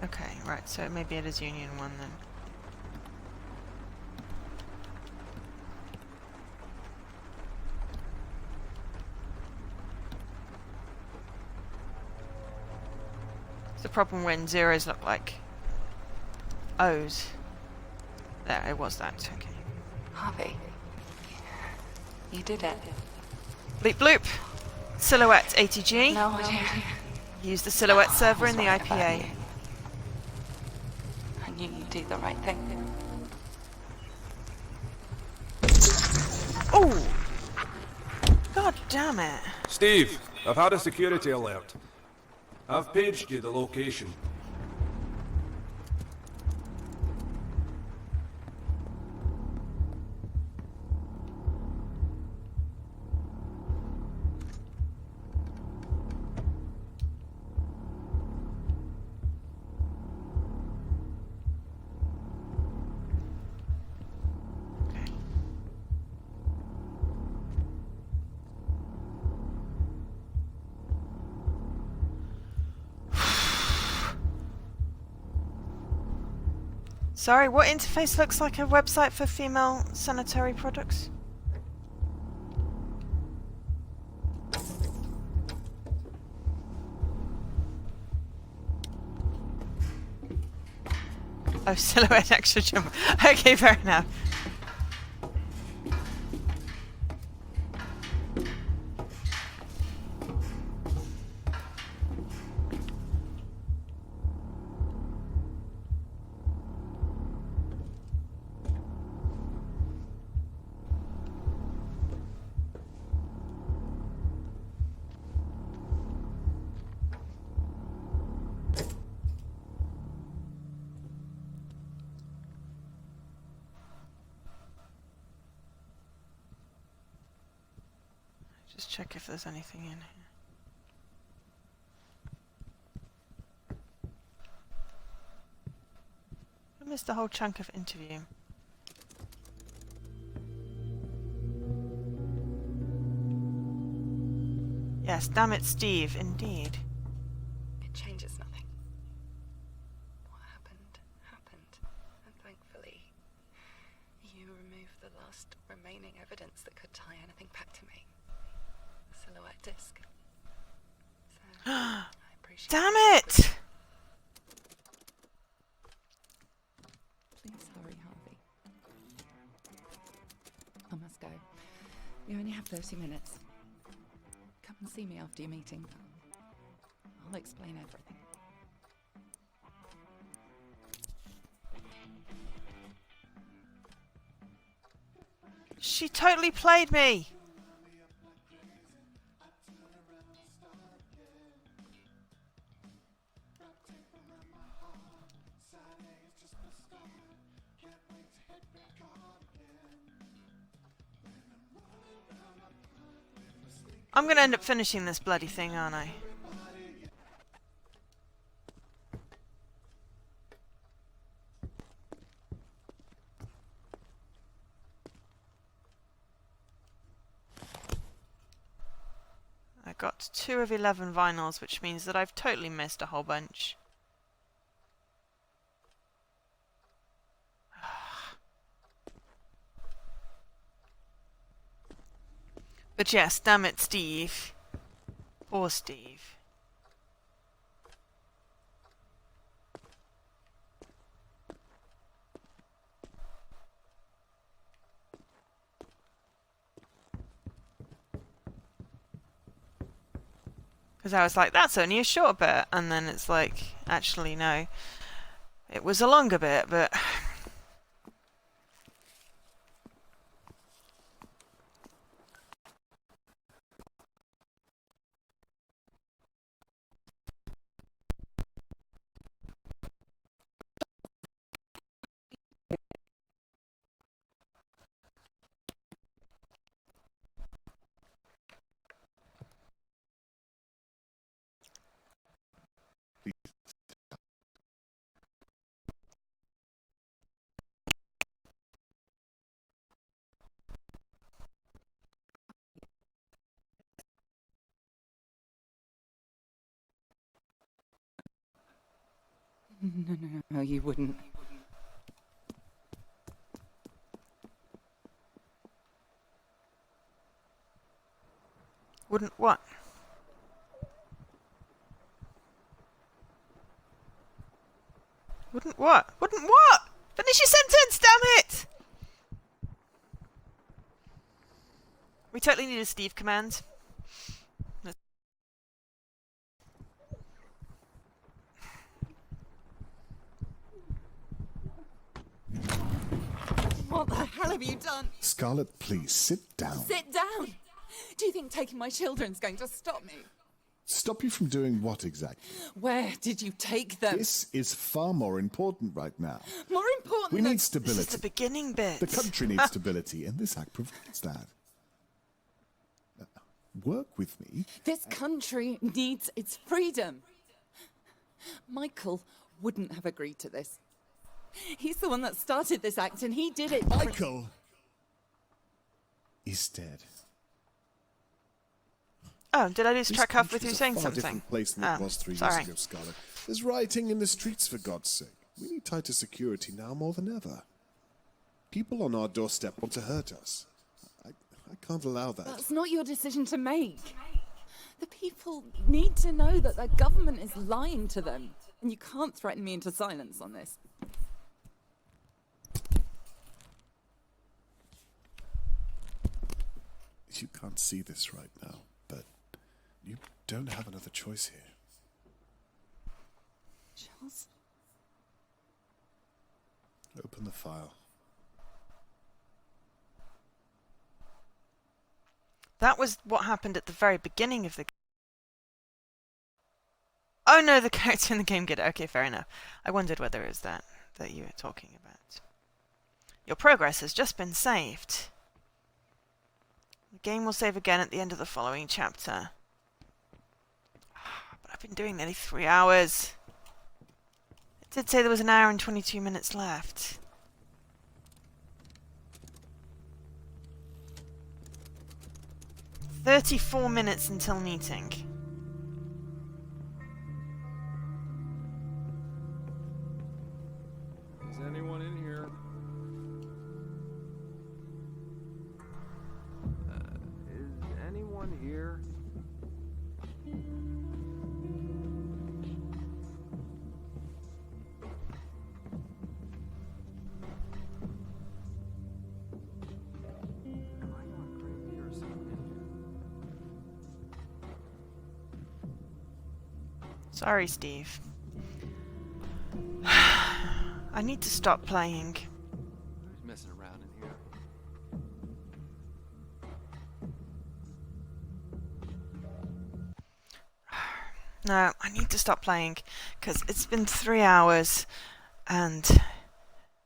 Okay, right, so maybe it is Union 1 then. It's the problem when zeros look like O's. There, it was that, okay. Harvey, you did it. Bleep bloop! Silhouette ATG. No, I don't. Use the Silhouette server I in was the right about IPA. you. I knew you'd do the right thing. Oh! God damn it. Steve, I've had a security alert. I've paged you the location. Sorry, what interface looks like a website for female sanitary products? Oh, Silhouette extra jump. Okay, fair enough. Just check if there's anything in here. I missed a whole chunk of interview. Yes, damn it, Steve, indeed. It changes nothing. What happened, happened. And thankfully, you removed the last remaining evidence that could tie anything back to me. The Silhouette disc. So, I appreciate Damn your it! effort. Please hurry, Harvey. I must go. You only have 30 minutes. Come and see me after your meeting. I'll explain everything. She totally played me! I'm gonna end up finishing this bloody thing, aren't I? I got 2 of 11 vinyls, which means that I've totally missed a whole bunch. But yes, damn it, Steve. Poor Steve. Because I was like, that's only a short bit. And then it's like, actually, no. It was a longer bit, but... No, you wouldn't. Wouldn't what? Wouldn't what? Wouldn't what? Finish your sentence, damn it! We totally need a Steve command. What the hell have you done? Scarlet, please, sit down. Sit down! Do you think taking my children's going to stop me? Stop you from doing what exactly? Where did you take them? This is far more important right now. More important We than... need stability. This is the beginning bit. The country needs stability, and this act provides that. Work with me. This country needs its freedom. Michael wouldn't have agreed to this. He's the one that started this act, and he did it... Michael is dead. Oh, did I lose This track halfway country's through saying a far something? different place than it was 3 years sorry. ago, Scarlet. There's rioting in the streets, for God's sake. We need tighter security now more than ever. People on our doorstep want to hurt us. I can't allow that. That's not your decision to make. The people need to know that their government is lying to them, and you can't threaten me into silence on this. You can't see this right now, but you don't have another choice here. Charles? Open the file. That was what happened at the very beginning of the game. Oh no, the character in the game get it. Okay, fair enough. I wondered whether it was that you were talking about. Your progress has just been saved. The game will save again at the end of the following chapter. But I've been doing nearly 3 hours. It did say there was 1 hour and 22 minutes left. "34 minutes until meeting." Is anyone in here? Is anyone here? Am I going crazy or something? Sorry, Steve. I need to stop playing. Who's messing around in here? No, I need to stop playing because it's been 3 hours, and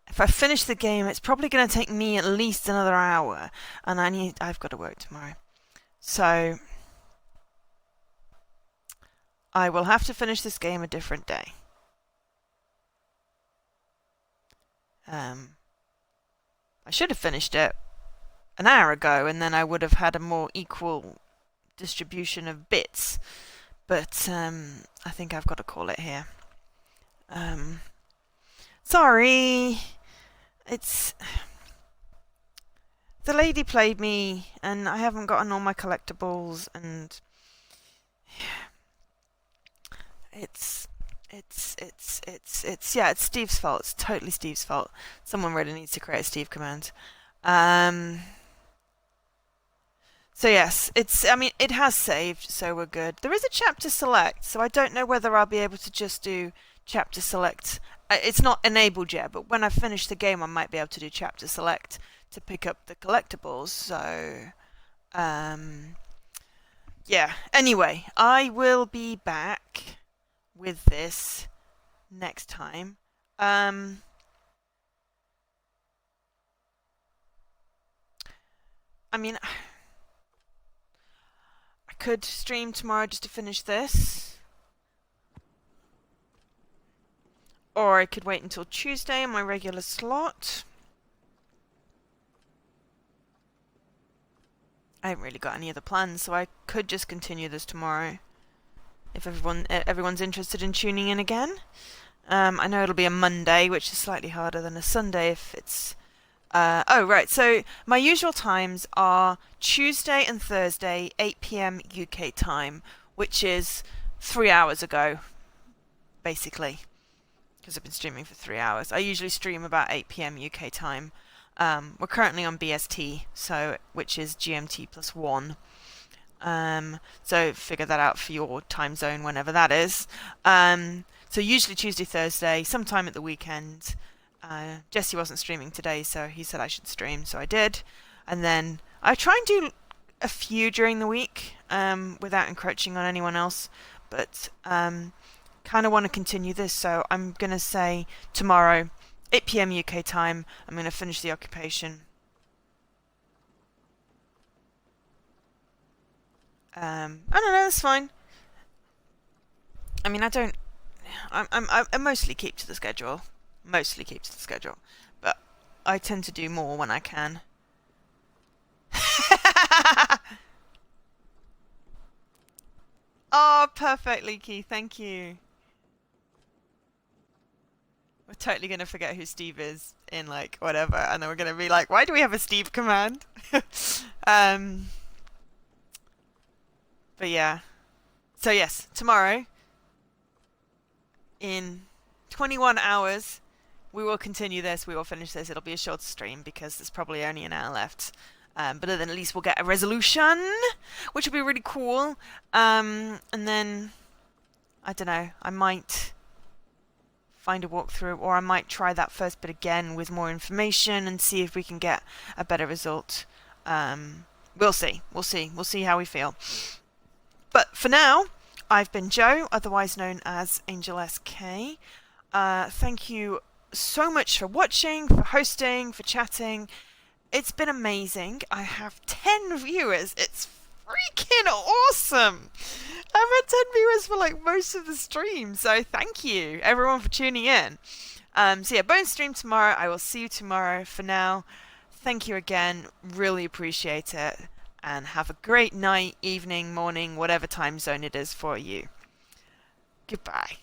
if I finish the game, it's probably going to take me at least another hour, and I've got to work tomorrow. So I will have to finish this game a different day. I should have finished it an hour ago, and then I would have had a more equal distribution of bits. But I think I've got to call it here. Sorry. It's the lady played me, and I haven't gotten all my collectibles, and it's Steve's fault. It's totally Steve's fault. Someone really needs to create a Steve command. So yes, it has saved, so we're good. There is a chapter select, so I don't know whether I'll be able to just do chapter select. It's not enabled yet, but when I finish the game, I might be able to do chapter select to pick up the collectibles. So, yeah. Anyway, I will be back with this next time. I mean, I could stream tomorrow just to finish this. Or I could wait until Tuesday in my regular slot. I haven't really got any other plans, so I could just continue this tomorrow. If everyone's interested in tuning in again. I know it'll be a Monday, which is slightly harder than a Sunday if it's... oh, right, so my usual times are Tuesday and Thursday, 8 PM UK time, which is 3 hours ago, basically, because I've been streaming for 3 hours. I usually stream about 8 PM UK time. We're currently on BST, which is GMT plus 1. So figure that out for your time zone whenever that is. So usually Tuesday, Thursday, sometime at the weekend. Jesse wasn't streaming today, so he said I should stream, so I did. And then I try and do a few during the week, without encroaching on anyone else. But kind of want to continue this, so I'm going to say tomorrow, 8 PM UK time, I'm going to finish the occupation. I don't know, that's fine. I mean, I mostly keep to the schedule. Mostly keep to the schedule. But I tend to do more when I can. Oh, perfect, Leaky. Thank you. We're totally going to forget who Steve is in, like, whatever. And then we're going to be like, why do we have a Steve command? But yeah. So yes, tomorrow, in 21 hours, we will continue this. We will finish this. It'll be a short stream because there's probably only an hour left. But then at least we'll get a resolution, which will be really cool. And then, I don't know, I might find a walkthrough, or I might try that first bit again with more information and see if we can get a better result. We'll see. We'll see. We'll see how we feel. But for now, I've been Joe, otherwise known as Angel SK. Thank you so much for watching, for hosting, for chatting. It's been amazing. I have 10 viewers. It's freaking awesome. I've had 10 viewers for like most of the stream, so thank you everyone for tuning in. So yeah, bonus stream tomorrow. I will see you tomorrow. For now, thank you again. Really appreciate it. And have a great night, evening, morning, whatever time zone it is for you. Goodbye.